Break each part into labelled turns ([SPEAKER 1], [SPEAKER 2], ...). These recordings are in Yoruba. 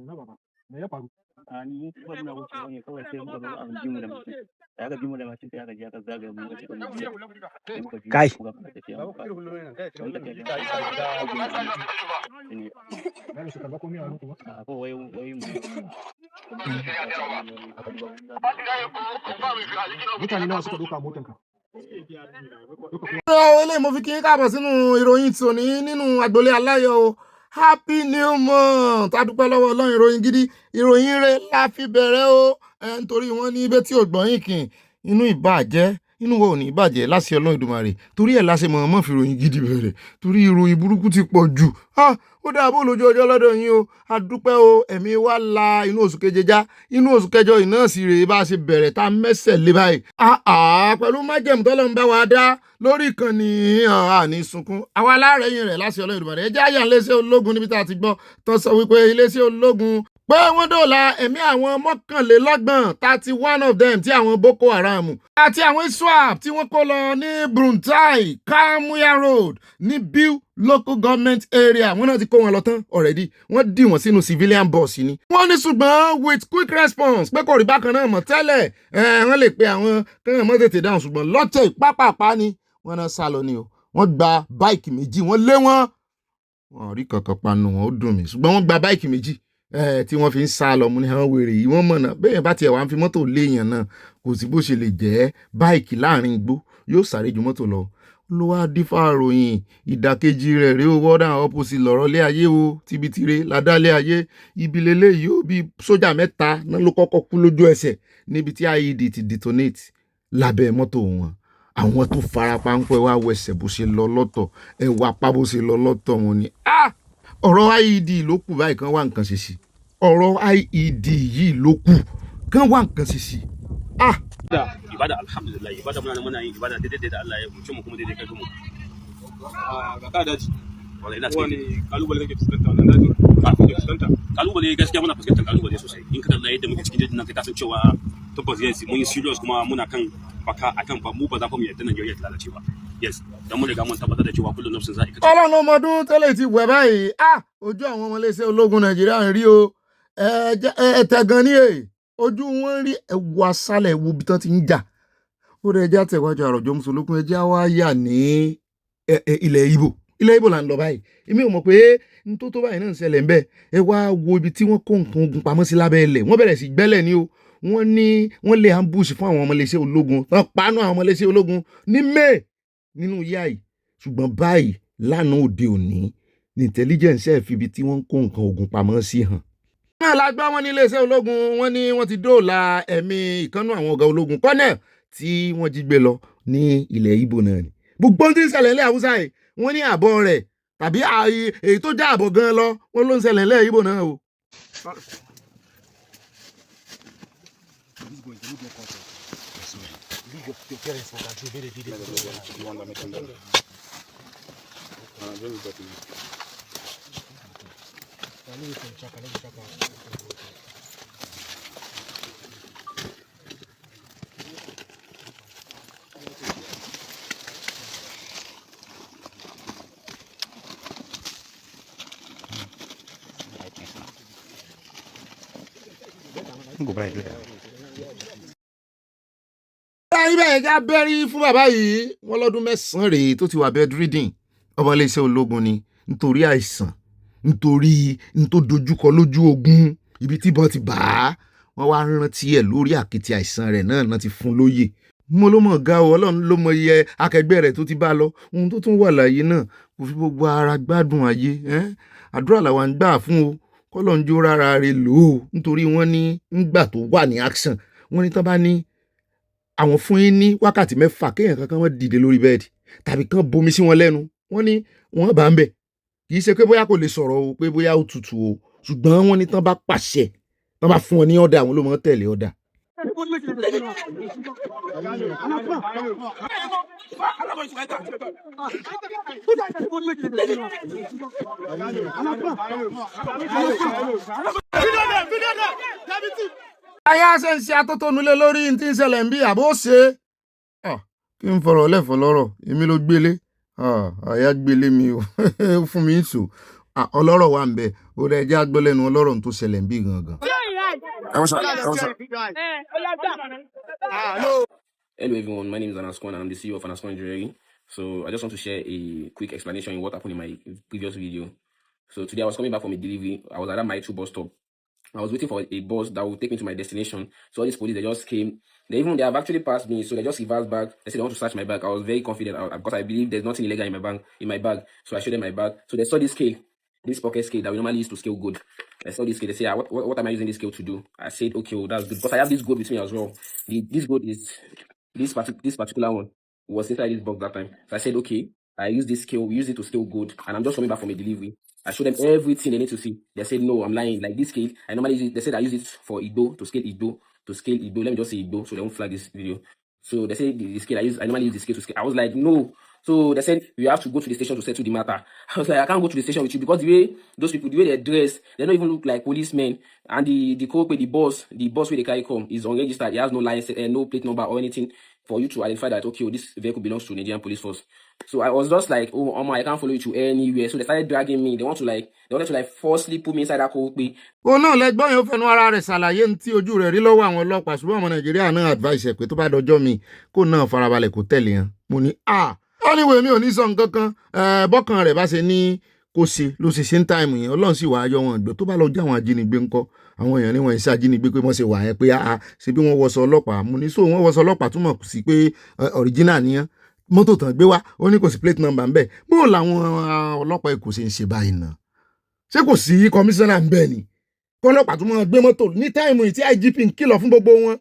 [SPEAKER 1] Ni kuma muna wucewa ne kawai sai muka zo an ji mu da mutum. Da aka ji mu da mashin sai aka je aka zagaye mu muka shiga mu biya. Kai.
[SPEAKER 2] Mutane nawa suka doka motanka? Ele mo fi kí n káàbọ̀ sínú ìròyìn tòní nínú agboolé aláyọ̀ o. Happy new month. A dúpẹ́ lọ́wọ́ Ọlọ́run, ìròyìn gidi, ìròyìn rẹ̀ la fi bẹ̀rẹ̀ o. Nítorí wọ́n ní ibẹ̀ tí ò gbọ́yìn kìn inú ìbàjẹ́ inú wo ò ní ìbàjẹ́ láṣẹ Ọlọ́run Èdùmàrè. Torí ẹ̀ láṣẹ mọ̀ọ́mọ̀ fi ìròyìn gidi bẹ̀rẹ̀. Torí ìròyìn burúkú ti pọ̀ jù. Ó dáàbò lójú ọjọ́ lọ́dọ̀ yín o. A dúpẹ́ o, ẹ̀mí wa la inú oṣù keje já. Inú oṣù kẹjọ iná sì rèé bá ṣe bẹ̀rẹ̀ tá mẹ́sẹ̀ lé báyìí. Pẹ̀lú májẹ̀mú tọ́lọ́run bá wa dá lórí ìkànnì àní sunkún. Àwa alárẹ̀yìn rẹ̀ láṣẹ Ọlọ́run Èdùmàrè. Ẹ jẹ́ àyà iléeṣẹ́ ológun níbi tá a ti gbọ́ tó sọ wípé iléeṣẹ́ ológun pé wọ́n dóòlà ẹ̀mí àwọn 31 31 of them tí àwọn Boko Haram àti àwọn ISWAP tí wọ́n kó lọ ní Bruntai Kamuya Road ní Biu local government area. Wọ́n náà ti kó wọn lọ tán already. Wọ́n dì wọ́n sínú civilian bus ni. Wọ́n ní ṣùgbọ́n with quick response pé kò rí bákan náà mọ̀ tẹ́lẹ̀. Wọ́n lè pe àwọn kẹ́hìn mọ́ tètè dáhùn ṣùgbọ́n lọ́tẹ̀ pápápá ni wọ́n náà sá lọ ni o. Wọ́n gba báìkì méjì wọ́n lé wọn. Wọ́n rí kankan panu wọn ó dùn mí ṣùgbọ́n wọ́n gba báìkì méjì tí wọ́n fi ń sá lọ mú ní àwọn wèrè yìí wọ́n mọ̀nà bẹ́ẹ̀ bá tiẹ̀ wá ń fi mọ́tò léèyàn náà kò sí bó ṣe lè jẹ́ báìkì láàrin igbó yóò sáré ju mọ́tò lọ. Ló wá dífá ròyìn ìdàkejì rẹ̀ rí o wọ́dà opposite lọ̀rọ̀ lé ayé o tibitire ládàlẹ́ ayé ibi lélẹ̀ yìí ó bí sójà 3 náà ló kọ́kọ́ kú lójú ẹsẹ̀ níbi tí IED ti detonate lábẹ́ mọ́tò wọn. Àwọn tó farapa ń pẹ́ wá wẹsẹ̀ bó ṣe lọ lọ́tọ̀ ẹ wá pa bó ṣe lọ lọ́tọ̀ wọn ni. Ọ̀rọ̀ IED ló kù báyìí kan wá nǹkan ṣe sí. Ọ̀rọ̀ IED yìí ló kù kan wá nǹkan ṣe sí.
[SPEAKER 1] Ibada alhamdulillah ibada muna yin ibada daidai da Allah ya mutu mu kuma daidai kai mu.
[SPEAKER 3] Ga ka daji.
[SPEAKER 1] Wallahi ina cikin
[SPEAKER 3] wani kalubale kake fuskanta wannan daji kafin ka fuskanta.
[SPEAKER 1] kalubale gaskiya muna fuskantar kalubale sosai. In ka kalla yadda muke cikin jejin nan kai kasan cewa tabbas yes mun yi serious kuma muna kan baka akan ba mu ba za mu yarda Najeriya ta lalace ba. Yes, dan mun riga mun tabbatar da cewa kullun nafsin za a ikata.
[SPEAKER 2] Ọlọ́run ọmọdún tẹ́lẹ̀ ti wẹ̀ báyìí. Ojú àwọn ọmọ iléeṣẹ́ ológun Nàìjíríà ń rí o. Ẹ̀tẹ̀gàn ni ojú wọn rí ẹ̀wù asálẹ̀ ẹ̀wù bí tán ti ń jà. Ó rẹ̀ ẹjẹ́ àtẹ̀wájú àròjọ mùsùlùkùn ẹjẹ́ wá yà ní ilẹ̀ Ìgbò. Ilẹ̀ Ìgbò là ń lọ báyìí. Èmi ò mọ̀ pé n tó báyìí náà ń ṣẹlẹ̀ ń bẹ̀. Ẹ wá wo ibi tí wọ́n kó nǹkan ogun pamọ́ sí lábẹ́ ilẹ̀. Wọ́n bẹ̀rẹ̀ sí gbẹ́lẹ̀ ni o. Wọ́n lé ambush fún àwọn ọmọ iléeṣẹ́ ológun. Wọ́n panu àwọn ọmọ iléeṣẹ́ ológun ní May nínú yíyá yìí. Ṣùgbọ́n báyìí lánàá òde òní ní intelligence ẹ̀ fi ibi tí wọ́n kó nǹkan ogun pamọ́ sí hàn. Náà la gbá wọn ní iléeṣẹ́ ológun wọ́n ní wọ́n ti dóòlà ẹ̀mí ìkànnú àwọn ọ̀gá ológun kọ́nẹ̀ tí wọ́n jí gbé lọ ní ilẹ̀ Ìgbò náà ni. Gbogbo tí ń ṣẹlẹ̀ ilẹ̀ Haúsá yìí wọ́n ní àbọ̀ rẹ̀ tàbí èyí tó já àbọ̀ gan lọ wọ́n ló ń ṣẹlẹ̀ ilẹ̀ Ìgbò náà o. Ibẹ̀ ẹ̀ka bẹ́rí fún bàbá yìí wọ́n lọ́dún 9 rèé tó ti wà bedridden ọmọ iléeṣẹ́ ológun ni nítorí àìsàn nítorí tó dojúkọ lójú ogun ibi tí ìbọn ti bà á wọ́n wá rántí ẹ̀ lórí àkìtì àìsàn rẹ̀ náà ti fún lóye. Mo ló mọ̀ ga o Ọlọ́run ló mọ iye akẹgbẹ́ rẹ̀ tó ti bá lọ ohun tó tún wà láyé náà kò fi gbogbo ara gbádùn ayé. Àdúrà làwa ń gbà fún o kọ́lọ́run jó rárá rẹ̀ lò ó nítorí wọ́n ní ńgbà tó wà ní action wọ́n ní tán bá ní àwọn fún yín ní wákàtí 6 kéèyàn kankan wọ́n dìde lórí bẹ́ẹ̀dì tàbí kán bomi sí wọn lẹ́nu wọ́n ní wọ́n bá ń bẹ̀ kì í ṣe pé bóyá kò lè sọ̀rọ̀ o pé bóyá ó tutù o ṣùgbọ́n wọ́n ní tán bá pàṣẹ tán bá fún wọn ní ọ̀dà àwọn ló mọ̀ tẹ̀lé ọ̀dà. Aya ṣe ń ṣe atótónulé lórí tí ń ṣẹlẹ̀ ń bí àbó ṣe. Kí n fọ̀rọ̀ lẹ́fọ̀ lọ́rọ̀ èmi ló gbélé. Àyà gbélé mi o fún mi ń sò ọlọ́rọ̀ wà ń bẹ ó rẹ̀ jẹ́ agbọ́lẹ́nu ọlọ́rọ̀ tó ṣẹlẹ̀ ń bí gangan.
[SPEAKER 4] Hello everyone, my name is Anaskon and I'm the CEO of Anaskon Engineering. So I just want to share a quick explanation in what happened in my previous video. So today I was coming back from a delivery. I was at my 2 bus stop. I was waiting for a bus that would take me to my destination. So all these police, they just came. They have actually passed me, so they just reversed back. They said they want to search my bag. I was very confident because I believe there's nothing illegal in my bag. So I showed them my bag. So they saw this scale, this pocket scale that we normally use to scale gold. I saw this scale. They say, what am I using this scale to do? I said, okay, well, that's good because I have this gold with me as well. This gold is this particular one was inside this box that time. So I said, okay, I use this scale. We use it to scale gold, and I'm just coming back from a delivery. I showed them everything they need to see. They said, no, I'm lying. Like this scale, I normally use it. They said I use it for Igbo, to scale Igbo. Let me just say Igbo, so they won't flag this video. So they said the scale I normally use the scale to scale. I was like, no. So they said, you have to go to the station to settle the matter. I was like, I can't go to the station with you because the way those people, the way they dress, they don't even look like policemen. And the boss where they carry come is unregistered. He has no license, no plate number or anything for you to identify that, okay, this vehicle belongs to Nigerian police force. So I was just like, oh, I can't follow you to anywhere. So they started dragging me. They wanted to forcefully put me inside that cold bay.
[SPEAKER 2] ó náà lẹ́gbọ́n yóò fẹnu ara rẹ̀ ṣàlàyé ní tí ojú rẹ̀ rí lọ́wọ́ àwọn ọlọ́pàá ṣùgbọ́n ọmọ nàìjíríà náà advice ẹ̀ pé tó bá dọjọ́ mi kó náà farabalẹ̀ kó tẹ̀lé hàn. Mo ní anyway mi ò ní sọ nǹkan kan bọ́kàn rẹ̀ bá ṣe ní kó ṣe ló ṣe ń táìmù yẹn ọlọ́run sì wàá yọ wọn gbé tó bá lọ jẹ́ àwọn ajínigbé ńkọ́ àwọn èèyàn ní wọn ṣe ajínigbé pé wọ́n ṣe wà yẹn pé ṣe bí wọ́n wọṣọ ọlọ́pàá. Mo ní wọ́n wọṣọ ọlọ́pàá túmọ̀ sí pé original nìyẹn mọ́tò tán gbé wá ó ní kò sí plate number ń bẹ̀ bó làwọn ọlọ́pàá Èkó ṣe ń ṣe báyìí náà ṣé kò sí kọmíṣánná ń bẹ̀ ni kó ọlọ́pàá tún máa gbé mọ́tò ní táìmù tí IGP ń kìlọ̀ fún gbogbo wọn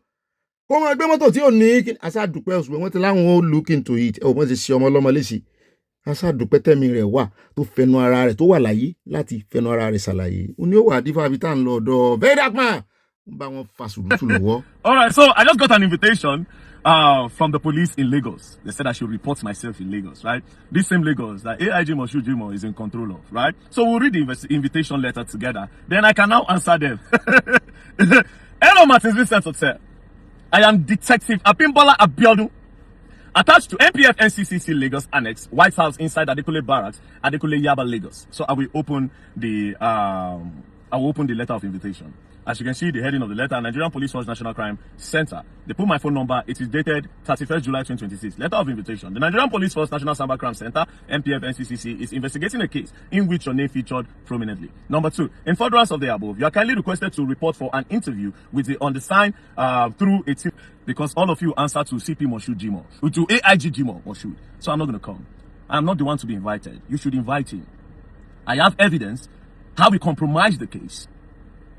[SPEAKER 2] kó máa gbé mọ́tò tí ò ní aṣáàdùpẹ́ òṣùpẹ́ wọ́n ti láwọn ó look into it wọ́n ti ṣe ọmọ ọlọ́mọ léṣe aṣáàdùpẹ́ tẹ̀mí rẹ̀ wà tó fẹnu ara rẹ̀ tó wà láyé láti fẹnu ara rẹ̀ ṣàlàyé ó ní ó wà dífà bí tá à ń lọ ọ̀dọ̀ very dark man ń bá wọn fa sùúrùtù lọ́wọ́.
[SPEAKER 5] All right, so I just got an invitation from the police in Lagos. They said I should report myself in Lagos, right? This same Lagos that AIG Moshood Jimo is in control of, right? So we'll read the invitation letter together. Then I can now answer them. Hello, Martins Vincent Hotel. I am Detective Abimbola Abiodun, attached to NPF NCCC Lagos Annex, White House inside Adekule Barracks, Adekule Yaba, Lagos. So I will open the letter of invitation. As you can see, the heading of the letter, Nigerian Police Force National Crime Center. They put my phone number. It is dated 31st July 2026. Letter of invitation. The Nigerian Police Force National Cyber Crime Center, NPF NCCC, is investigating a case in which your name featured prominently. Number 2, in furtherance of the above, you are kindly requested to report for an interview with the undersigned through a team because all of you answer to CP Moshood Jimo, to AIG Jimo Moshood. So I'm not going to come. I'm not the one to be invited. You should invite him. I have evidence how we compromised the case.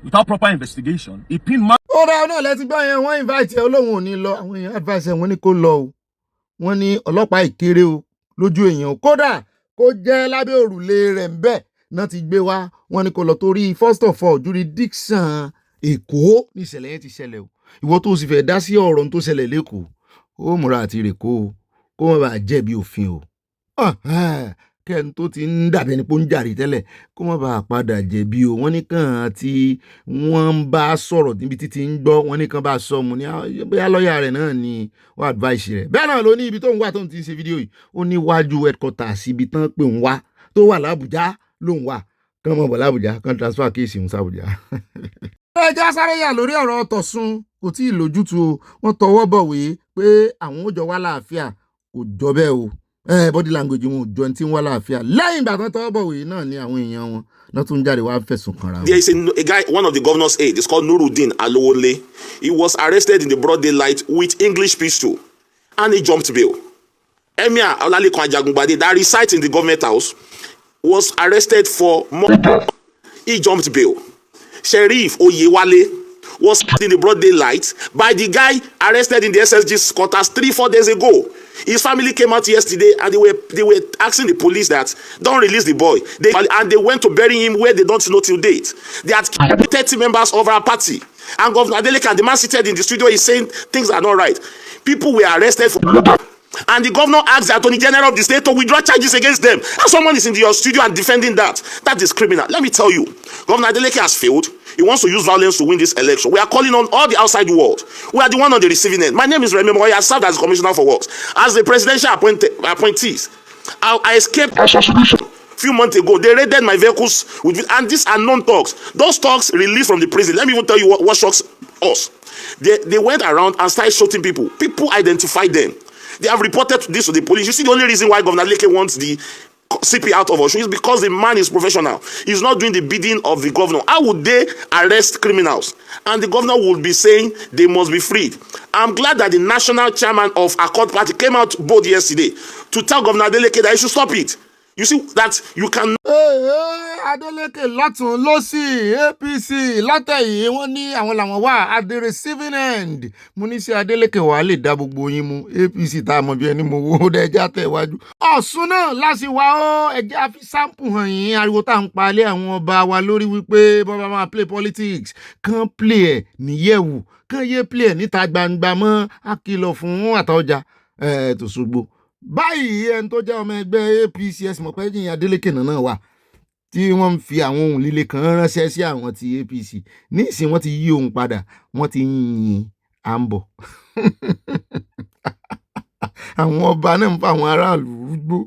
[SPEAKER 5] Without proper investigation, he pinned my...
[SPEAKER 2] ọ̀rọ̀ náà lẹ́tí gbọ́ yẹn wọ́n invite ẹ olóhùn ò ní lọ àwọn èèyàn advice ẹ wọ́n ní kó lọ o wọ́n ní ọlọ́pàá ìkéré o lójú èèyàn kódà kó jẹ́ lábẹ́ òrùlé rẹ̀ ń bẹ̀ náà ti gbé wá wọ́n ní kó lọ torí first of all jurisdiction Èkó ní ìṣẹ̀lẹ̀ yẹn ti ṣẹlẹ̀ o ìwọ tó sì fẹ́ dá sí ọ̀rọ̀ tó ṣẹlẹ̀ lẹ́kọ̀ọ́ ó múra àti rèkó o kó má bàa jẹ̀bi òfin o kẹ́ni tó ti ń dàbí ẹni pé ó ń jàre tẹ́lẹ̀ kó má bàa padà jẹ̀bi o wọ́n ní kàn tí wọ́n ń bá sọ̀rọ̀ níbi títí ń gbọ́ wọ́n ní kàn bá sọ mu ní bóyá lọ́ọ̀yà rẹ̀ náà ni wọ́n advice rẹ̀ bẹ́ẹ̀ náà ló ní ibi tó ń wá tó ń ti ṣe fídíò yìí ó ní wájú headquarters ibi tán pé ń wá tó wà l'Àbújá ló ń wà kán mọ̀ bọ̀ l'Àbújá kán transfer kéèsì ń s'Àbújá. ẹja sáré yà lórí ọ̀rọ̀ Tọ̀sùn kò tí ì lójútu o wọ́n tọwọ́ bọ̀wé pé àwọn ó jọ wá láàfíà kò jọ bẹ́ẹ̀ o body language wọn ò jọ tí ń wá láàfíà lẹ́yìn ìgbà tán tọwọ́ bọ̀wé náà ni àwọn èèyàn wọn náà tún jáde wá fẹ̀sùn kanra.
[SPEAKER 6] There is a guy, one of the governor's aides, it's called Nuruddin Alowole. He was arrested in the broad daylight with English pistol and he jumped bail. Emir Olalekan Ajagungbade that resides in the government house was arrested for murder. He jumped bail. Sheriff Oyewale was in the broad daylight by the guy arrested in the SSG quarters 3-4 days ago. His family came out yesterday and they were asking the police that don't release the boy. They went to bury him where they don't know till date. They had killed 30 members of our party. And Governor Adeleke, the man seated in the studio, is saying things are not right. People were arrested for murder. And the governor asked the Attorney General of the state to withdraw charges against them. And someone is in your studio and defending that. That is criminal. Let me tell you, Governor Adeleke has failed. He wants to use violence to win this election. We are calling on all the outside world. We are the one on the receiving end. My name is Remy Moy. I served as Commissioner for Works. As the presidential appointees, I escaped assassination few months ago, they raided my vehicles and these are known thugs. Those thugs released from the prison. Let me even tell you what shocks us. They went around and started shooting people. People identified them. They have reported this to the police. You see, the only reason why Governor Leke wants the CP out of Osun is because the man is professional. He's not doing the bidding of the governor. How would they arrest criminals? And the governor would be saying they must be freed. I'm glad that the national chairman of Accord Party came out bold yesterday to tell Governor Leke that he should stop it. You see that you can.
[SPEAKER 2] Adeleke lọ́tún lọ́sì APC látẹ̀yìn wọ́n ní àwọn làwọn wà at the receiving end. Mo ní sí Adeleke wà lè dá gbogbo yín mú APC tá a mọ̀ bí ẹni mo wo ẹja tẹ̀ wájú. Ọ̀ṣun náà láti wá ó ẹja fi sample hàn yín ariwo tá à ń palẹ̀ àwọn ọba wa lórí wípé bọ́ba máa play politics kàn play ẹ̀ níyẹ̀wù kàn yé play ẹ̀ níta gbangba mọ́ àkìlọ̀ fún àtọ́jà tòṣogbo. Báyìí ẹni tó jẹ́ ọmọ ẹgbẹ́ APC ẹ̀sìn mọ̀ pé yìnyín Adeleke náà wà tí wọ́n ń fi àwọn ohun líle kan ránṣẹ́ sí àwọn ti APC nísìnyí wọ́n ti yí ohun padà wọ́n ti yìn à ń bọ̀ àwọn ọba náà ń fa àwọn aráàlú rúgbó.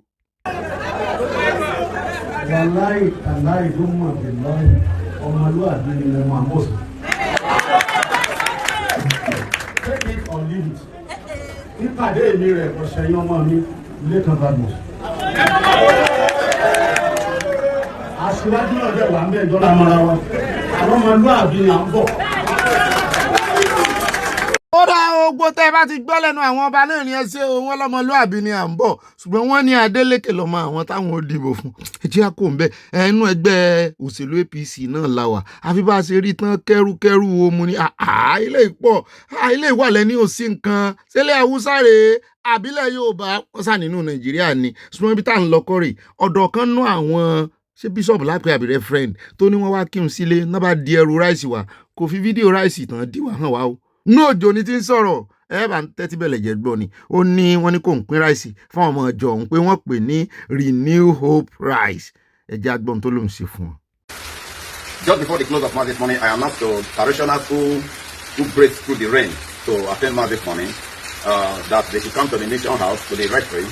[SPEAKER 7] Wàláì tàláì ló mọ̀ bí lọ́yìn ọmọlúwàbí ni mo máa mọ̀ sí. Take it or leave it. Nípàdé mi rẹ̀ ọ̀sẹ̀ yẹn ọmọ mi ilé kan bá mọ̀. Aṣíwájú náà jẹ́ wà ń bẹ̀ ìjọba mọ́ra wa. Àwọn ọmọlúwàbí ni à ń bọ̀.
[SPEAKER 2] Ó dá ogbó tẹ́ bá ti gbọ́ lẹ́nu àwọn ọba náà ní ẹsẹ̀ wọn lọ́mọlúàbí ni à ń bọ̀ ṣùgbọ́n wọ́n ní Adeleke lọ́mọ àwọn táwọn ò dìbò fún ẹjẹ́ àkó ń bẹ ẹnu ẹgbẹ́ òṣèlú APC náà la wà àfi bá a ṣe rí tán kẹ́rúkẹ́rú omu ni ilé ìpọ̀ ilé ìwàlẹ̀ ní òsì nǹkan ṣẹlẹ̀ Haúsá rèé àbílẹ̀ Yorùbá ọ̀sà nínú Nàìjíríà ni ṣùgbọ́n ibi tá à ń lọ kọ́rè ọ̀dọ̀ kan nú àwọn ṣé bíṣọ̀bù lápẹ́ àbí rẹ́fẹ́rẹ́ǹd tó ní wọ́n wá kírun sílé náà bá di ẹrù ráìsì wá kò fi fídíò ráìsì tán díwà hàn wá o. Ní òjò ni ti ń sọ̀rọ̀ ẹ bá ń tẹ́tí bẹ̀lẹ̀ jẹ́ gbọ́ ni ó ní wọ́n ní kò ń pín ráìsì fún ọmọ ọjọ́ òun pé wọ́n pè ní Renew Hope Rice ẹ̀jẹ̀ agbọ́n tó ló ń ṣe fún wọn.
[SPEAKER 8] Just before the close of mass this morning, I announced to parishioners who break through the rain to attend mass this morning that they should come to the mission house, to the rectory,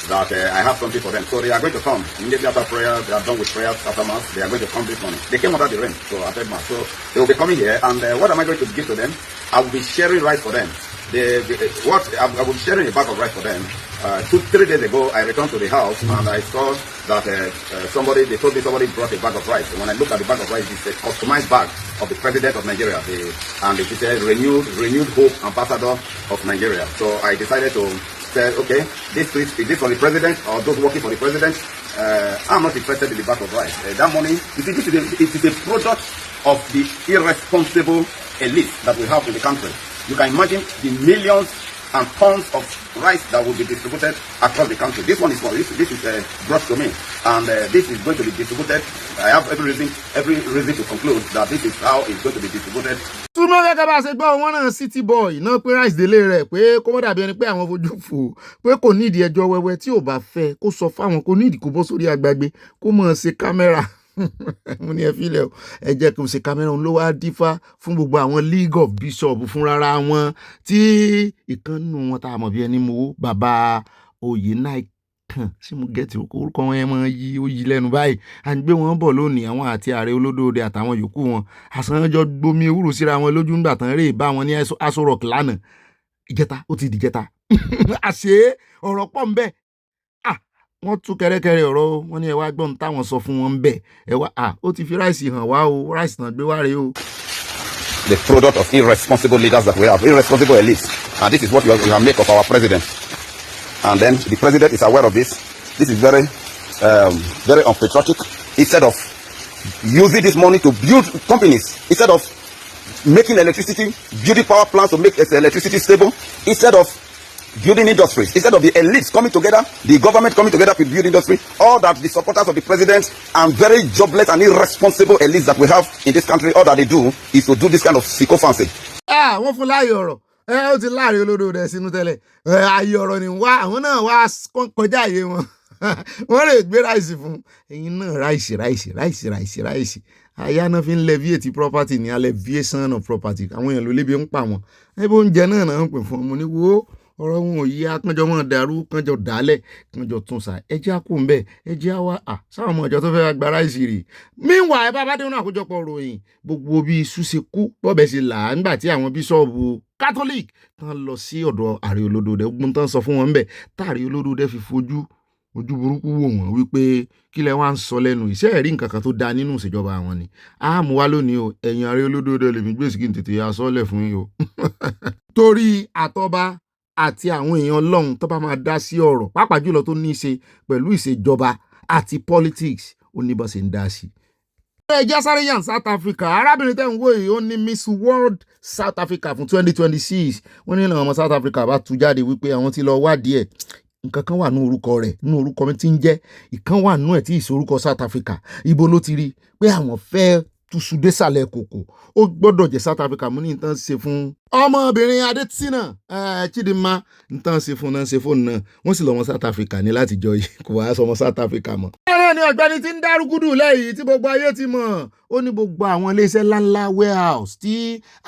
[SPEAKER 8] that I have something for them. So they are going to come immediately after prayer. They are done with prayers after mass. They are going to come this morning. They came under the rain to attend mass. So they will be coming here. And what am I going to give to them? I will be sharing rice for them. I will be sharing a bag of rice for them. 2-3 days ago, I returned to the house and I saw that they told me somebody brought a bag of rice. And when I looked at the bag of rice, it's a customized bag of the President of Nigeria, and it is a renewed hope ambassador of Nigeria. So I decided to say, okay, is this for the President or those working for the President? I'm not interested in the bag of rice. That money, you see, it is a product of the irresponsible elite that we have in the country. You can imagine the millions and tons of rice that will be distributed across the country. This one is for this is brought to me, and this is going to be distributed. I have every reason to conclude that this is how it's going to be distributed.
[SPEAKER 2] Túmọ̀ gẹ́gẹ́ bá a ṣe gbọ́ wọn náà City Boy náà pé rice délé rẹ̀ pé kó mọ́ dàbí ẹni pé àwọn fojú fò pé kò nídìí ẹjọ́ wẹ́wẹ́ tí ò bá fẹ́ kó sọ fáwọn kó nídìí kó bọ́ sórí agbágbé kó mọ̀ ṣe kámẹ́rà. Mo ní ẹ filẹ̀ o ẹ jẹ́ kí n ṣe kámẹ́rà òun ló wá dífá fún gbogbo àwọn League of Bishop fúnra wọn tí ìkànnù wọn tá a mọ̀ bí ẹni mowó bàbá Oyènáìkàn sí mo gẹ̀ẹ́tì orúkọ wọn yẹn máa yí ó yí lẹ́nu báyìí à ń gbé wọn bọ̀ lónìí àwọn àti ààrẹ olódòde àtàwọn yòókù wọn àsánjọ gbomi ewúro síra wọn lójú ńgbà tán rèé bá wọn ní Aso Rock lánàá ìjẹta ó ti dìjẹta àṣé ọ̀rọ̀ pọ̀ ń bẹ wọ́n tún kẹ́rẹ́kẹ́rẹ́ ọ̀rọ̀ wọn ní ẹ wá gbọ́n táwọn sọ fún wọn bẹ́ẹ̀ ẹ wá ó ti fi ráìsì hàn wá o ráìsì náà gbé wá rèé o.
[SPEAKER 8] The product of irresponsible leaders that we have, irresponsible elites, and this is what we have made of our president. And then the president is aware of this. This is very unpatriotic. Instead of using this money to build companies, instead of making electricity, building power plants to make electricity stable, instead of building industries, instead of the elites coming together, the government coming together to build industry, all that the supporters of the president and very jobless and irresponsible elites that we have in this country, all that they do is to do this kind of sycophancy.
[SPEAKER 2] Wọ́n fún láàyè ọ̀rọ̀ ó ti láàrin olódò rẹ̀ sínú tẹ́lẹ̀ ààyè ọ̀rọ̀ ni wá àwọn náà wá kọjá àyè wọn wọ́n lè gbé ráìsì fún ẹ̀yin náà ráìsì àyà náà fi ń leviate property ní alleviation of property àwọn èèyàn ló lébi ń pa wọn ẹbí oúnjẹ náà ń pè fún ọmọ ní wo ọ̀rọ̀ wọn ò yí akánjọ mọ́ dàrú kánjọ dálẹ̀ kánjọ tún sa ẹjẹ́ àkó ń bẹ̀ ẹjẹ́ àwa sáwọn ọmọ ìjọ tó fẹ́ gba ráìsì rè meanwhile bá bá dé náà àkójọpọ̀ ròyìn gbogbo bí iṣu ṣe kú bọ́ọ̀bẹ ṣe là á nígbà tí àwọn bíṣọ̀bù catholic tán lọ sí ọ̀dọ̀ ààrẹ olódòdẹ ogun tán sọ fún wọn ń bẹ̀ táàrí olódòdẹ fi fojú burúkú wò wọ́n wípé kí lẹ wá ń sọ lẹ́nu iṣẹ́ ẹ̀rí nǹkan kan tó dáa nínú ìṣèjọba àwọn ni àmú wá lónìí o ẹ̀yìn ààrẹ olódòdẹ lèmi gbèsè kí n tètè yà sọ́lẹ̀ fún yín o torí àtọ́ba àti àwọn èèyàn ọlọ́run tó bá máa dá sí ọ̀rọ̀ pàápàá jùlọ tó ní í ṣe pẹ̀lú ìṣèjọba àti politics ó ní bó ṣe ń dá sí. ẹjẹ́ sáré yàn South Africa arábìnrin tẹ́ ń wò yìí ó ní Miss World South Africa fún 2026 wọ́n ní àwọn ọmọ South Africa bá tú jáde wípé àwọn ti lọ wádìí ẹ̀ nǹkan kan wà ní orúkọ rẹ̀ ní orúkọ mi ti ń jẹ́ ìkan wà nínú ẹ̀ tí ìsorúkọ South Africa ibo ló ti rí pé àwọn fẹ́ túṣu désàlẹ̀ kòkò ó gbọ́dọ̀ jẹ́ South Africa mú ní nǹkan ṣe fún ọmọbìnrin Adétínà Chidinma nǹkan ṣe fún náà ṣe fóònù náà wọ́n sì lọ́mọ South Africa ní láti jọ yìí kò wá sọmọ South Africa mọ́. ẹ̀rọ ni ọ̀gbẹ́ni ti ń dárúgúdù lẹ́yìn tí gbogbo ayé ti mọ̀ ó ní gbogbo àwọn iléeṣẹ́ ńláńlá warehouse tí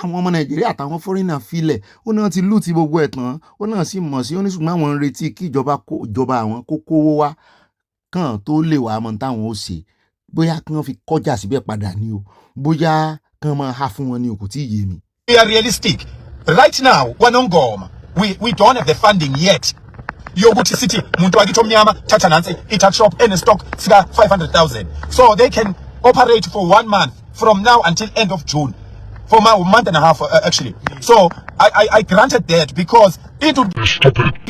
[SPEAKER 2] àwọn ọmọ Nàìjíríà àtàwọn fọ́rínà filẹ̀ ó náà ti lù ti gbogbo ẹ̀ tán ó náà sì mọ̀ sí ó ní ṣùgbọ́n àwọn ń retí kí ìjọba àwọn kó kówó wá kàn tó lè wà á mọ̀ táwọn ó ṣe bóyá kí wọ́n fi kọjá síbẹ̀ padà ní o bóyá kán máa há fún wọn ní o kò tí ì yé mi.
[SPEAKER 9] We are realistic. Right now, Wanongom, we don't have the funding yet. Yoguti City, Muntwagito Mnyama, Tachanansi, Ita Shop, any stock, 500,000. So they can operate for 1 month from now until end of June. For a month and a half, actually. So I granted that because it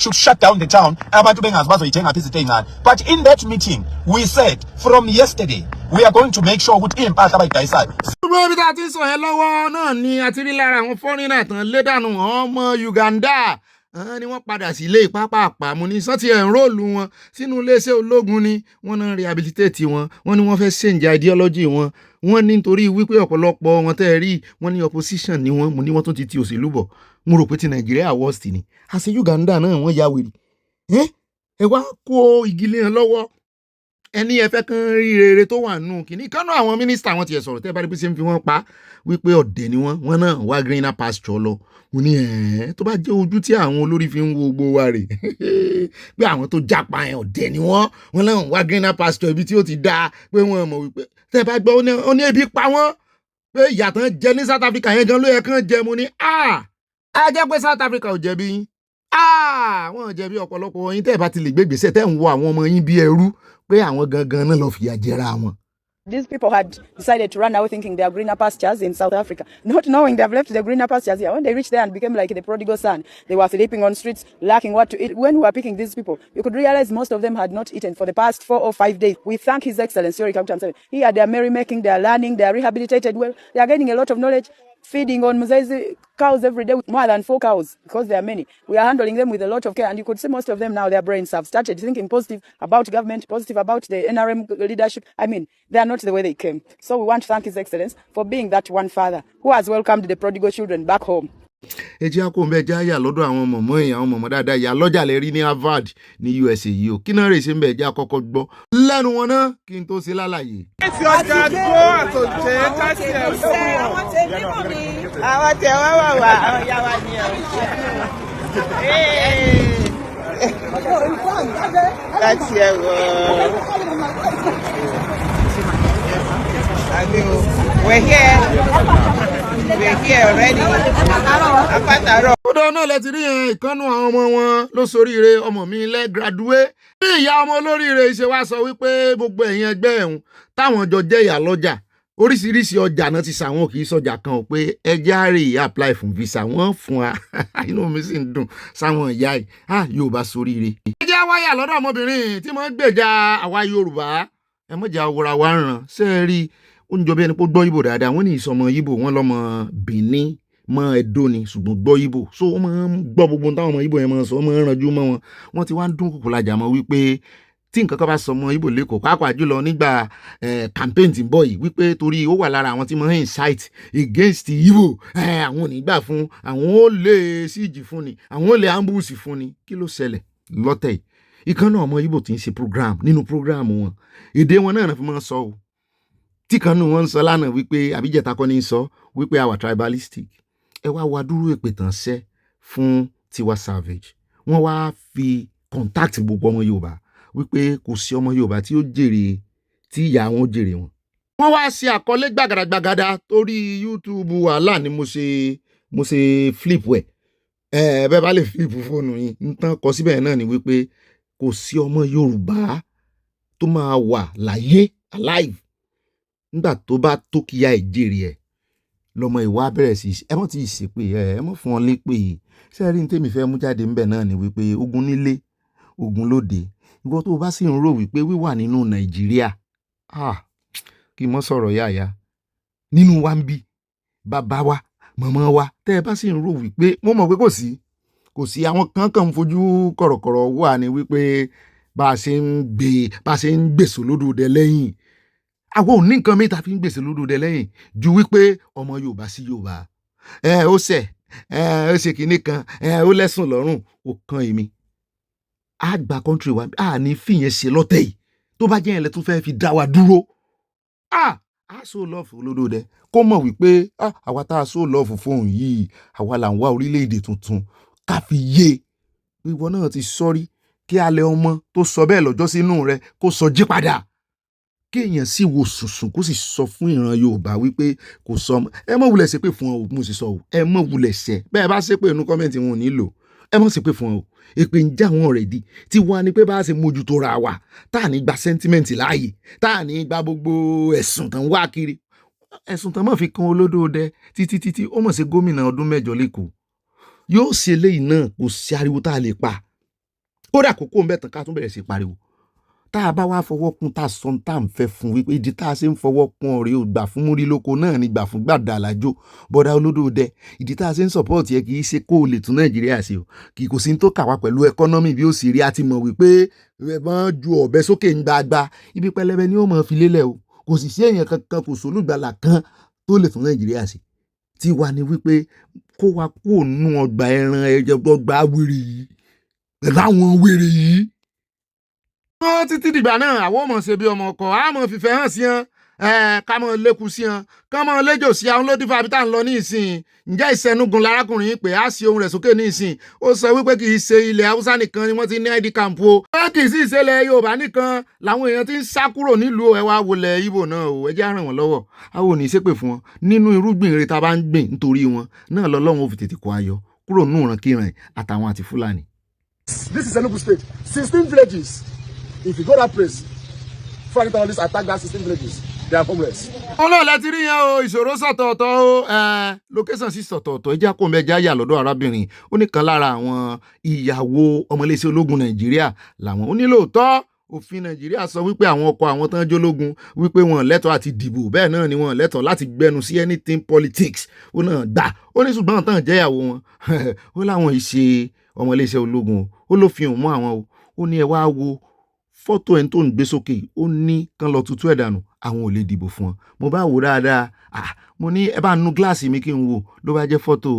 [SPEAKER 9] should shut down the town. But in that meeting, we said from yesterday, we are going to make sure with him.
[SPEAKER 2] ṣùgbọ́n ibi tá a ti ń sọ yẹn lọ́wọ́ náà ni a ti rí lára àwọn fọ́nrínà tán lédànù ọmọ Uganda ni wọ́n padà sí ilé ìpápá mo ní sọ́tì ẹ̀ ń róòlù wọn sínú iléeṣẹ́ ológun ni wọ́n náà rehabilitate wọn wọ́n ní wọ́n fẹ́ change ideology wọn wọ́n ní nítorí wípé ọ̀pọ̀lọpọ̀ wọn tẹ́ ẹ rí wọ́n ní opposition ni wọ́n mo ní wọ́n tún ti òṣèlú bọ̀ mo rò pé ti Nàìjíríà worst ni àṣẹ Uganda náà wọ́n ya wèrè ẹ wá kó igi lé wọn lọ́wọ́ ẹni ẹ fẹ́ kán rí rere tó wà nù kìíní kánú àwọn mínísítà wọn tiẹ̀ sọ̀rọ̀ tẹ́ bá rí bí ṣe ń fi wọ́n pa wípé ọ̀dẹ̀ ni wọ́n náà wá greener pasture lọ mo ní tó bá jẹ́ ojú tí àwọn olórí fi ń wo gbogbo wa rè pé àwọn tó jápa ẹ̀ ọ̀dẹ̀ ni wọ́n náà wá greener pasture ibi tí ó ti dáa pé wọ́n mọ̀ wípé tẹ́ bá gbọ́ ó ní ebi pa wọ́n pé ìyàtọ̀ jẹ ní South Africa yẹn gan ló yẹ kán jẹ mo ní á jẹ́ pé South Africa ò jẹ̀bi yín wọ́n jẹ̀bi ọ̀pọ̀lọpọ̀ yín tẹ́ bá ti lè gbé ìgbésẹ̀ tẹ́ ń wo àwọn ọmọ yín bí ẹrú pé àwọn gangan náà lọ fìyà jẹra wọn.
[SPEAKER 10] These people had decided to run away thinking they are greener pastures in South Africa, not knowing they have left the greener pastures here. When they reached there and became like the prodigal son, they were sleeping on streets, lacking what to eat. When we were picking these people, you could realize most of them had not eaten for the past 4 or 5 days. We thank His Excellency, Iroyin Akojopo. Here they are merrymaking, they are learning, they are rehabilitated well, they are getting a lot of knowledge. Feeding on Mzaizi cows every day with more than 4 cows because there are many. We are handling them with a lot of care, and you could see most of them now, their brains have started thinking positive about government, positive about the NRM leadership. I mean, they are not the way they came. So we want to thank His Excellency for being that one father who has welcomed the prodigal children back home.
[SPEAKER 2] ẹ jẹ́ àkó mbẹ́ já yà lọ́dọ̀ àwọn mọ̀mọ́ èèyàn àwọn mọ̀mọ́ dáadáa yà lọ́jà lè rí ní Harvard ní USA yìí o kí náà rè ṣe ń bẹ̀ jẹ́ àkọ́kọ́ gbọ́ lẹ́nu wọn náà kí n tó ṣe lálàyé.
[SPEAKER 11] èsì ọjà gbó àtòjé káṣí ẹ̀ fún wọn. àwọn tèmi mọ̀ mi. àwọn tẹ̀ wá wà wá àwọn ìyá wa ni ẹ̀. láti ẹ̀ wọ̀ we're here. We're here already.
[SPEAKER 2] Ọ̀dọ̀ náà lẹ ti rí ìkànnù àwọn ọmọ wọn ló soríire ọmọ mi lẹ́ graduate. Bí ìyá ọmọ olóríire ṣe wá sọ wípé gbogbo ẹ̀yin ẹgbẹ́ ẹ̀hún táwọn jọ jẹ́ ìyá lọ́jà oríṣiríṣi ọjà náà ti sàwọn kì í sọjà kan ò pé ẹjẹ́ àárẹ̀ apply fún visa wọ́n fún wa inú mi sì ń dùn sáwọn ìyá yìí Yorùbá soríire. ẹjẹ́ wáyà lọ́dọ̀ ọmọbìnrin tí mo ń gbèjà àwa Yorùbá ẹ mọ̀jà wọra wa ràn ṣe é rí oúnjẹ bí ẹni pé gbọ́ Ìgbò dáadáa wọ́n ní ìsọmọ Ìgbò wọ́n lọ́mọ Benin mọ Ẹdó ni ṣùgbọ́n gbọ́ Ìgbò so wọ́n máa ń gbọ́ gbogbo táwọn ọmọ Ìgbò yẹn máa ń sọ wọ́n máa ń ranjú mọ́ wọn wọ́n ti wá ń dún kùkù lajà mọ́ wípé tí nǹkan kan bá sọmọ Ìgbò lẹ́kọ̀ọ́ pàápàá jùlọ nígbà campaign tí ń bọ̀ yìí wípé torí ó wà lára àwọn tí máa ń incite against Ìgbò àwọn ò ní gbà fún àwọn ò lè síjì fún ni àwọn ò lè ambush fún ni kí ló ṣẹlẹ̀ lọ́tẹ̀ yìí ìkànnì ọmọ Ìgbò tí ń ṣe program nínú program wọn èdè wọn náà fi máa ń sọ o tí kan nù wọn ń sọ lánàá wípé àbíjẹta kọ́ ní ń sọ wípé àwa tribalistic ẹ wá wá dúró èpè tàn sẹ́ fún Tiwa Savage wọ́n wá fi contact gbogbo ọmọ Yorùbá wípé kò sí ọmọ Yorùbá tí ó jèrè tí ìyá wọn jèrè wọn. Wọ́n wá ṣe àkọlé gbàgàdàgbàgàdà torí YouTube wàhálà ni mo ṣe flip ẹ̀. Bẹ́ẹ̀ bá lè flip fóònù yín nǹkan kọ síbẹ̀ náà ni wípé kò sí ọmọ Yorùbá tó máa wà láyé alive nígbà tó bá tó kíyà ẹ̀ jèrè ẹ̀ lọmọ ìwà bẹ̀rẹ̀ sí ẹ mọ̀ tí ì ṣe pé ẹ mọ̀ fún ọ lépè ṣé rí ní tèmi fẹ́ mú jáde ńbẹ̀ náà ni wípé ogun nílé ogun lóde ìwọ tó bá sì ń rò wípé wíwà nínú Nàìjíríà kí n mọ́ sọ̀rọ̀ yáyà nínú wa ń bí bàbá wa màmá wa tẹ́ ẹ bá sì ń rò wípé mo mọ̀ pé kò sí àwọn kan ń fojú kọ̀rọ̀kọ̀rọ̀ wà ní wípé bá a ṣe ń gbèsò lódòdẹ lẹ́yìn àwọn ò ní nǹkan mi ta fi ń gbèsè lódòdẹ lẹ́yìn ju wípé ọmọ Yorùbá sí Yorùbá ó ṣẹ̀ ó ṣe kinní kan ó lẹ́sùn lọ́rùn ó kan èmi á gba kọ́ńtírì wa á ní fìyẹn ṣe lọ́tẹ̀ yìí tó bá jẹ́ ẹ̀lẹ́ tó fẹ́ fi dá wa dúró á so lọ́ọ̀fù olódòdẹ kó mọ̀ wípé àwa tá a so lọ́ọ̀fù fóun yìí àwa là ń wá orílẹ̀-èdè tuntun ká fi yé ìwọ náà ti sọ́rí kí alẹ́ ọmọ tó sọ bẹ́ẹ̀ lọ́jọ́ sínú rẹ kó sọ jí padà kéèyàn sì wo sùnsùn kó sì sọ fún ìran Yorùbá wípé kò sọ ọmọ ẹ mọ̀ wulẹ̀ ṣe pé fún ọ mo sì sọ o ẹ mọ̀ wulẹ̀ ṣẹ bẹ́ẹ̀ bá ṣe pé inú kọ́mẹ̀ntì wọn ò nílò ẹ mọ̀ ṣe pé fún ọ èpè ń já wọn rẹ̀ di tí wọ́n á ní pé bá a ṣe mójútó ra wa tá à ní gba sẹ́ńtímẹ́ǹtì láàyè tá à ní gba gbogbo ẹ̀sùn tán wá kiri ẹ̀sùn tán mọ̀ fi kan olódòdẹ títí ó mọ̀ sí gómìnà ọdún 8 lẹ́kọ̀ọ́ yóò ṣe eléyìí náà kò sí ariwo tá a lè pa kódà kókó ń bẹ̀ tán ká tún bẹ̀rẹ̀ sí pariwo tá a bá wá fọwọ́ kún tá a sọ tá à ń fẹ́ fún wípé ìdí tá a ṣe ń fọwọ́ kún ọ̀rẹ́ ò gbà fún múrí lóko náà ni gbà fún gbàdá àlájò bọ́dá olódòdẹ ìdí tá a ṣe ń sọ̀pọ̀tì ẹ kì í ṣe kó o lè tún Nàìjíríà ṣe o kì í kò sí ní tó kà wá pẹ̀lú ẹkọ́nọ́mì bí ó sì rí a ti mọ̀ wípé wọ́n ju ọ̀bẹ sókè ń gbagba ibi pẹlẹbẹ ni ó mọ̀ fi lélẹ̀ o kò sì sí èèyàn kankan kò sólùgbàlà kan tó lè tún Nàìjíríà ṣe tí wà ní wípé kó wa kó nù ọgbà ẹran ọgbà wèrè yìí láwọn wèrè yìí títí dìgbà náà àwọn ọmọ ṣe bí ọmọ ọkọ àmọ́ fìfẹ́ hàn sí hàn ká mọ lékun sí hàn ká mọ léjò sí àwọn lódìfà àbí tá à ń lọ ní ìsìn ǹjẹ́ ìṣẹ́nugun lárákùnrin yìí pé á sí ohun rẹ̀ sókè ní ìsìn ó sọ wípé kì í ṣe ilẹ̀ Haúsá nìkan ni wọ́n ti ní ID camp o kì í sì ṣẹlẹ̀ Yorùbá nìkan làwọn èèyàn ti ń sá kúrò nílùú ẹwà wọlé Ìgbò náà o ẹ jẹ́ á ràn wọ́n lọ́wọ́ àwọn ò ní ṣépè fún wọn nínú irúgbìn rere tá a bá ń gbìn nítorí wọn náà lọ́lọ́run ó fi tètè kó ayọ̀ kúrò nínú ìrankíran àtàwọn àti Fúlàní.
[SPEAKER 9] This is Enugu State. 16 villages. If you go that place, Fulani terrorists attack that 16 villages. They are homeless.
[SPEAKER 2] Ọlọ́ọ̀lẹ́ ti rí yẹn o ìṣòro sọ̀tọ̀ọ̀tọ̀ o location sí sọ̀tọ̀ọ̀tọ̀ ẹjẹ́ kó mẹ́jà yà lọ́dọ̀ arábìnrin ó ní kan lára àwọn ìyàwó ọmọléeṣẹ́ ológun Nàìjíríà làwọn ó ní lóòótọ́ òfin Nàìjíríà sọ wípé àwọn ọkọ àwọn tán jólógun wípé wọn lẹ́tọ̀ọ́ àti dìbò bẹ́ẹ̀ náà ni wọn lẹ́tọ̀ọ́ láti gbẹnu sí anything politics ó náà gbà ó ní ṣùgbọ́n tán jẹ́yàwó wọn ó láwọn ìṣe ọmọléeṣẹ́ ológun ó ló fi hàn mọ́ àwọn ó ní ẹ wá wo fọ́tò ẹni tó ń gbé sókè ó ní kán lọ tutù ẹ̀ dànù àwọn ò lè dìbò fún wọn mo bá wò dáadáa mo ní ẹ bá nu gíláàsì mi kí n wò ló bá jẹ́ fọ́tò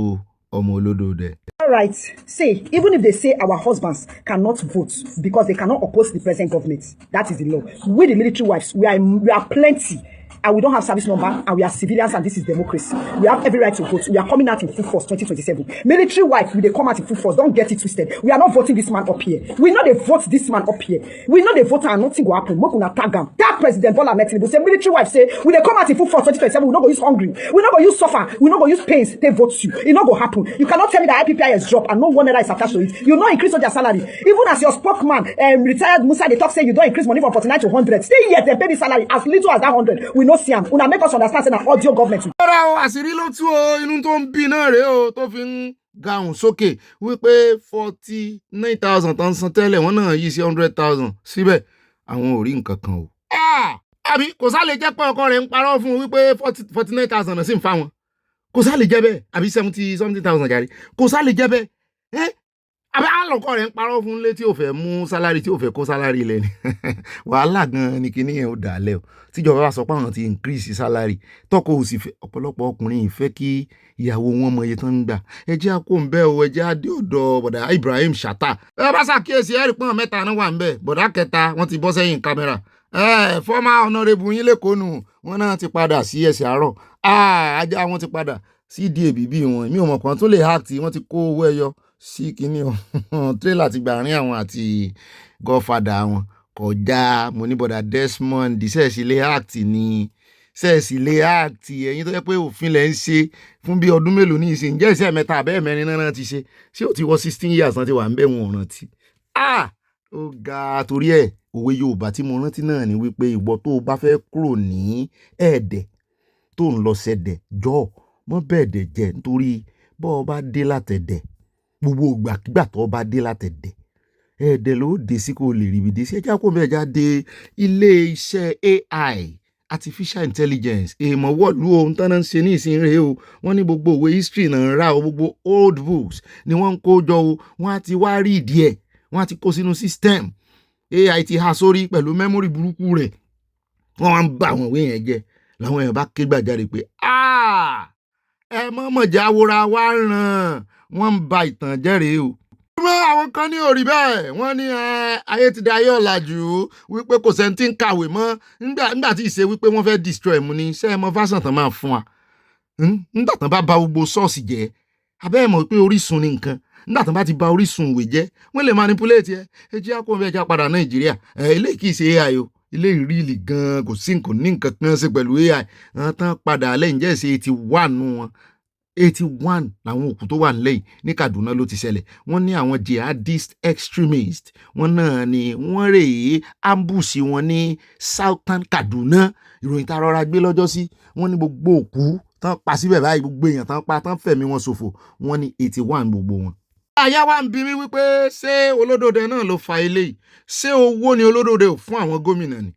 [SPEAKER 2] ọmọ olódòdẹ.
[SPEAKER 12] All right, say even if they say our husbands cannot vote because they cannot oppose the present government, that is the law. We the military wives, we are plenty. And we don't have service number, and we are civilians, and this is democracy. We have every right to vote. We are coming out in full force 2027. Military wife, we they come out in full force. Don't get it twisted. We are not voting this man up here. We know they vote this man up here. We know they vote and nothing will happen. Mokuna tag him. That President Bola Ahmed Tinubu say military wife say we they come out in full force 2027. We not go use hungry. We not go use suffer. We not go use pains. They vote you. It not go happen. You cannot tell me that IPPI has dropped and no one is attached to it. You not increase on their salary. Even as your spokesman, retired Musa, they talk say you don't increase money from 49 to 100. Still yet they pay the salary as little as that 100. We no see am. Una make us understand say na audio government.
[SPEAKER 2] Ọ̀rọ̀ o àṣírí ló tú o inú tó ń bí náà rèé o tó fi ń gahùn sókè wípé 49,000 tó ń san tẹ́lẹ̀ wọ́n náà yí sí 100,000 síbẹ̀ àwọn ò rí nǹkan kan o. Àbí kò sá lè jẹ́ pé ọkọ rẹ̀ ń parọ́ fún un wípé 49,000 náà sì ń fa wọn kò sá lè jẹ́ bẹ́ẹ̀ àbí 70,000 jàre kò sá lè jẹ́ bẹ́ẹ̀ àbí àlọ́kọ̀ rẹ̀ ń parọ́ fún ilé tí ò fẹ́ mú sálárì tí ò fẹ́ kó sálárì lẹ̀ ni wàhálà gan-an ni kinní yẹn ó dà lẹ́ o tíjọba bá sọ pé àwọn ti increase sálárì tọkọ ò sì fẹ́ ọ̀pọ̀lọpọ̀ ọkùnrin ìfẹ́ kí ìyàwó wọn mọ iye tán ń gbà ẹ jẹ́ àkó ń bẹ́ o ẹ jẹ́ àdé ọ̀dọ̀ bọ̀dà Ibrahim Shatta ẹ bá ṣàkíyèsí ẹ̀rí pọ́n mẹ́ta náà wà ń bẹ̀ bọ̀dà kẹta wọ́n ti bọ́ sẹ́yìn kámẹ́rà former honourable yín lẹ́kọ̀ọ́ nù wọ́n náà ti padà sí ẹsẹ̀ àárọ̀ ajá wọn ti padà sí di èbìbí wọn mi ò mọ̀ kàn tó lè hack tí wọ́n ti kó owó ẹyọ sí kíní o tírélà ti gbà rín àwọn àti godfather wọn kọjá mo ní bọ̀dà Desmond sẹ́ẹ̀sì act ni sẹ́ẹ̀sì act ẹ̀yin tó yẹ pé òfin lẹ̀ ń ṣe fún bí ọdún mélòó ní ìsìn jẹ́ ìṣẹ́ mẹ́ta àbẹ́ẹ̀ mẹ́rin náà ti ṣe ṣé ò ti wọ 16 years náà ti wà ń bẹ̀ wọn rántí ó ga torí ẹ̀ òwe Yorùbá tí mo rántí náà ni wípé ìwọ tó o bá fẹ́ kúrò ní ẹ̀ẹ́dẹ̀ tó ń lọ sẹ́dẹ̀ jọ mọ́ bẹ́ẹ̀dẹ̀ jẹ́ nítorí bọ́ ọ bá dé látẹ̀dẹ̀ gbogbo ìgbàkigbà tó bá dé látẹ̀dẹ̀ ẹ̀ẹ́dẹ̀ ló dé sí kó lè ríbi dé sí ẹjá kó bẹ́ẹ̀ jáde ilé iṣẹ́ AI artificial intelligence èèmọ̀ wọ́ọ̀lù ohun tán náà ń ṣe ní ìsìn rèé o wọ́n ní gbogbo òwe history náà ń rà o gbogbo old books ni wọ́n ń kó jọ o wọ́n á ti wá rí ìdí ẹ̀ wọ́n á ti kó sínú system AI ti há sórí pẹ̀lú memory burúkú rẹ̀ wọ́n wá ń bá àwọn ìwé yẹn jẹ́ làwọn èèyàn bá ké gbàjarè pé ẹ mọ̀mọ̀já wora wá ràn wọ́n ń ba ìtàn jẹ́ rèé o. àwọn kan ní orí bẹ́ẹ̀ wọ́n ní ayé ti da ayé ọ̀làjú wípé kò sẹ́ni tí ń kàwé mọ́ nígbà tí ìṣe wípé wọ́n fẹ́ destroy mu ni ṣé ẹ mọ fásán tán máa fún wa nígbà tán bá ba gbogbo ṣọ́ọ̀ṣì jẹ́ abẹ́ ẹ̀ mọ̀ pé orísun ni nǹkan nígbà tán bá ti ba orísun ìwé jẹ́ wọ́n lè manipulate ẹ jẹ́ àkóńbẹ́ ẹja padà Nàìjíríà eléyìí kì í ṣe AI o ilé ìrìlì gan kò sí nǹkan ní nǹkan kan ṣe pẹ̀lú AI àwọn tán padà lẹ́yìn jẹ́ ṣe 81 nù wọn 81 làwọn òkú tó wà nílẹ̀ yìí ní Kaduna ló ti ṣẹlẹ̀ wọ́n ní àwọn jihadist extremist wọ́n náà ni wọ́n rèé ambush wọn ní Southern Kaduna ìròyìn tá a rọra gbé lọ́jọ́ sí wọ́n ní gbogbo òkú tán pa síbẹ̀ báyìí gbogbo èèyàn tán pa tán fẹ̀mí wọn ṣòfò wọ́n ní 81 gbogbo wọn. àyà wa ń bi mí wípé ṣé olódòdè náà ló fa eléyìí ṣé owó ni olódòdè ò fún àwọn gómìnà ni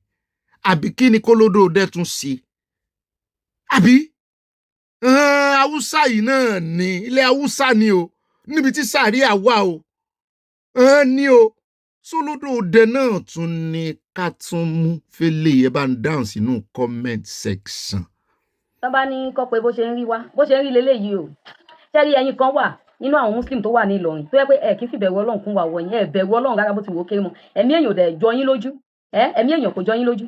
[SPEAKER 2] àbí kí ni kólódòdè tún ṣe àbí haúsá yìí náà ni ilẹ̀ haúsá ni o níbi tí sàríà wà o ní o sólódòdè náà tún ní ká tún mú fẹ́lẹ́ ẹ bá ń dáhùn sínú comment section.
[SPEAKER 13] tó bá ní kọ́ pé bó ṣe ń rí wá bó ṣe ń rí leléyìí o ṣẹ́rí ẹ̀yin kan wà nínú àwọn muslim tó wà ní Ìlọrin tó yẹ pé ẹ kì í fi bẹ̀rù Ọlọ́run kún wa wọ̀nyí ẹ bẹ̀rù Ọlọ́run rárá bó ti wò ó kéré mọ́ ẹ̀mí èèyàn ò dẹ̀ jọ yín lójú ẹ̀mí èèyàn kò jọ yín lójú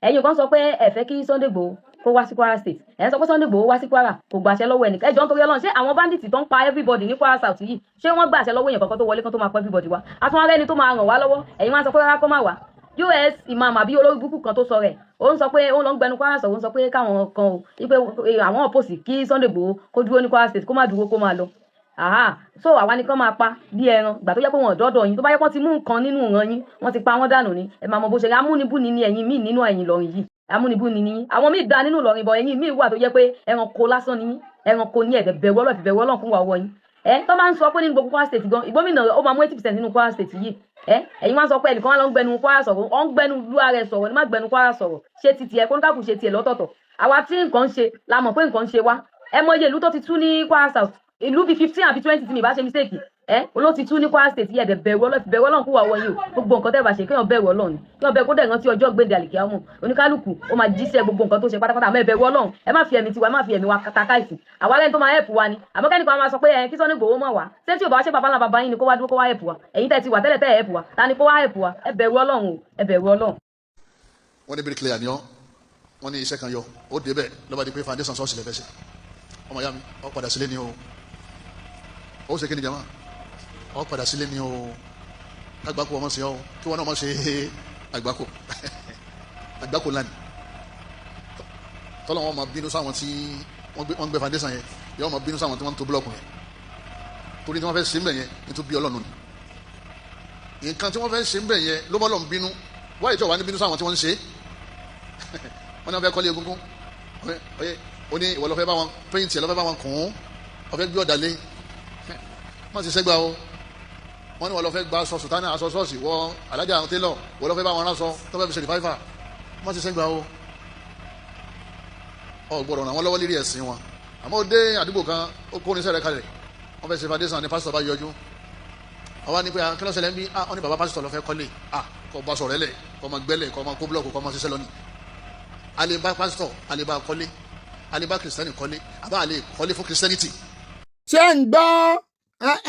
[SPEAKER 13] ẹ̀yin kan sọ pé ẹ fẹ́ kí Sunday Igboho kó wá sí Kwara State ẹ̀ ń sọ pé Sunday Igboho wá sí Kwara kò gbàṣẹ lọ́wọ́ ẹnìkan ẹjọ́ nítorí Ọlọ́run ṣé àwọn bandits tó ń pa everybody ní Kwara South yìí ṣé wọ́n gbàṣẹ lọ́wọ́ èèyàn kankan tó wọlé kan tó máa pa everybody wá àtúnwá rẹ́ni tó máa ràn wá lọ́wọ́ ẹ̀yin máa sọ pé rárá kó má wá US imam àbí olórí burúkú kan tó sọ rẹ̀ ó ń sọ pé ó ń lọ ń gbẹnu Kwara sọ̀rọ̀ ó ń sọ pé káwọn kan ò wípé àwọn opposite kí Sunday Igboho kó dúró ní Kwara State kó má dúró kó má lọ so àwa ni kán máa pa bí ẹran ìgbà tó yẹ pé wọn dọdọ yín tó bá yẹ kán ti mú nǹkan nínú ìran yín wọn ti pa wọn dànù ni ẹ máa mọ bó ṣe rí amúnibú ni ẹ̀yin míì nínú ẹ̀yin Ìlọrin yìí amúnibú ni yín àwọn míì dá nínú Ìlọrin bọ ẹ̀yin míì wà tó yẹ pé ẹranko lásán ni yín ẹranko ní ẹ̀dẹ̀ bẹ̀rù Ọlọ́run fún wa ọwọ́ yín tó máa ń sọ pé nínú gbogbo Kwara State gan ìgbómìnà ó máa mú 80% nínú Kwara State yìí ẹ̀yin máa ń sọ pé ẹnìkan wá lọ ń gbẹnu Kwara sọ̀rọ̀ ó ń gbẹnu lu ara ẹ̀ sọ̀rọ̀ ní má gbẹnu Kwara sọ̀rọ̀ ṣe ti tiẹ̀ kó ní káàkùn ṣe tiẹ̀ lọ́tọ̀ọ̀tọ̀ àwa tí nǹkan ń ṣe la mọ̀ pé nǹkan ń ṣe wá ẹ mọ iye ìlú tó ti tú ní Kwara South ìlú bíi 15 àbí 20 tí mi bá ṣe mistake olóò ti tú ní Kwara State yẹ ẹ̀dẹ̀ bẹ̀rù Ọlọ́run kú wa wọ yìí o gbogbo nǹkan tẹ́ bá ṣe kéèyàn bẹ̀rù Ọlọ́run ni kéèyàn bẹ̀rù kó dẹ̀ rántí ọjọ́ gbèdé àlìkè àmọ́ oníkálukú ó máa jíṣẹ́ gbogbo nǹkan tó ṣe pátápátá àmọ́ ẹ bẹ̀rù Ọlọ́run ẹ má fi ẹ̀mí tiwa ẹ má fi ẹ̀mí wa kàtàkàìsì àwa lẹ́ni tó máa help wa ni àmọ́ kẹ́nìkan máa sọ pé kí Sunday Igboho mọ̀ wá ṣé tí ò bá ṣe bàbá ńlá bàbá yín ni kó wá dúró kó wá help wa ẹ̀yin tẹ́ ti wà tẹ́lẹ̀ tẹ́ help wa ta ni kó wá help wa ẹ bẹ̀rù Ọlọ́run o ẹ bẹ̀rù Ọlọ́run.
[SPEAKER 9] wọ́n ní bírí clear ni ọ́ wọ́n ní iṣẹ́ kan yọ ó dé bẹ́ẹ̀ lọ́ba di pé foundation ṣọ́ọ̀ṣì lẹ́fẹ̀ẹ́ ṣe ọmọ ìyá mi ọ padà sílé ni o ó ṣe kí ni jama ọ padà sílé ni o agbáko ọmọ sí ọ kí wọn náà mọ ṣe agbáko agbáko lánìí tọ́lọ́ wọn máa bínú sáwọn tí wọ́n gbé foundation yẹn yọ máa bínú sáwọn tí wọ́n ń to blọọkù yẹn torí tí wọ́n fẹ́ ṣe ń bẹ̀ yẹn nítorí bí Ọlọ́run ni nǹkan tí wọ́n fẹ́ ṣe ń bẹ̀ yẹn ló bọ́ lọ́n bínú wáyé tí wọ́n wá ní bínú sáwọn tí wọ́n ń ṣe wọ́n ní wọ́n fẹ́ kọ́lé egungun ó ní ìwọ lọ fẹ́ bá wọn péyìntì ẹ̀ lọ fẹ́ bá wọn kùn ún wọ́n fẹ́ gbé ọ̀dà lé wọ́n ti sẹ́gbà o wọ́n ní wọ́n lọ fẹ́ gba aṣọ sùtánà aṣọ ṣọ́ọ̀ṣì wọ́n alájà àwọn télọ̀ wọ́n lọ fẹ́ bá wọn ránṣọ tó fẹ́ fi ṣe rìfáìfà wọ́n ti sẹ́gbà o ọ gbọ́dọ̀ ràn wọ́n lọ́wọ́ lérí ẹ̀sìn wọn àmọ́ ó dé àdúgbò kan ó kó oníṣẹ́ rẹ̀ kalẹ̀ wọ́n fẹ́ ṣe foundation ní pásítọ̀ bá yọjú àwa ní pé kí ló ṣẹlẹ̀ ń bí wọ́n ní bàbá pásítọ̀ lọ fẹ́ kọ́lé kọ́ bá sọ̀rọ̀ ẹlẹ̀ kọ́ máa gbẹ́lẹ̀ kọ́ máa kó búlọ̀kù kọ́ máa ṣiṣẹ́ lọ́nìí alẹ́ bá pásítọ̀ alẹ́ bá kọ́lé alẹ́ bá kìrìsìtẹ́nì kọ́lé àbá alẹ́ kọ́lé fún kìrìsìtẹ́nìtì.
[SPEAKER 2] ṣé ń gbọ́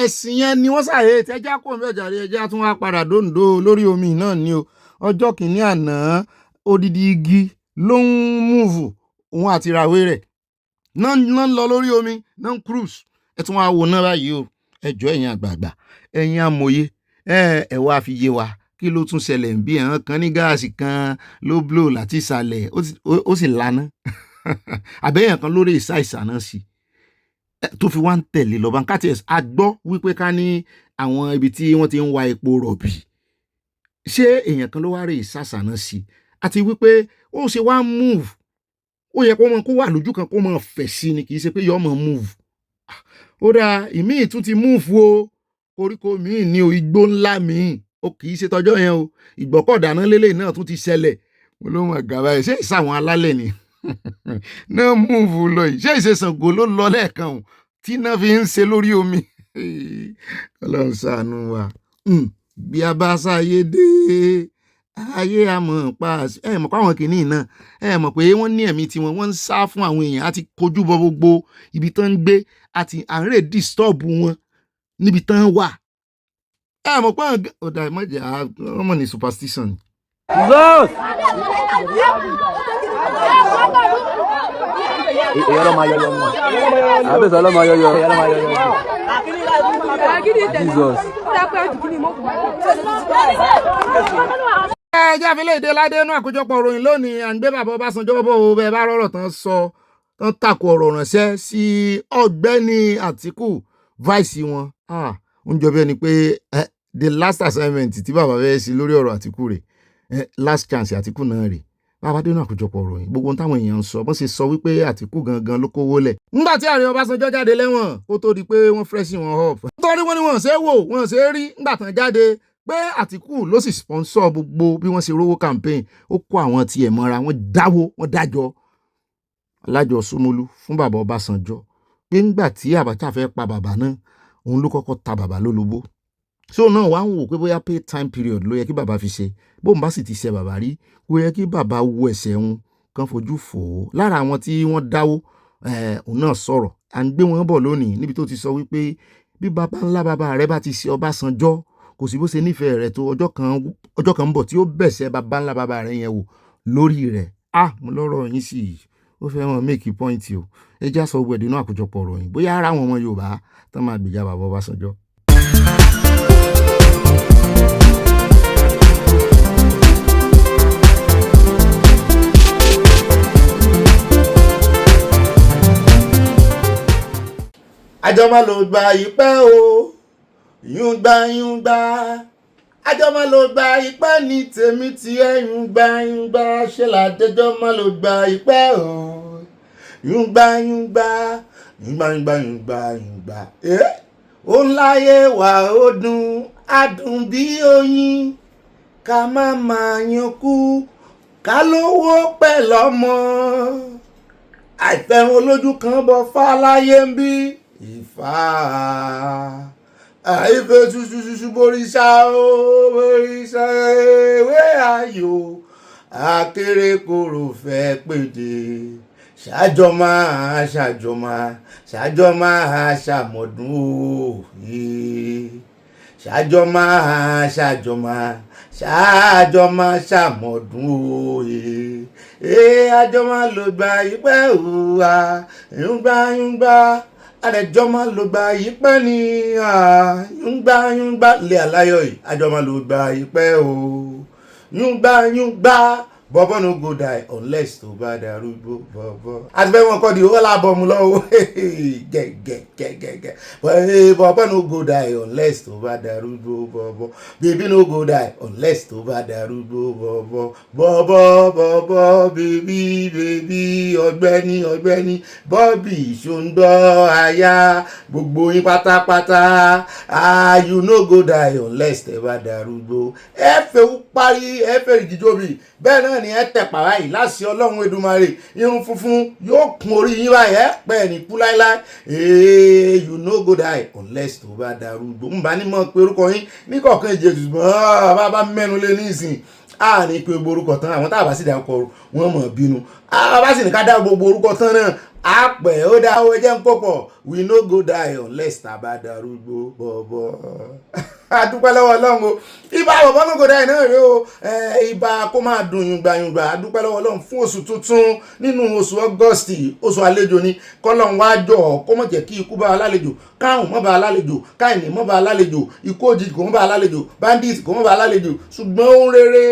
[SPEAKER 2] ẹ̀sìn yẹn ni wọ́n ṣàyè tẹ́já kó ń bẹ̀ jàre ẹja tún wá padà dòǹdó lórí omi náà ni o ọjọ́ kìíní àná odidi igi ló ń múùfù òun àti ìràwé rẹ̀ náà ń lọ lórí omi náà ń cruise ẹ tún wá wò náà báyìí o ẹjọ́ ẹ̀yin àgbààgbà ẹ̀yin amòye ẹ wá fi yé wa kí ló tún ṣẹlẹ̀ ń bí ẹ̀hán kan ní gáàsì kan ló blow láti ìsàlẹ̀ ó sì lana àbẹ́yàn kan lórí ìsàìsàn sí tó fi wá ń tẹ̀lé lọ́ba káàtì a gbọ́ wípé ká ní àwọn ibi tí wọ́n ti ń wa epo rọ̀bì ṣé èèyàn kan ló wá rí ìsàsànà sí àti wípé ó ṣe wá move ó yẹ kó wà lójú kan kó máa fẹ̀ sí ni kì í ṣe pé yọ́ máa move ó dáa ìmíì tún ti move o koríko míì ní o igbó ńlá míì ó kì í ṣe tọjọ́ yẹn o ìgbọ́kọ̀dáná lélẹ̀ náà tún ti ṣẹlẹ̀ mo ló mọ̀ gàba ẹ̀ ṣé ìsàwọn alálẹ̀ ni náà múùfù lọ yìí ṣé ìṣesàngó ló lọ lẹ́ẹ̀kan o tí náà fi ń ṣe lórí omi Ọlọ́run ṣàánú wa bí a bá ṣàyé dé ayé àmọ́ pa mọ̀ pé àwọn kìíní náà mọ̀ pé wọ́n ní ẹ̀mí tiwọn wọ́n ń sá fún àwọn èèyàn àti kojú bọ gbogbo ibi tán ń gbé àti àárẹ̀ disturb wọn níbi tán wà mọ̀ pé ọ̀dà ìmọ̀jẹ̀ ọmọ ní superstition.
[SPEAKER 14] Èyí ọlọ́mọ ayọyọ mọ́. Àbẹ̀sẹ̀ ọlọ́mọ ayọyọ. Èyí ọlọ́mọ ayọyọ. Jesus.
[SPEAKER 2] Jáfẹ́lẹ́ èdè ládé inú àkójọpọ̀ ìròyìn lónìí à ń gbé bàbá Ọbásanjọ́ bó o bẹ́ẹ̀ bá rọ̀rọ̀ tán sọ tán takò ọ̀rọ̀ ránṣẹ́ sí Ọ̀gbẹ́ni Atiku vice wọn ń jọ bí ẹni pé the last assignment tí bàbá fẹ́ sí lórí ọ̀rọ̀ Atiku rẹ̀ last chance Atiku náà rè bàbá dé inú àkójọpọ̀ ìròyìn gbogbo ohun táwọn èèyàn ń sọ bọ́n ṣe sọ wípé Atiku gangan ló kówó lẹ̀ nígbà tí ààrẹ Ọbásanjọ́ jáde lẹ́wọ̀n kó tó di pé wọ́n freshen wọn up nítorí wọ́n ní wọ́n ṣe é wò wọ́n ṣe é rí nígbà tán jáde pé Atiku ló sì sponsor gbogbo bí wọ́n ṣe rówó campaign ó kó àwọn tiẹ̀ mọ́ra wọ́n dáwó wọ́n dájọ́ alájọ Ṣómólú fún bàbá Ọbásanjọ́ pé ńgbà tí Abacha fẹ́ pa bàbá náà òun ló kọ́kọ́ ta bàbá lólobó so náà wá ń wò pé bóyá pay time period ló yẹ kí bàbá fi ṣe bóun bá sì ti ṣe bàbá rí kó yẹ kí bàbá wo ẹsẹ̀ òun kan fojú fò ó lára àwọn tí wọ́n dáwó òun náà sọ̀rọ̀ à ń gbé wọn bọ̀ lónìí níbi tó ti sọ wípé bí bàbá ńlá bàbá rẹ bá ti ṣe Ọbásanjọ́ kò sí bó ṣe nífẹ̀ẹ́ rẹ̀ tó ọjọ́ kan ń bọ̀ tí ó bẹ̀ṣẹ̀ bàbá ńlá bàbá rẹ̀ yẹn wò lórí rẹ̀ mo lọ́rọ̀ yín sí i ó fẹ́ wọn make point o ẹ já sọ gbẹ̀dẹ̀ náà àkójọpọ̀ ròyìn bóyá ara àwọn ọmọ Yorùbá tán máa gbèjà bàbá Ọbásanjọ́. àjọmọ́ ló gba ìpẹ́ o yúngbà àjọmọ́ ló gba ìpẹ́ ní tèmi tí ẹ yúngbà ṣe làjọmọ́ ló gba ìpẹ́ o yúngbà ó ń láyé wà ó dùn adùn bí oyin ká má máa yankú ká lówó pẹ̀ lọ́mọ àìfẹ́ràn olójú kan bọ́ fáláyé ń bí ìfà àìfẹ́ ṣuṣuṣuṣu boríṣà ewé ayò akérèkòrò fẹ́ pèdè ṣàjọmọ́ ṣàmọ̀dún ṣàmọ̀dún àjọmọ́ ló gba ìpẹ́ òwúwa yúngbà àdẹjọmọ́ ló gba ìpẹ́ ní yúngbà lé aláyọ̀ yìí àjọmọ́ ló gba ìpẹ́ o yúngbà bọ́bọ́ no go die unless tó bá darúgbó bọ́bọ́. àti bẹ́ẹ̀ wọn kọ́ di owó lábọ́mu lọ́wọ́ gẹ́gẹ́gẹ́gẹ́ bọ́bọ́ no go die unless tó bá darúgbó bọ́bọ́ baby no go die unless tó bá darúgbó bọ́bọ́ baby ọ̀gbẹ́ni bọ́bí ṣòǹdọ́ aya gbogbo yín pátápátá you no go die unless tẹ́ bá darúgbó ẹ fẹ́ parí ẹ fẹ́ ìdíjọ́bì bẹ́ẹ̀ náà ni ẹ tẹ̀pà báyìí láti Ọlọ́run Èdùmàrè irun funfun yóò kún orí yín báyìí ẹ pẹ́ ní kú láíláí you no go die unless tó bá darúgbó ń bá ní mọ̀ pé orúkọ yín ní kọ̀ọ̀kan ìjẹ́jù bá mẹ́nu lé ní ìsìn ní pé gbogbo orúkọ tán àwọn tá a bá sì dárúkọ wọn mọ̀ bínú a bá sì ní ká dá gbogbo orúkọ tán náà àpẹ ó dá owó jẹ́ ń pọ̀pọ̀ we no go die unless tàbá darúgbó bọ̀bọ̀. Adúpẹ́ lọ́wọ́ Ọlọ́run o ibà bọ̀bọ̀ no go die náà rèé o ibà kó máa dùn yùngbàyùngbà. Adúpẹ́ lọ́wọ́ Ọlọ́run fún oṣù tuntun nínú oṣù August, oṣù àlejò ni kọ́lọ́run wá jọ̀ kó mọ̀ jẹ́ kí ikú bá wa lálejò, káàrùn mọ́ bá wa lálejò, káìní mọ́ bá wa lálejò, ikú òjijì kò mọ́ bá wa lálejò, bandit kò mọ́ bá wa lálejò. Ṣùgbọ́n ohun rere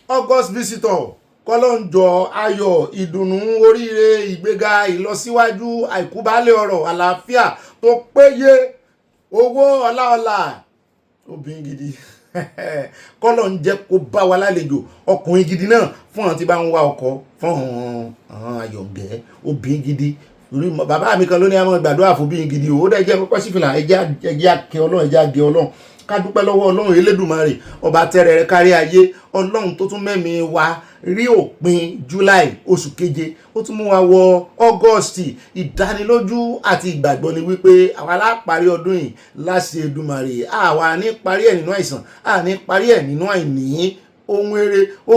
[SPEAKER 2] August visitor kọ́lọ́njọ ayọ̀ ìdùnnú oríire ìgbéga ìlọsíwájú àìkúbálẹ̀ ọ̀rọ̀ àlàáfíà tó péye owó ọláọlá obìnrin gidi kọ́lọ́n jẹ́ kó bá wa lálejò ọkùnrin gidi náà fún àwọn tí bá ń wá ọkọ fún àwọn àyọ̀gẹ́ obìnrin gidi. Bàbá mi kan ló ní àwọn ìgbàdúrà fún obìnrin gidi ó dẹ̀ jẹ́ kọ́kọ́ sífìlà ẹjẹ́ àkẹ́ Ọlọ́run ẹjẹ́ àgẹ́ Ọlọ́run ká dúpẹ́ lọ́wọ́ Ọlọ́run Elédùmarè ọba tẹ́rẹ̀ rẹ̀ kárí ayé Ọlọ́run tó tún mẹ́mi wa rí òpin July oṣù keje ó tún mú wa wọ August. Ìdánilójú àti ìgbàgbọ́ ni wípé àwa láparí ọdún yìí láṣẹ Èdùmàrè àwa ní parí ẹ̀ nínú àìsàn ní parí ẹ̀ nínú àìní. Ohun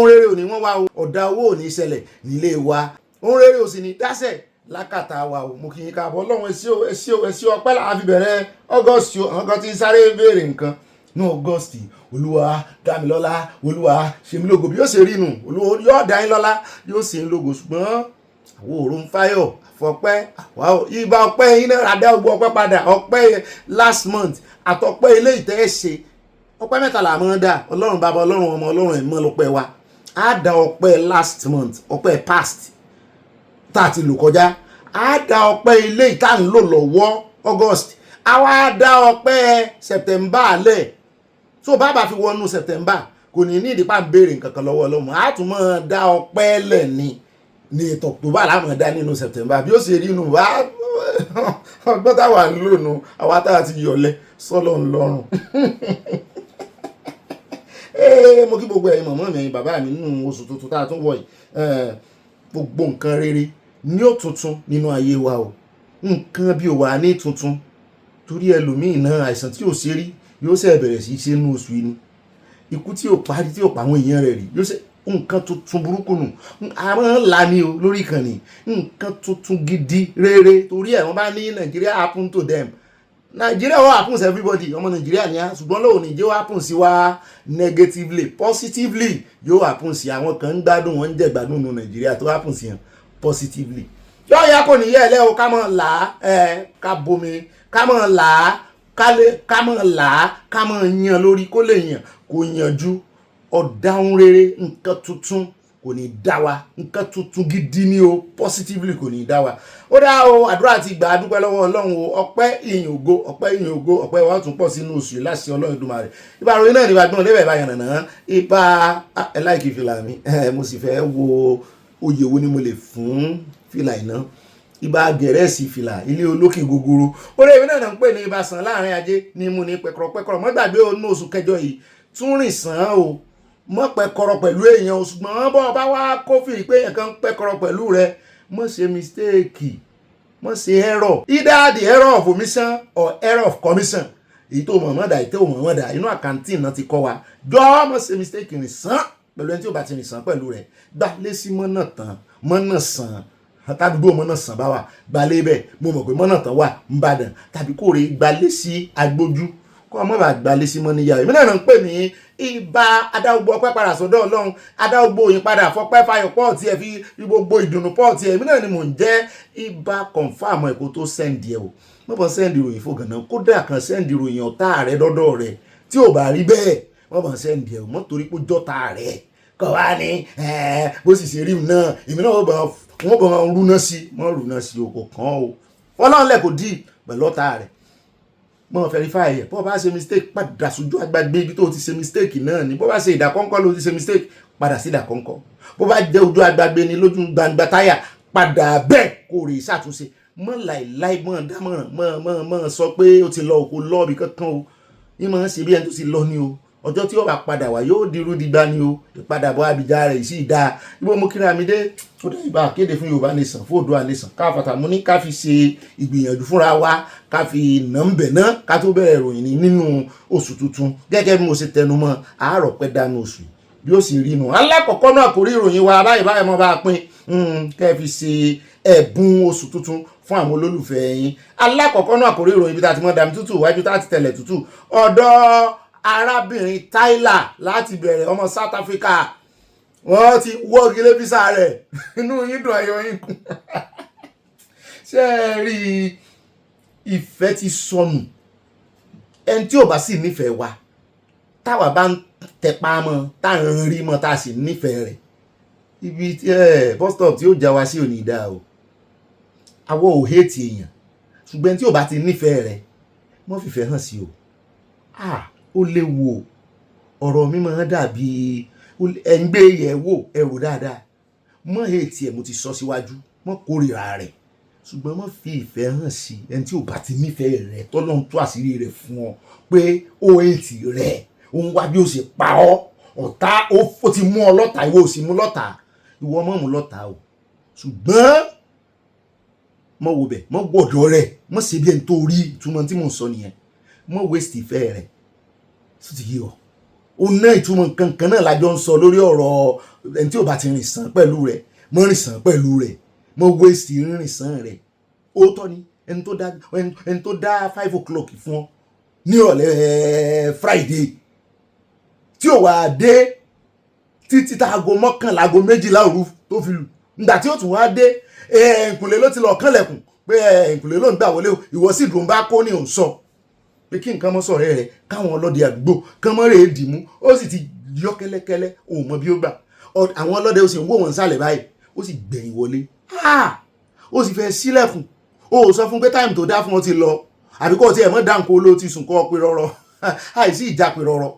[SPEAKER 2] rere ò ní wọ́n wá ọ̀dà owó ò ní ṣẹlẹ̀ nílé wa, ohun rere ò sì ní dáṣẹ̀ lákàtà wa o. Mo kì í káàbọ̀ Ọlọ́run ẹsí ọpẹ́ làá fi bẹ̀rẹ̀ August o. Àwọn kan ti ń sáré béèrè nǹkan ní August Olúwa dá mi lọ́lá, Olúwa ṣe mí lógo bí yóò ṣe rí nù, Olúwa yóò dá yín lọ́lá yóò ṣe ń lógo. Ṣùgbọ́n àwọn òórùn fáyọ̀ fọpẹ́ ìbá ọpẹ́ yín náà adá gbogbo ọpẹ́ padà. Ọpẹ́ last month àtọpẹ́ ilé ìtẹ́ ṣe ọpẹ́ mẹ́ta là máa ń dá Ọlọ́run bàbá Ọlọ́run ọmọ Ọlọ́run ẹ̀mọ́ lọ́pẹ́ wa. Á dá ọpẹ́ last month ọpẹ́ past tá a ti lò kọjá, á dá ọpẹ́ ilé ìta ń lò lọ́wọ́ August, á wá dá ọpẹ́ September lẹ̀. So bàbá fi wọnú September kò ní ìdípà ń béèrè nǹkan kan lọ́wọ́ Ọlọ́run, á tún máa dá ọpẹ́ lẹ̀ ní ètò October láwọn dá nínú September bí ó ṣe rí inú wá ọgbọ́n táwa ń lò nù àwa tá a ti yọlẹ̀ sọ́lọ́ ńlọrùn. Mo kí gbogbo ẹ̀yin mọ̀mọ́ mi ẹ̀yin bàbá mi nínú oṣù tuntun tá a tún wọ̀ yìí, gbogbo nǹkan rere ní ó tuntun nínú ayé wa o. Nǹkan bí ó wà ní tuntun torí ẹlòmíì náà àìsàn tí ò ṣe rí yóò ṣe bẹ̀rẹ̀ sí í ṣe nínú oṣù yìí ni, ikú tí ò parí tí ò pa àwọn èèyàn rẹ̀ rí yóò ṣe nǹkan tuntun burúkú nù. Àwọn ńlá ni o lórí ìkànnì nǹkan tuntun gidi rere torí ẹ̀ wọ́n bá ní Nigeria happen to them. Nigeria will happen to everybody, ọmọ Nigeria ni a ṣùgbọ́n lóò ní jẹ́ happen sí wa negatively, positively yóò happen sí àwọn kan ń gbádùn wọn ń jẹ gbádùn nù Nigeria tó happen sí yẹn positively. Yóò yá kò ní yẹ ẹlẹ́ o ká mọ̀ là ká bomi ká mọ̀ là ká mọ̀ là ká mọ̀ yan lórí kó lè yàn kó yanjú ọ̀dáhùn rere nǹkan tuntun kò ní dá wa, nǹkan tuntun gidi ni o positively kò ní dá wa. Ó dá o àdúrà ti gbà dúpẹ́ lọ́wọ́ Ọlọ́run o. Ọpẹ́ ìyìn ògo ọpẹ́ wa tún pọ̀ sínú oṣù láṣẹ Ọlọ́run Èdùmàrè. Ìbá ròyìn náà ní ìbá gbọ́n lébẹ̀ bá yànnà náà ìbá láìkì fìlà mi mo sì fẹ́ wo oyè wo ni mo lè fún fìlà iná. Ìbá gẹ̀rẹ́sì fìlà ilé olókè gogoro orí ìwé náà ń pè ní ìbá sàn láàrin ajé ní mú ní pẹ̀kọ̀rọ̀ mọ́ gbàgbé onú oṣù kẹjọ yìí tún rìn sàn o mọ́ pẹ̀kọ̀rọ̀ pẹ̀lú èèyàn ṣùgbọ́n bọ́ ọba wá kófì pé èèyàn kan pẹ̀kọ̀rọ̀ pẹ̀lú rẹ mọ́ ṣe mistake mọ́ ṣe error, either the error of omission or error of commission. Èyí tó mọ̀mọ́dà èyí tó mọ̀mọ́dà inú àkáǹtì náà ti kọ́ wa jọ́ mọ́ ṣe mistake rìn sàn pẹ̀lú ẹni tí ó bá ti rìn sàn pẹ̀lú rẹ̀ gbà lé sí mọ́nà tán mọ́nà sàn tàdúgbò mọ́nà sàn bá wà gbalé bẹ́ẹ̀ mo mọ̀ pé mọ́nà tán wà ńbàdàn tàbí kò rí gbalé sí agbójú kó ọmọ bá gbalé sí mọ́níyà. Èmi náà ń pè ní ìbà adágbó ọpẹ́ padà sọ́dọ̀ Ọlọ́run adágbó òyìn padà fọpẹ́ fayọ̀ pọ́ọ̀tì ẹ̀ fi gbogbo ìdùnnú pọ́ọ̀tì ẹ̀. Èmi náà ni mò ń jẹ́ ìbà confam ẹ̀kọ́ tó sẹ́ndì ẹ̀ o wọ́n bọ̀ sẹ́ndì ìròyìn fò gànà kódà kan sẹ́ndì ìròyìn ọ̀tá rẹ̀ dọ́dọ̀ rẹ̀ tí ò bá rí bẹ́ẹ̀ wọ́n bọ̀ sẹ́ndì ẹ̀ o mọ́ torí pé jọ́ta rẹ̀ kọ̀ wá ní bó sì ṣe rí náà èmi náà wọ́n bọ̀ rúná sí mọ́ rúná sí o kò kàn o Ọlọ́run lẹ̀ kò dì pẹ̀lú ọ̀tá rẹ̀ mọ́ verify ẹ̀ bó bá ṣe mistake padà sójú àgbàgbé ibi tó ti ṣe mistake náà ni bó bá ṣe ìdákọ́ńkọ́ ló ti ṣe mistake padà sí ìdákọ́ńkọ́ bó bá jẹ́ ojú àgbàgbé ni lójú gbangba táyà padà bẹ́ẹ̀ kò rí ṣàtúnṣe mọ́ láìláì mọ́ dámọ̀ràn mọ́ sọ pé ó ti lọ òkú lọ́ọ̀bì kankan o ní mọ́ ṣe bí ẹni tó ti lọ ni o ọjọ́ tí ó bá padà wá yóò dirú dìgbà ni o ìpadàbọ̀ Abidjan rẹ̀ sì dáa ibo mo kíra mi dé ó dé ìbá kéde fún Yorùbá nation fún Oòduà nation ká fàtà mú ní ká fi ṣe ìgbìyànjú fúnra wa ká fi nà ń bẹ̀ náà ká tó bẹ̀rẹ̀ ìròyìn nínú oṣù tuntun gẹ́gẹ́ bí mo ṣe tẹnu mọ́ àárọ̀ pẹ́ dánú oṣù bí ó sì rí nu alákọ̀ọ́kọ́ náà kò rí ìròyìn wa báyìí mọ́ bá pín kẹ́ fi ṣe ẹ̀bùn oṣù tuntun fún àwọn olólùfẹ́ yín. Alákọ̀ọ́kọ́ náà àkórí ìròyìn ibi tá a ti mọ́ dàmí tútù wájú tá a ti tẹ̀lẹ̀ tútù ọ̀dọ̀ arábìnrin Tyler láti bẹ̀rẹ̀ ọmọ South Africa wọ́n ti wọ́gi lé físà rẹ̀ inú yín dùn ayọ̀ yín kún ṣé ẹ rí ìfẹ́ ti sọnù ẹni tí ò bá sì nífẹ̀ẹ́ wa táwa bá ń tẹpa mọ́ tá à ń rí mọ́ tá a sì nífẹ̀ẹ́ rẹ̀ ibi bus stop tí ó já wa sí òní dá o àwọ̀ ò hate èèyàn ṣùgbọ́n tí ò bá ti nífẹ̀ẹ́ rẹ̀ mọ́ fìfẹ́ hàn sí o ó léwu ọ̀rọ̀ mi máa dàbí ẹ̀ǹgbẹ́ yẹ̀ wò ẹ̀rù dáadáa mọ́ hate ẹ̀ mo ti sọ síwájú mọ́ kórìíra rẹ̀ ṣùgbọ́n mọ́ fi ìfẹ́ hàn sí ẹni tí ò bá ti nífẹ̀ẹ́ rẹ̀ tọ́lọ́run tú àṣírí rẹ̀ fún ọ pé ó hate rẹ̀ ó ń wá bí ó ṣe pa ọ́ ọ̀tá ó ti mú ọ lọ́tà ìwọ ò sì mú lọ́tà ìwọ mọ́ mú lọ́tà o ṣùgbọ́n mọ́ wo bẹ̀ mọ́ gbọ́dọ̀ rẹ̀ mọ́ ṣe bí ẹni tó rí ìtumọ̀ tí mò ń sọ nìyẹn mọ́ waste ìfẹ́ rẹ̀ tó ti yí ọ ó ná ìtumọ̀ kankan náà lájọ ń sọ lórí ọ̀rọ̀ ẹni tí ò bá ti rìn sàn pẹ̀lú rẹ̀ mọ́ rìn sàn pẹ̀lú rẹ̀ mọ́ waste rìn sàn rẹ̀ ó tọ́ ni ẹni tó dá 5 o'clock fún ọ ní ọ̀lẹ́ Friday tí ò wá dé títí táago 11 aago 12 òru tó fi lù nígbà tí ó tún wá dé ẹ̀ǹkùlé ló ti lọ kànlẹ̀kùn pé ẹ̀ǹkùlé ló ń gbà wọlé ìwọ sì dùn bá kó ní òun sọ pé kí nǹkan mọ́ sọ̀rẹ́ rẹ̀ káwọn ọlọ́dẹ àdúgbò kán mọ́ rèé dìmú ó sì ti yọ kẹ́lẹ́kẹ́lẹ́ òun mọ bí ó gbà àwọn ọlọ́dẹ ó sì ń wò wọ́n sálẹ̀ báyìí ó sì gbẹ̀yìn wọlé ó sì fẹ́ sílẹ̀kùn ó sọ fún pé táìmù tó dá fún ọ ti lọ àbí kò tiẹ̀ mọ́ dáǹkó ló ti sùn kọ́ pé rọ́rọ́ àìsí ìjà pé rọ́rọ́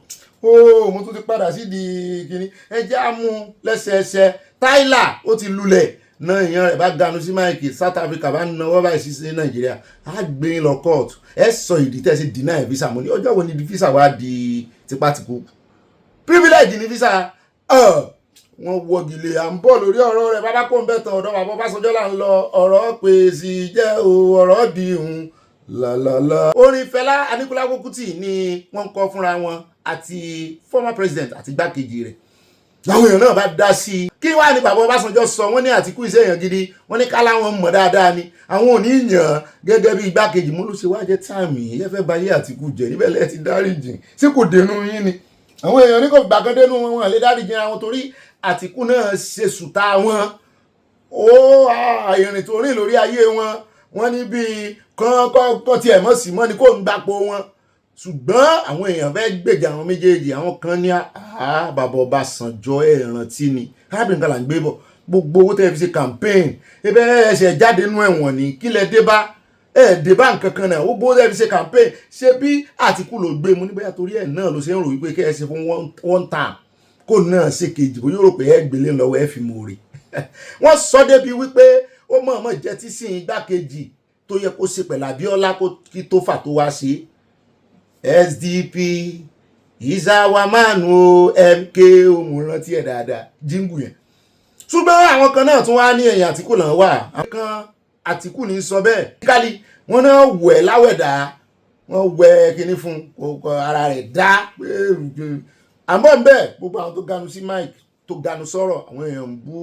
[SPEAKER 2] mo tún ti padà sí di kíní ẹjẹ́ àmú lẹ́sẹẹsẹ Tyler ó ti lulẹ̀ náà èèyàn rẹ̀ bá ganu sí máìkì South Africa bá náwó báyìí sí Nàìjíríà á gbé yín lọ kóòtù ẹ sọ ìdí tẹ́ sí deny visa mo ní ọjọ́ wo ni di visa wá di tipátìkú privilege ni visa wọ́n wọ́gilé à ń bọ̀ lórí ọ̀rọ̀ rẹ̀ bàbá kò ń bẹ̀ tán ọ̀dọ̀ bàbá Ọbásanjọ́ là ń lọ ọ̀rọ̀ pèsè jẹ́ o ọ̀rọ̀ di hùn lálálá. orin Fẹlá Aníkúlápó Kútì ni wọ́n kọ fúnra wọn àti former president àti igbákejì rẹ̀ láwọn èèyàn náà bá dá sí i kí wàá ní bàbá Ọbásanjọ́ sọ wọ́n ní Àtíkù iṣẹ́ èèyàn gidi wọ́n ní kálá wọn mọ̀ dáadáa ni àwọn ò ní yàn gẹ́gẹ́ bí igbákejì mo ló ṣe wá jẹ́ táàmì ẹ fẹ́ bayé Àtíkù jẹ́ níbẹ̀ lẹ́ẹ̀ ti dáríjì sí kò dénú yín ni àwọn èèyàn ní kò gbàgbọ́ dénú wọn lè dáríjì àwọn torí Àtíkù náà ṣe sùtá wọn ó ìrìn tó rìn lórí ayé wọn ní bíi kọ́ tiẹ̀ mọ̀ sí mọ́ ni kò ń gbapò wọn ṣùgbọ́n àwọn èèyàn fẹ́ gbèjà àwọn méjèèjì àwọn kan ní bàbá Ọbásanjọ́ ẹ̀rántí ni arábìnrin kan là ń gbé bọ̀ gbogbo owó tẹ́ fi ṣe campaign ebe ẹ̀ṣẹ̀ jáde nú ẹ̀wọ̀n ní kílẹ̀ débá débá nǹkan kan náà owó tẹ́ fi ṣe campaign ṣé bí Àtíkù ló gbé mu níbẹ̀ torí ẹ̀ náà ló ṣe ń rò wípé kẹ́ ẹ ṣe fún one time kó náà ṣe kejì bó yóò rò pé ẹ gbélé lọ́wọ́ ẹ fi mú rí wọ́n sọ débi wípé ó mọ̀ọ́mọ̀ jẹ́ tí sí igbákejì tó yẹ kó ṣe pẹ̀lú Abíọ́lá kí tó fà tó wá ṣe SDP ìsáwámánu MK òmùrántí ẹ̀ dáadáa jíngù yẹn ṣùgbọ́n àwọn kan náà tún wá ní ẹ̀yìn Àtíkù náà wà àwọn kan Àtíkù ní sọ bẹ́ẹ̀ kálí wọ́n náà wẹ̀ láwẹ̀dá wọ́n wẹ̀ kíní fún ara rẹ̀ dá àmọ́ ń bẹ́ẹ̀ gbogbo àwọn tó ganu sí mike tó ganu sọ̀rọ̀ àwọn èèyàn ń bú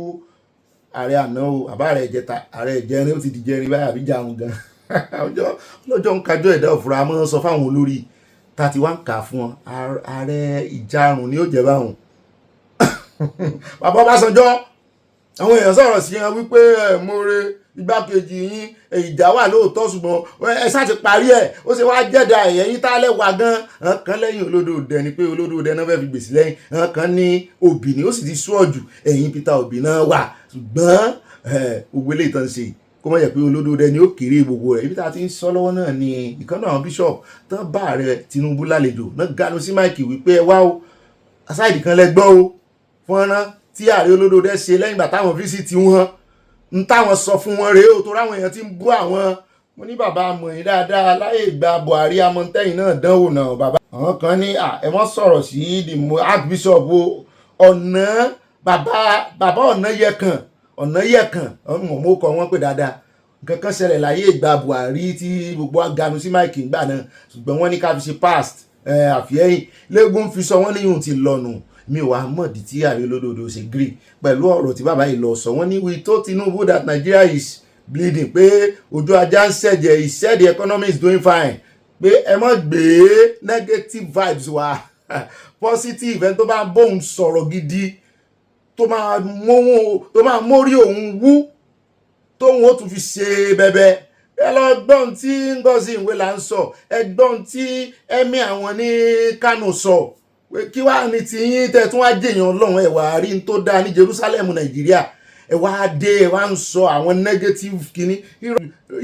[SPEAKER 2] ààrẹ àná o àbá ààrẹ ìjẹta ààrẹ ìjẹrin ó ti di jẹrin báyìí àbí jàun gan ọlọ́jọ́ ń kájọ́ ẹ̀dá òfurá mọ́ sọ fáwọn olórí tàti wá ń kà fún wọn ààrẹ ìjarun ni ó jẹ́ báwọn bàbá Ọbásanjọ́ àwọn èèyàn sọ̀rọ̀ sí wọn wípé mọ́re igbákejì yín ìjà wà lóòótọ́ ṣùgbọ́n ẹ ṣáà ti parí ẹ̀ ó ṣe wá jẹ́dà ẹ̀yìn tálẹ̀ wà gan kan lẹ́yìn Olódòdẹ ni pé Olódòdẹ náà fẹ́ fi gbèsè lẹ́yìn kan ní Òbí ni ó sì ti sọ́ọ̀jù ẹ̀yìn Peter Òbí náà wà ṣùgbọ́n gbogbo eléyìí tán ṣe kó má jẹ́ pé Olódòdẹ ni ó kéré gbogbo rẹ̀ ibi tá a ti ń sọ lọ́wọ́ náà ni ìkànnì àwọn bishop tán bá ààrẹ Tinubu lálejò náà ganu sí máìkì wípé ẹ wá o asáìdì kan lẹ́gbọ́ o fọ́nrán tí ààrẹ Olódòdẹ ṣe lẹ́yìn ìgbà táwọn fíṣítì wọn ń táwọn sọ fún wọn rèé o tó ráwọn èèyàn ti ń bú àwọn mo ní bàbá mọ̀ yín dáadáa láyé ìgbà Buhari amọ̀ntẹ́yìn náà dánwò náà bàbá àwọn kan ní ẹ mọ́ sọ̀rọ̀ sí the archbishop ọ̀nà bàbá ọ̀nà yẹ̀kàn mo kọ wọ́n pé dáadáa nǹkan kan ṣẹlẹ̀ láyé ìgbà Buhari tí gbogbo aganu sí máìkì ìgbà náà ṣùgbọ́n wọ́n ní ká fi ṣe past àfihẹ́yìn lẹ́gùn fi sọ wọ́n níyùn ti lọ́nu mi ò wá mọ̀dí tí ààrẹ Olódòdó ṣe gree pẹ̀lú ọ̀rọ̀ tí bàbá yìí lọ sọ wọ́n ní we told Tinubu that Nigeria is bleeding pé ojú ajá ń ṣẹ̀jẹ̀, he said the economy is doing fine pé ẹ má gbé negative vibes wá positive ẹni tó bá bóun sọ̀rọ̀ gidi tó máa mórí òun wú tóun ó tún fi ṣe bẹ̀bẹ̀. ẹ lọ gbọ́n tí Ngozi Iweala ń sọ, ẹ gbọ́n tí ẹ̀mí àwọn ní Kánò sọ, kí wàá ní tiyín tẹ́ tún wá jèèyàn Ọlọ́run ẹ wá rí n tó dáa ní Jerusalem Nàìjíríà ẹ wá dé ẹ wá ń sọ àwọn negative kìíní.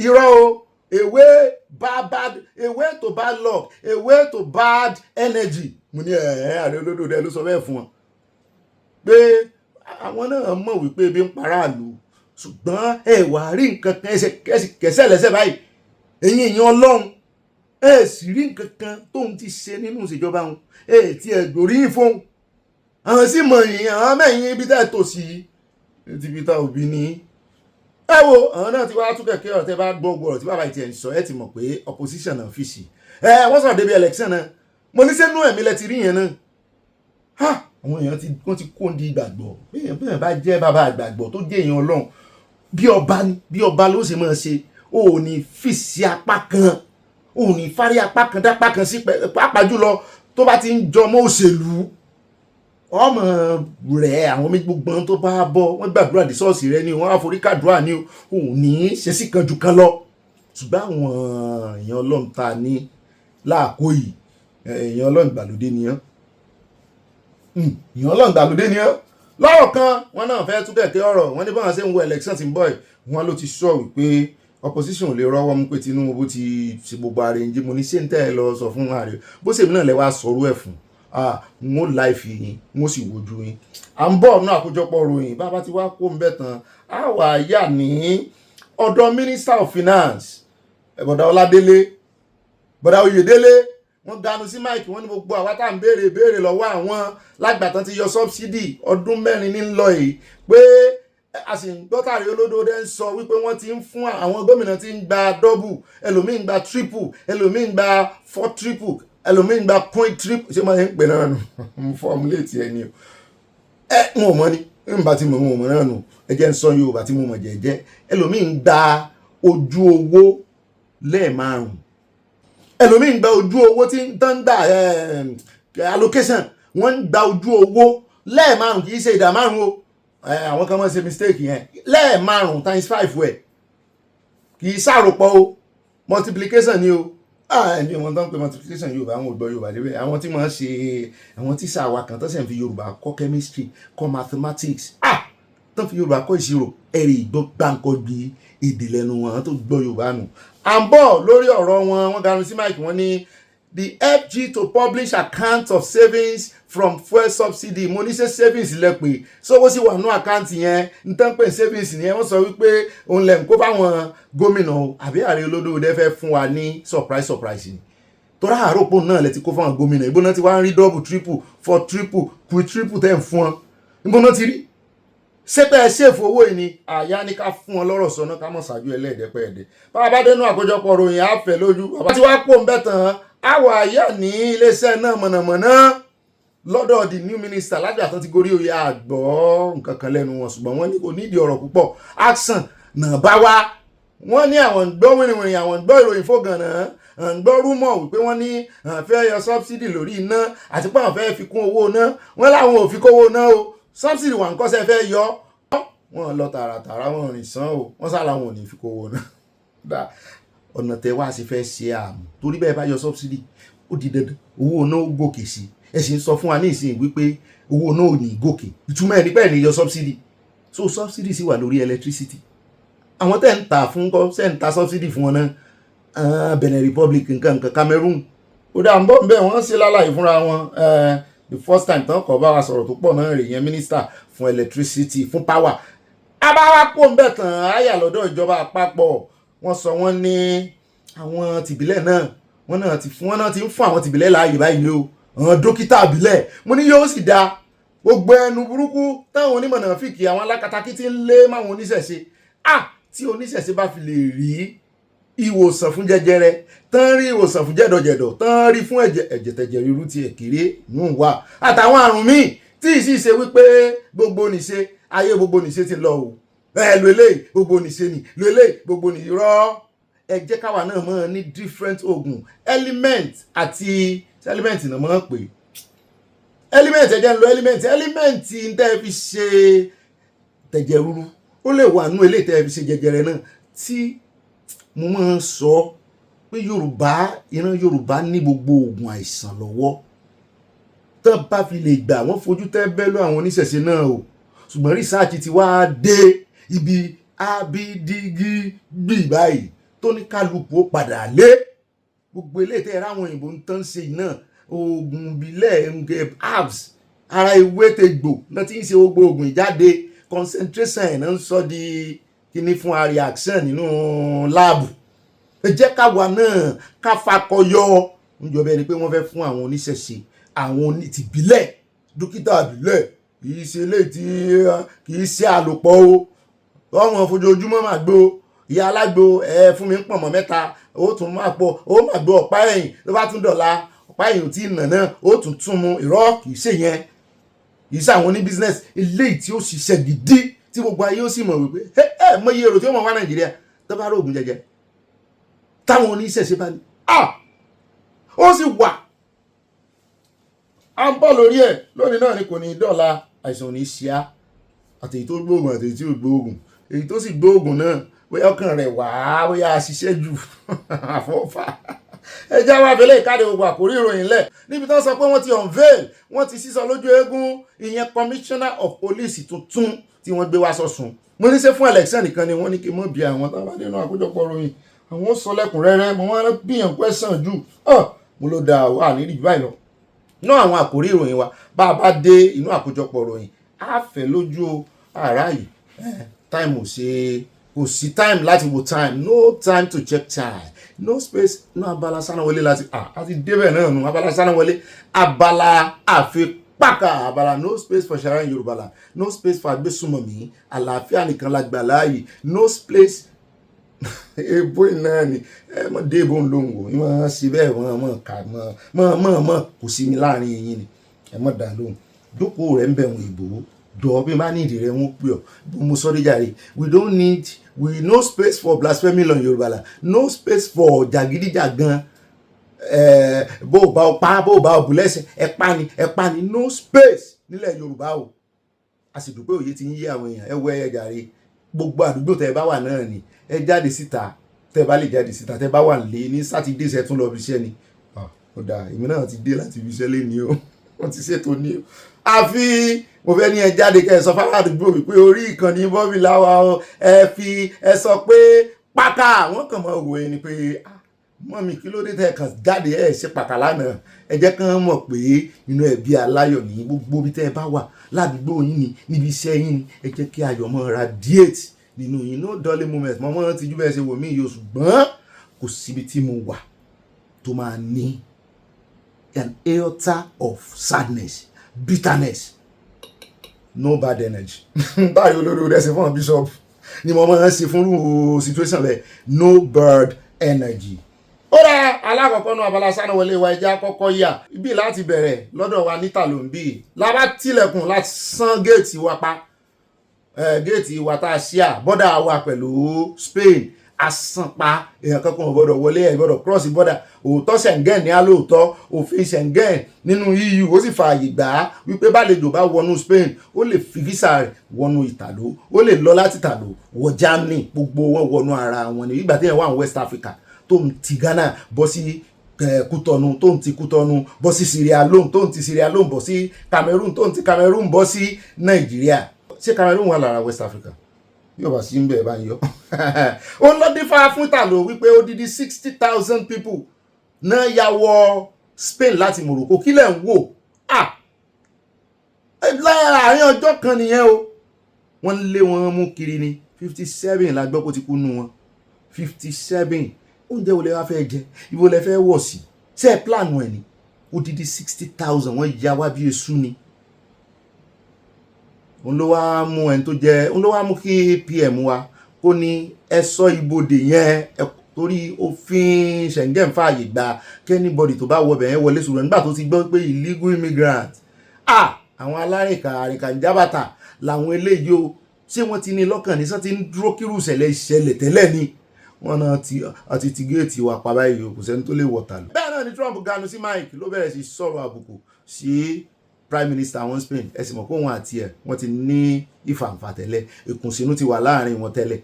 [SPEAKER 2] irọ́ o, a way to bad luck, a way to bad energy. Mo ní Ààrẹ Olódòdó ló sọ bẹ́ẹ̀ fún wọn pé àwọn náà mọ̀ wípé ebi ń paráàlú ṣùgbọ́n ẹ wà rí nǹkan kan kẹsẹ̀ lẹ́sẹ̀ báyìí ẹ̀yin èèyàn Ọlọ́run ẹ sì rí nǹkan kan tóun ti ṣe nínú ìṣèjọba wọn ẹ ti ẹ̀ gbòríyìn fóun àwọn sì mọ̀ yìí àwọn mẹ́yìn ibi tẹ́ tò sí ti Peter Obi ní. ẹ wo àwọn náà ti wá tún kẹ̀kẹ́ ọ̀rọ̀ tẹ́ bá gbọ́ ọ̀rọ̀ tí bàbá ìtì ẹ̀ ń sọ ẹ ti mọ̀ pé opposition náà fi sí wọ́n sọ̀rọ̀ débi election náà mo ní sẹ́nu ẹ̀mí lẹ ti rí yẹn náà àwọn èèyàn wọ́n ti kó di ìgbàgbọ́ bẹ́ẹ̀ bá jẹ́ bàbá àgbàgbọ́ tó jẹ́ èèyàn Ọlọ́run bí ọba ló ṣe máa ṣe ò ní fi sí apá kan ò ní fárí apá kan dápá kan sí pàápàá jùlọ tó bá ti ń jọmọ́ òṣèlú ọmọ rẹ̀ àwọn méjì gbogbo tó bá bọ́ wọ́n gbàdúrà dé ṣọ́ọ̀ṣì rẹ ni wọ́n á forí kàdúrà ni ò ní ṣe sí kan jù kan lọ ṣùgbọ́n àwọn èèyàn Ọlọ́run ta ní láàkó yìí èèyàn Ọlọ́run ìgbàlódé ni èèyàn Ọlọ́run ìgbàlódé ni lọ́rọ̀ kan wọn náà fẹ́ tún kẹ̀kẹ́ ọ̀rọ̀ wọn ní báwọn ṣe ń wo election tí ń bọ̀ wọn ló ti sọ wípé opposition ò lè rọ́wọ́ mú pé Tinubu ti ṣe gbogbo ààrẹ ń jí mo ní ṣé ń tẹ́ ẹ lọ sọ fún ààrẹ bó ṣèmi náà lẹ́wọ́ sọ̀rọ̀ ẹ̀ fún n ó láìfi yín n ó sì wojú yín. à ń bọ̀ náà àkójọpọ̀ ròyìn bàbá ti wá kó ń bẹ̀ tán á wà yà ní ọ̀dọ̀ Minister of Finance bọ̀dá Ọládélé bọ̀dá Oyèdélé wọ́n ganu sí máìkì wọ́n ní gbogbo àwa tá à ń béèrè lọ́wọ́ àwọn lágbàtàn ti yọ sọ́bsidì ọdún 4 ní lọ yìí pé a sì ń gbọ́ tàrí Olódòdó ń sọ wípé wọ́n ti ń fún àwọn gómìnà tí ń gba double ẹlòmíín gba triple ẹlòmíín gba 4 triple ẹlòmíín gba point triple ṣé máa ń pè náà nù formulate ẹni o wọn ò mọ ní nígbà tí mo mọ̀ náà nù ẹ jẹ́ ń sọ Yorùbá tí mo mọ̀ jẹ́jẹ́ ẹlòmíín gba ojú owó lẹ́ẹ̀márùn ẹlòmíín gba ojú owó tí ń tán gbà allocation wọ́n ń gba ojú owó lẹ́ẹ̀márùn kì í ṣe ìdá márùn o àwọn kan máa ṣe mistake yẹn lẹ́ẹ̀márùn times 5 ẹ̀ kì í ṣàròpọ̀ o multiplication ni o ẹni wọn tán pé multiplication Yorùbá àwọn ògbọ́ Yorùbá débẹ̀ àwọn tí wọ́n ṣe àwọn tí sàwà kan tó sì ń fi Yorùbá kọ́ chemistry kọ́ mathematics tó fi Yorùbá kọ́ ìṣirò ẹ̀rì ìgbọ́ gbáǹkọ́ gbé èdè lẹ́nu wọn tó gbọ́ Yorùbá nù. à ń bọ̀ lórí ọ̀rọ̀ wọ́n ganu sí mike wọ́n ní the FG to publish account of savings from fuel subsidy mo ní ṣe savings lẹ́pẹ́ sọ́wọ́ sí wà nú àkáǹtì yẹn n tán pé savings yẹn wọ́n sọ wípé òun lẹ̀ ń kó fáwọn gómìnà àbí Ààrẹ Olódòdó fẹ́ fún wa ní surprise ni tọ́ra àròpọ̀ náà lẹ ti kó fáwọn gómìnà ìbò náà ti wá ń rí double triple 4 triple triple tẹ́ ń fún wọn ìbò náà ti rí sẹ́pẹ́ ṣèfò owó yìí ni àyà ní ká fún wọn lọ́rọ̀ sọ náà ká mọ̀ ṣáájú ẹlẹ́ẹ̀dẹ́pẹ́ẹ̀dẹ́ bá bá dénú àkójọpọ̀ ròyìn àfẹ́ lójú bàbá tí wàá pò ń bẹ̀ tán àwọ̀ àyà ní iléeṣẹ́ náà mọ̀nàmọ́ná lọ́dọ̀ the new minister lájà tó ti gorí oyè àgbọ̀ nǹkan kan lẹ́nu wọn ṣùgbọ́n wọ́n ní kò nídìí ọ̀rọ̀ púpọ̀ action náà bá wá wọ́n ní àwọn ń gbọ́ wìrìwìrì àwọn ń gbọ́ ìròyìn fògànà ń gbọ́ rúmọ̀ wípé wọ́n ní fẹ́ yọ subsidy lórí iná àti pé àwọn fẹ́ fi kún owó iná wọ́n láwọn ò fi kówó iná o subsidy wà ń kọ́sẹ́ fẹ́ yọ wọ́n lọ tààràtàrà wọ́n rìn sán o wọ́n sá làwọn ò ní fi kówó iná ọ̀nà tẹ wá sí fẹ́ ṣe àmì torí bẹ́ẹ̀ bá yọ subsidy ó di dandan owó iná ó gòkè sí ẹ sì ń sọ fún wa ní ìsìn wípé owó náà ò ní gòkè ìtumọ̀ ẹ̀ ní bẹ́ẹ̀ ni yọ subsidy so subsidy sì wà lórí electricity àwọn tẹ́ ń ta fún kọ́ ṣe ń ta subsidy fún wọn náà Benin Republic nǹkan Cameroon ó dà ń bọ̀ bẹ́ẹ̀ wọ́n ṣe lálàyé fúnra wọn the first time tán kọ́ bá wa sọ̀rọ̀ tó pọ̀ náà rè yẹn minister fún electricity fún power abáwá pò ń bẹ̀ tán àyà lọ́dọ̀ ìjọba àpapọ̀ wọ́n sọ wọ́n ní àwọn tìbílẹ̀ náà wọ́n náà ti ń fún àwọn tìbílẹ̀ láàyè báyìí o àwọn dókítà àbílẹ̀ mo ní yóò sì dáa gbogbo ẹnu burúkú táwọn onímọ̀ náà fìkì àwọn alákatakí tí ń lé máwọn oníṣẹ̀ṣe tí oníṣẹ̀ṣe bá fi lè rí ìwòsàn fún jẹjẹrẹ tán rí ìwòsàn fún jẹ̀dọ̀jẹ̀dọ̀ tán rí fún ẹ̀jẹ̀tẹ̀jẹ̀ ríru ti ẹ̀kéré yóò wà àtàwọn àrùn míì tí ì sì ṣe wípé gbogbo nìṣe ayé gbogbo nìṣe ti lọ o lo eléyìí gbogbo nìṣe ni lo eléyìí gbogbo ní irọ́. Ẹ jẹ́ káwa náà mọ̀ ní different oògùn element àti element náà mọ̀ pé element ẹ jẹ́ ń lo element ń tẹ́ fi ṣe tẹ̀jẹ̀ rúru ó lè wà nú eléyìí tẹ́ fi ṣe jẹjẹrẹ náà tí mo máa ń sọ pé ìran Yorùbá ní gbogbo oògùn àìsàn lọ́wọ́ tán bá fi lè gbà wọ́n fojú tẹ́ńbẹ́lú àwọn oníṣẹ̀ṣe náà o ṣùgbọ́n research ti wá dé ibi abidigi gbì báyìí tó ní kálukú ó padà lé gbogbo eléyìí tẹ́ ráwọn òyìnbó ń tán ṣe náà oògùn ìbílẹ̀ herbs ara ewé tegbò náà ti ń ṣe gbogbo oògùn ìjáde concentration ẹ̀ náà ń sọ di kíní fún a reaction nínú láàbù. Ẹ jẹ́ káwa náà ká fakọyọ níjọba ẹni pé wọ́n fẹ́ fún àwọn oníṣẹ̀ṣe àwọn onítìbílẹ̀ dókítà ìbílẹ̀ kìí ṣe eléyìí tí kìí ṣe àlòpọ̀ o ọmọ fojoojúmọ́ máa gbó ìyá alágbo fún mi ń pọ̀nmọ́ 3 ó tún máa pọ̀ ó máa gbọ́ ọ̀pá ẹ̀yìn ló bá tún dọ̀la ọ̀pá ẹ̀yìn ò tí ì nà náà ó tún mu irọ́ kìí ṣe yẹn kìí ṣe àwọn oní business eléyìí tí ó ṣiṣẹ́ gidi tí gbogbo ayé ó sì mọ̀ wípé mọ iye èrò tí ó mọ̀ wá Nàìjíríà tó bá róògùn jẹjẹ táwọn oníṣẹ̀ṣe bá ní ó sì wà à ń bọ̀ lórí ẹ̀ lónìí náà ni kò ní dọ̀la àìsàn ò ní ṣíá àti èyí tó gbóògùn àti èyí tí ò gbóògùn èyí tó sì gbóògùn náà bóyá ọkàn rẹ̀ wá bóyá àṣìṣe jù àfọ́fà. Ẹ jẹ́ wá abẹ́lé ìkádé gbogbo àkórí ìròyìn lẹ̀ níbi tó ń sọ pé wọ́n ti unveil wọ́n ti sísọ lójú eégún ìyẹn commissioner of police tuntun tí wọ́n gbé wá sọ́sùn. Mo ní ṣe fún election nìkan ni wọ́n ní kí n mọ̀ bí àwọn tó bá nínú àkójọpọ̀ ròyìn àwọn ó sọ lẹ́kùnrẹ́rẹ́ mo wọ́n bíyàn question jù mo ló da wà ní ìdí báyìí lọ. Ná àwọn àkórí ìròyìn wa bá a bá dé inú àkójọpọ̀ ròyìn á fẹ́ lójú ara yìí time ò ṣe kò sí time láti wo time no time to check time no space no Abala Sanawole láti àti débẹ̀ náà nù Abala Sanawole abala àfipákà abala no space for sharing Yorùbá la no space for agbésùmọ̀mí àlàáfíà nìkan la gbà láàyè no space ebo iná ni mọ dé ebo ńlọrun wò ìmọ̀ sí bẹ́ẹ̀ wọ́n kà mọ̀ kò sí mi láàrin yín ni ẹ mọ̀ dá lóhùn dókòó rẹ̀ ń bẹ̀ wọ́n ìbò dọ̀ bí má ní ìdí rẹ̀ wọ́n pè ọ́ bó mo sọ díjàre we no space for blasphemy on Yorùbá la no space for jàgídíjàgan bó bá ọ pa bó bá ọ bù lẹ́sẹ̀ ẹ pa ni no space nílẹ̀ Yorùbá o a sì dúpẹ́ òye ti ń yí àwọn èèyàn ẹ wọ ẹ jàre gbogbo àdúgbò tẹ bá wà náà ni ẹ jáde síta tẹ bá lè jáde síta tẹ bá wà lé ní sátidé ṣe tún lọ bí iṣẹ́ ni ó dáa èmi náà ti dé láti ibi iṣẹ́ lé ní o wọ́n ti ṣètò ní o àfi mo fẹ́ ní ẹ jáde kẹ́ ẹ sọ fáwọn àdúgbò wípé orí ìkànnì bọ́ọ̀bì láwa o ẹ sọ pé pátá wọ́n kàn mọ́ òwò ẹni pé mọ́mí kí ló dé tẹ́ kàn jáde ẹ̀ ṣe pàtà lánàá ẹ jẹ́ kán mọ̀ pé inú ẹbí aláyọ̀ ní gbogbo bí tẹ́ ẹ bá wà ládùúgbò yín ni níbi iṣẹ́ yín ni ẹ jẹ́ kí ayọ̀ mọ́ radiate nínú yín no dolly moment mọ́ ti jú bẹ́ẹ̀ ṣe wò mí yìí ṣùgbọ́n kò síbi tí mo wà tó máa ní an iota of sadness bitterness no bad energy báyìí olórí rẹ̀ ṣe fún bishop ni mo máa ń ṣe fún situation rẹ̀ no bad energy. Ó rà alákọ̀ọ́kọ́ náà Abala Sanawole wa ẹja kọ́kọ́ yà ibi láti bẹ̀rẹ̀ lọ́dọ̀ wa níta ló ń bí lábá tilẹ̀kùn láti sán géètì wa pa géètì wa tá a ṣíà bọ́dà wa pẹ̀lú Spain asanpa èèyàn kankan ò gbọdọ̀ wọlé ẹ̀ gbọdọ̀ cross border òótọ́ Schengen ní alóòótọ́ òfin Schengen nínú EU ó sì fààyè gbà á wípé bálejò bá wọnú Spain ó lè fi visa rẹ̀ wọnú ìtàló ó lè lọ láti ìtàló wọ Germany gbogbo wọn wọnú ara wọn ní ìgbà tí ẹ̀ wà ní West Africa tó ń ti Ghana bọ́ sí Kútọ́nù tó ń ti Kútọ́nù bọ́ sí Sierra Leone tó ń ti Sierra Leone bọ́ sí Cameroon tó ń ti Cameroon bọ́ sí Nàìjíríà ṣé Cameroon wà lára West Africa yóò bá sí ń bẹ̀ bá yọ ó ń lọ dífá fún ìtàló wípé ó dídí 60,000 people náà ya wọ Spain láti Morocco kí lẹ̀ ń wò láàárín ọjọ́ kan nìyẹn o wọ́n lé wọn mú kiri ni 57 la gbọ́ kó ti kú nú wọn 57 oúnjẹ wo lẹ wá fẹ́ jẹ ibo lẹ fẹ́ wọ̀ sí ṣe é plan ẹ̀ ni ó dídí 60,000 wọ́n ya wá bí esu ni òun ló wá mú ẹni tó jẹ òun ló wá mú kí PM wa kó ní ẹ sọ ibodè yẹn torí òfin Schengen fààyè gba kẹ́nìbọ̀dì tó bá wọbẹ̀ yẹn wọlé sùúrù nígbà tó ti gbọ́ pé illegal immigrant àwọn alárìnkà àrìnkà ìjábàtà làwọn eléyìí o ṣé wọ́n ti ní lọ́kàn ní sọ́n ti ń dúró kírú ìṣẹ̀lẹ̀ tẹ́lẹ̀ ni wọ́n náà àti ti géètì wà pa báyìí kò sẹ́ni tó lè wọ̀tà lọ. bẹ́ẹ̀ náà ni Trump ganu sí Mike ló bẹ̀rẹ̀ sí sọ̀rọ̀ àbùkù sí prime minister wọn Spain ẹ sì mọ̀ pé òun àti ẹ̀ wọ́n ti ní ìfàǹfà tẹ́lẹ̀ ìkùnsínú ti wà láàrin wọn tẹ́lẹ̀.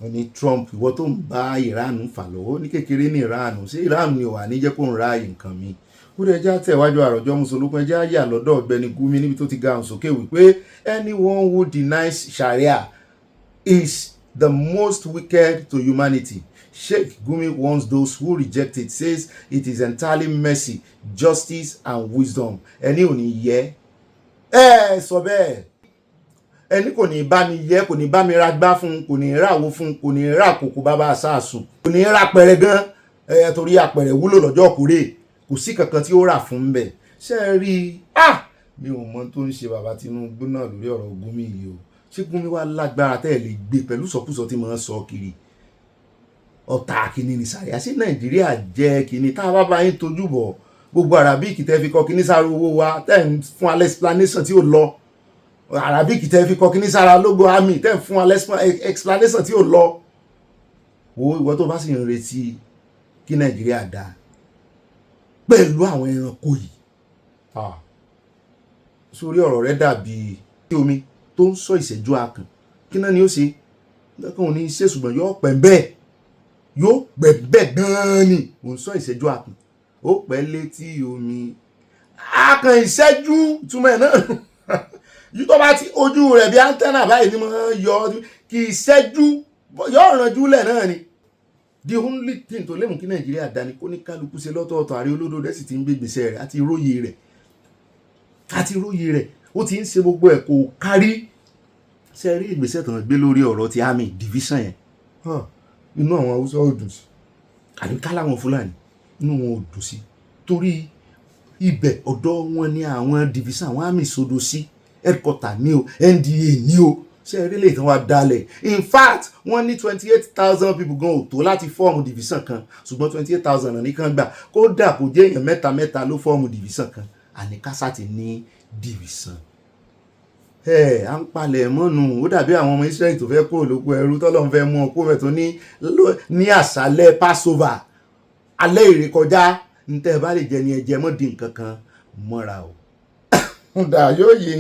[SPEAKER 2] wọ́n ní Trump ìwọ tó ń bá Iran fà lọ́wọ́ ní kékeré ní Iran ṣé Iran ni ò wà ní jẹ́ kó ń ráàyè nǹkan mi. ó dẹ̀ já tẹ̀wájú àròjọ mùsùlùmí ẹjẹ́ àyà lọ́dọ̀ Ọ̀gbẹ́ni Gumi níbi tó ti ga hàn sókè wípé anyone who denies Sharia is the most wicked to humanity. Sheikh Gumi warns those who reject it, says it is entirely mercy, justice and wisdom. Ẹni ò ní yẹ sọ bẹ́ẹ̀ ẹni kò ní bá mi yẹ kò ní bá mi ra gbá fún kò ní ra wo fún kò ní ra kòkó bàbá àsáàsùn kò ní ra pẹrẹ gan torí àpẹrẹ wúlò lọ́jọ́ kúrè kò sí kankan tí ó rà fún bẹ́ẹ̀ ṣe rí mi ò mọ tó ń ṣe bàbá Tinubu náà lórí ọ̀rọ̀ Gumi yìí o ṣé Gumi wá lágbára tẹ́ ẹ̀ lè gbé pẹ̀lú sọkúsọ tí mo ń sọ kiri ọ̀tá kìíní ní Sharia sí Nàìjíríà jẹ́ kìíní tá a bá bá yín tójú bọ̀ gbogbo Arabic tẹ́ fi kọ́ kìíní sára owó wa tẹ́ ń fún alẹ́ explanation tí ó lọ Arabic tẹ́ fi kọ́ kìíní sára logo army tẹ́ ń fún alẹ́ explanation tí ó lọ wo ìwọ tó bá sì ń retí kí Nàìjíríà dá pẹ̀lú àwọn ẹranko yìí sórí ọ̀rọ̀ rẹ̀ dàbí omi tó ń sọ ìṣẹ́jú akàn kí náà ni ó ṣe lọ́kàn òní ṣe ṣùgbọ́n yóò pẹ́ bẹ́ẹ̀ gan-an ni ò ń sọ ìṣẹ́jú akàn ó pẹ́ létí omi akàn ìṣẹ́jú túmọ̀ ẹ̀ náà yìí tó bá ti ojú rẹ̀ bí antenna báyìí ni mo yọ kì í ṣẹ́jú yóò rànjú lẹ̀ náà ni the only thing tó lè mú kí Nàìjíríà dání kó ní kálukú ṣe lọ́tọ̀ọ̀tọ̀ àrí olódò rẹ̀ sì ti ń gbé gbèsè rẹ̀ àti róye rẹ̀ ó ti ń ṣe gbogbo ẹ̀ kò kárí ṣe rí ìgbésẹ̀ tó ń gbé lórí ọ̀rọ̀ ti army division yẹn inú àwọn Haúsá ò dùn sí àbí káláwọn Fúlàní inú wọn ò dùn sí torí ibẹ̀ ọ̀dọ̀ wọn ni àwọn division àwọn army sodo sí headquarter ní o NDA ní o ṣe rí lè tán wá dalẹ̀ in fact wọ́n ní 28,000 people gan ò tó láti fọ́ọ̀mù division kan ṣùgbọ́n 28,000 nìkan gbà kódà kò jẹ́ èèyàn mẹ́ta ló fọ́ọ̀mù division kan àní kásá ti ní division à ń palẹ̀ mọ́nu ó dàbí àwọn ọmọ Israẹli tó fẹ́ kúrò lóko ẹrú tọ́lọ́run fẹ́ mú ọkọ rẹ̀ tó ní àṣálẹ́ Passover alẹ́ ìrékọjá ní tẹ́ ẹ bá lè jẹ ní ẹjẹ mọ́ di nǹkan kan mọ́ra o dà yóò yé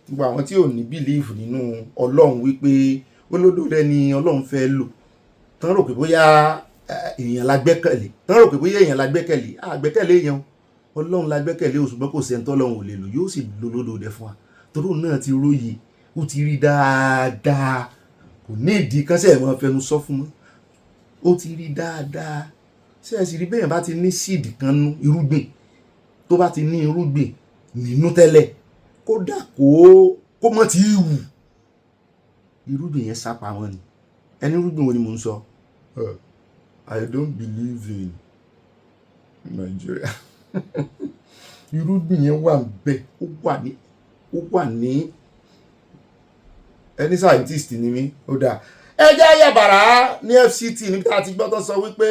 [SPEAKER 2] gbogbo àwọn tí ò ní bílíìfù nínú Ọlọ́run wípé olódò rẹ ni Ọlọ́run fẹ́ lò tán rò pé bóyá èèyàn la gbẹ́kẹ̀lé àgbẹ́kẹ̀lé èèyàn Ọlọ́run la gbẹ́kẹ̀lé o ṣùgbọ́n kò sẹ́ni tọ́lọ́run ò lè lò yóò sì lo olódò rẹ fún wa torí náà ti róye ó ti rí dáadáa kò ní ìdí kan sẹ́ẹ̀ mọ́ fẹnu sọ fún mọ́ ó ti rí dáadáa sẹ́ẹ̀ sì rí bẹ́ẹ̀ bá ti ní síìdì kan nú irúgbìn tó bá ti ní irúgbìn nínú tẹ́lẹ̀ kódà kó mọ́ ti wù irúgbìn yẹn sápa wọn ni ẹni irúgbìn wo ni mò ń sọ I don't believe in Nigeria irúgbìn yẹn wà bẹ́ẹ̀ ó wà ní ẹni scientist ni mí ó dáa ẹjẹ́ ayàbàrá ní FCT níbi tá a ti gbọ́ tó sọ wípé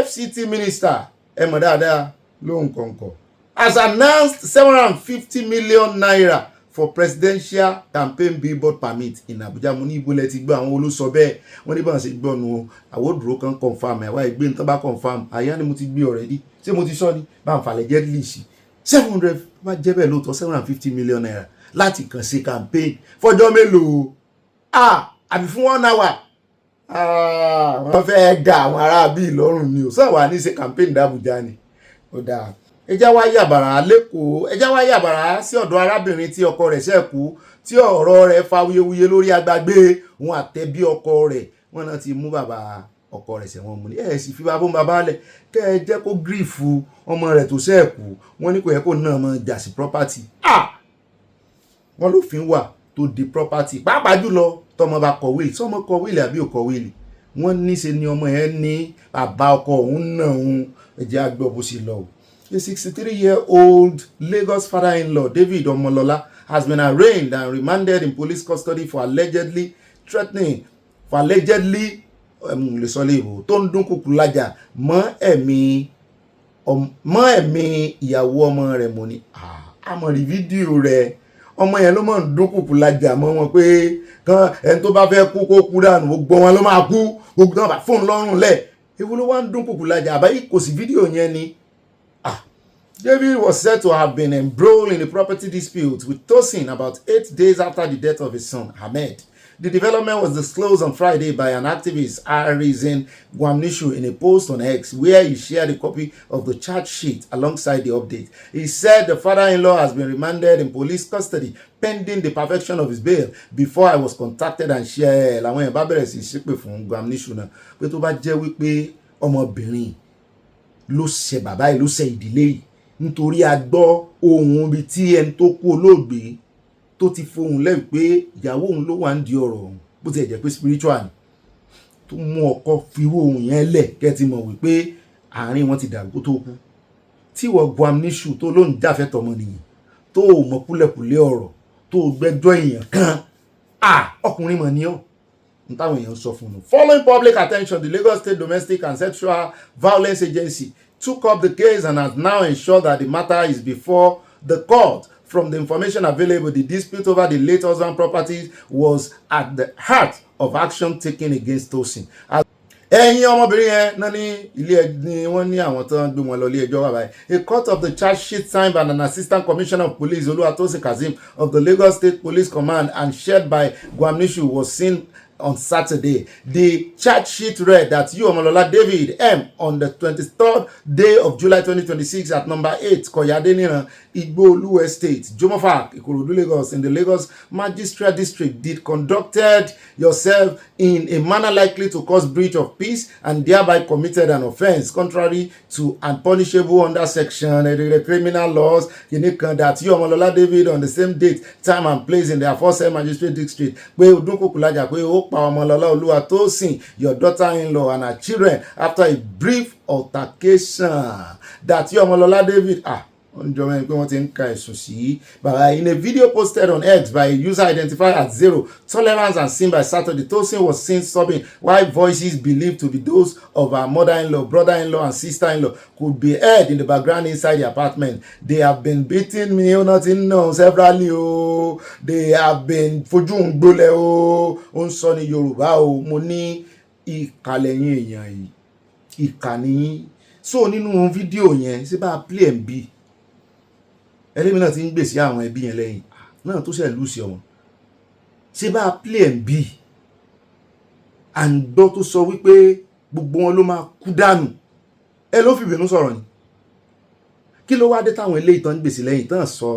[SPEAKER 2] FCT minister ẹ mọ̀ dáadáa lóhùn kọ̀ọ̀kan has announced 750 million naira for presidential campaign billboard permit in Abuja. Mo ní ibo lẹ ti gbọ́ àwọn olóṣọ bẹ́ẹ̀ wọ́n ní báwọn ṣe gbọ́ nu àwòdúró kan confam àwa ìgbé nǹkan bá confam àyà ni mo ti gbé already ṣé mo ti sọ ni bá ń falẹ̀ jẹ́ líìsì 700 bá jẹ́ bẹ́ẹ̀ lóòótọ́ 750 million naira láti kàn sí campaign fọjọ́ mélòó àbí fún 1 hour wọ́n fẹ́ ga àwọn ará bíi lọ́rùn ni ò sọ wà ní ṣe campaign d'Abuja ni ó dáa ẹjá wá yàbàrá lẹ́kọ̀ọ́ ẹjá wá yàbàrá sí ọ̀dọ̀ arábìnrin tí ọkọ rẹ̀ ṣẹ̀kú tí ọ̀rọ̀ rẹ̀ fa wuyewuye lórí agbágbé òun àtẹ̀bí ọkọ rẹ̀ wọ́n náà ti mú bàbá ọkọ rẹ̀ ṣẹ̀wọ̀n mú ní sì fi bàbá lẹ̀ kẹ́ ẹ jẹ́ kó gírífù ọmọ rẹ̀ tó ṣẹ̀kú wọ́n ní kò yẹ kó náà mọ jà sí property wọ́n lófin wà tó di property pàápàá jùlọ tọmọ bá kọ wíìlì sọmọ kọ wíìlì àbí ò kọ wíìlì wọ́n ní ṣe ni ọmọ yẹn ní bàbá ọkọ òun náà òun ẹ̀jẹ̀ àgbọ̀ bó ṣe lọ o. A 63-year-old Lagos father-in-law, David Omolola, has been arraigned and remanded in police custody for allegedly threatening, tó ń dún kùkù lájà mọ́ ẹ̀mí ìyàwó ọmọ rẹ̀ mọ́ ni. Àmọ́ rí fídíò rẹ̀ ọmọ yẹn ló mọ̀ ń dúnkùkù lajà mọ́ wọn pé kan ẹni tó bá fẹ́ kú kó kú dànù gbogbo wọn ló máa kú gbogbo náà bá fóun lọ́rùn lẹ̀ ewu ló wá ń dúnkùkù lajà àbáyé kò sí fídíò yẹn ni. David was said to have been embroiled in a property dispute with Tosin about 8 days after the death of his son, Ahmed. The development was disclosed on Friday by an activist, Iroyin Akojopo, in a post on X, where he shared a copy of the charge sheet alongside the update. He said the father-in-law has been remanded in police custody pending the perfection of his bail. Before I was contacted and shared, làwọn yẹn bá bẹ̀rẹ̀ sí ṣépè fún Akojopo náà pé tó bá jẹ́ wípé ọmọbìnrin ló ṣe bàbá yìí ló ṣe ìdílé yìí nítorí a gbọ́ ohun ibi tí ẹni tó kú olóògbé tó ti fohùn lẹ́yìn pé ìyàwó òun ló wà ń di ọ̀rọ̀ òun bó ti jẹ́ pé spiritual ni tó mú ọkọ firú ohun yẹn lẹ̀ kẹ́ ti mọ̀ wípé àárín wọn ti dàgbò tó kú tí wọ́n Akojopo tó ló ń jáfẹ́ tọmọnìyàn tó mọ̀ kúlẹ̀kúlẹ̀ ọ̀rọ̀ tó gbẹ́jọ́ èèyàn kan ọkùnrin mọ̀ ní ọ́ táwọn èèyàn sọ fún un. Following public attention, the Lagos State Domestic and Sexual Violence Agency took up the case and has now ensured that the matter is before the court. From the information available, the dispute over the late husband's properties was at the heart of action taken against Tosin. ẹ̀yin ọmọbìnrin yẹn náà ní ilé ni wọ́n ní àwọn tó ń gbé wọn lọ ilé ẹjọ́ wà báyìí. A court of the charge sheet signed by an assistant commissioner of police, Oluwatosin Kazeem, of the Lagos State Police Command and shared by Akojopo was seen on Saturday. The charge sheet read that Omolola David M. on the 23rd day of July 2026 at number 8 Koyadeniran Igboolu Estate, Jomofa, Ikorodu, Lagos, in the Lagos Magistrate District, did conducted yourself in a manner likely to cause breach of peace and thereby committed an offence contrary to and punishable under section the criminal laws that Omolola David on the same date, time and place in the aforesaid Magistrate District pé Odunkokulaja pé ó pa Omolola Oluwatosin, your daughter-in-law, and her children after a brief altercation that Omolola David in a video posted on X by a user identified as Zero Tolerance and seen by Saturday, Tosin was seen sobbing while voices believed to be those of her mother-in-law, brother-in-law, and sister-in-law could be heard in the background inside the apartment. They have been beating me, severally. They have been fojú ngbólẹ̀ ó ń sọ ní Yorùbá mo ní ìkàlẹ̀yìn èèyàn yìí ìkànnì. So nínú fídíò yẹn ṣé bá play MB ẹlẹ́mi náà ti ń gbèsè àwọn ẹbí yẹn lẹ́yìn náà tó ṣẹ̀ lùsì ọ̀wọ́n ṣé bá play MB àǹgbọ́ tó sọ wípé gbogbo wọn ló máa kú dànù ẹ ló fi ìbínú sọ̀rọ̀ ni kí ló wá dé táwọn eléyìí tán ń gbèsè lẹ́yìn tán sọ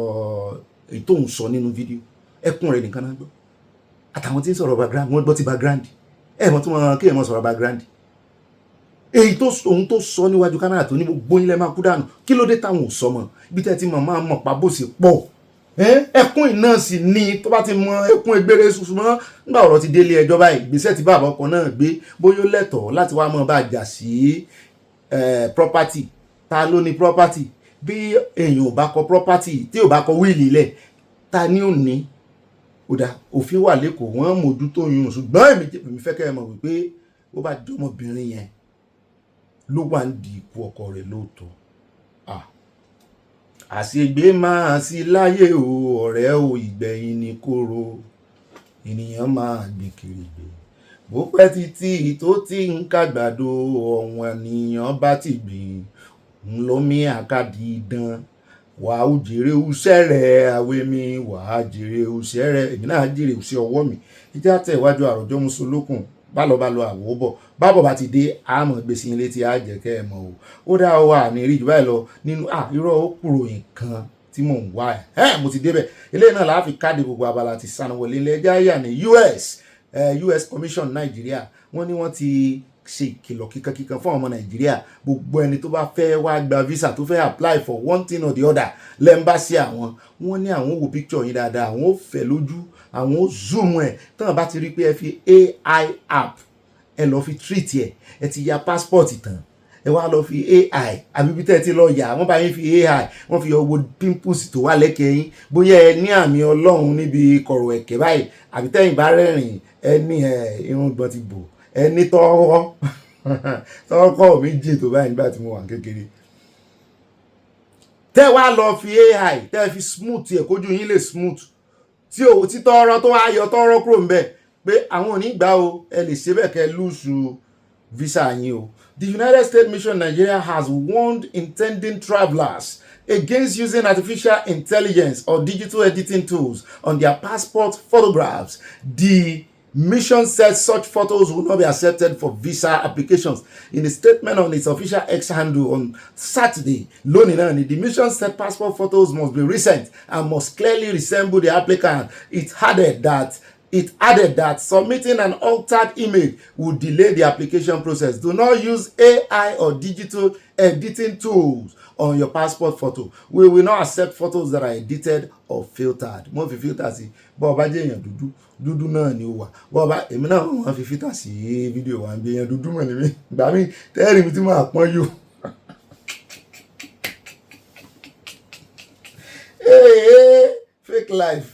[SPEAKER 2] èyí tó ń sọ nínú fídíò ẹkún rẹ̀ nìkan náà gbọ́ àtàwọn tí ń sọ̀rọ̀ background wọ́n gbọ́ ti background mọ̀ tí wọ́n kí ẹ̀ mọ̀ sọ̀rọ̀ background èyí tó ohun tó sọ níwájú kámẹ́rà tó ní gbogbo ilẹ̀ máa kú dànù kí ló dé táwọn ò sọ mọ́ ibi tẹ́ ti mọ̀ máa mọ̀ pa bó ṣe pọ̀ ẹkún iná sì ni tó bá ti mọ ẹkún egbére ṣùgbọ́n nígbà ọ̀rọ̀ ti délé ẹjọ́ báyìí ìgbésẹ̀ tí bàbá ọkọ náà gbé bóyá ó lẹ́tọ̀ọ́ láti wá mọ́ bá jà sí property ta ló ní property bí èèyàn ò bá kọ property tí ò bá kọ wíìlì ilẹ̀ ta ni ò ní kódà òfin wà lẹ́kọ̀ọ́ wọ́n mójútó yun ṣùgbọ́n èmi fẹ́ kẹ́ ẹ mọ̀ wípé ó bá jẹ́ ọmọbìnrin yẹn ló wà ń di ikú ọkọ rẹ̀ lóòótọ́ àṣegbé máa sí láyé ọ̀rẹ́ ìgbẹ̀yìn ní kóró ènìyàn máa gbé kiri gbé bó pẹ́ títí tó ti ń kàgbàdo ọ̀wọ́n ènìyàn bá ti gbìn ń lómi àkàdì dán wà á jèrè iṣẹ́ rẹ̀ àwẹ̀mí wà á jèrè iṣẹ́ rẹ̀ èmi náà jèrè iṣẹ́ ọwọ́ mi ìjà tẹ̀wájú àròjọ́ musolókun bálọ̀bálọ̀ àwòbọ̀ bábọ̀ bá ti dé àmọ̀ gbèsè ilé tí a jẹ́ kẹ́ ẹ mọ̀ ó dá wà ní rí jù báyìí lọ nínú irọ́ ó kúrò nǹkan tí mò ń wá mo ti débẹ̀ eléyìí náà láàfin káàdì gbogbo Abala ti Sanawole ilẹ̀ ẹjẹ́ yà ní US Commission Nàìjíríà wọ́n ní wọ́n ti ṣe ìkìlọ̀ kíkankíkan fún ọmọ Nàìjíríà gbogbo ẹni tó bá fẹ́ wá gba visa tó fẹ́ apply for one thing or the other lẹ́mbàsí àwọn wọ́n ní àwọn wo picture yín dáadáa àwọn ò fẹ́ lójú àwọn ò zoom ẹ̀ tán bá ti rí pé ẹ fi AI app ẹ lọ fi treat ẹ ti ya passport tán ẹ wá lọ fi AI àbíbí tẹ́ ti lọ yà wọ́n bá yín fi AI wọ́n fi ọwọ́ pimples tó wà lẹ́kẹ̀ẹ́ yín bóyá ẹ ní àmì Ọlọ́run níbi kọ̀rọ̀ ẹ̀kẹ́ báyìí àbí tẹ́yìn bá rẹ́rìn ẹ ní irun gbọ́n ti bò ẹ ní tọ́wọ́ mi jì tó báyìí nígbà tí mo wà kékeré tẹ́ wá lọ fi AI tẹ́ fi smooth ẹ̀ kójú yín lè smooth tí ò tí tọ́rọ́ tó wá yọ tọ́rọ́ kúrò ń bẹ̀ pé àwọn ò ní gbà o ẹ lè ṣe bẹ́ẹ̀ kẹ́ lùsù visa yín o. The United States Mission Nigeria has warned intending travelers against using artificial intelligence or digital editing tools on their passport photographs. The mission said such photos will not be accepted for visa applications. In a statement on its official X handle on Saturday, the mission said passport photos must be recent and must clearly resemble the applicant. It added that submitting an altered image would delay the application process. Do not use AI or digital editing tools on your passport photo. We will not accept photos that are edited or filtered. Mo fi filter sí bó bá jẹ́ èèyàn dúdú náà ni ó wà. Bó bá èmi náà wọ́n fi filter sí fídíò wa ń bí èèyàn dúdú mọ̀ ní mi. Gbà mí tẹ́rì mi tí máa pọ́n yó. Fake life.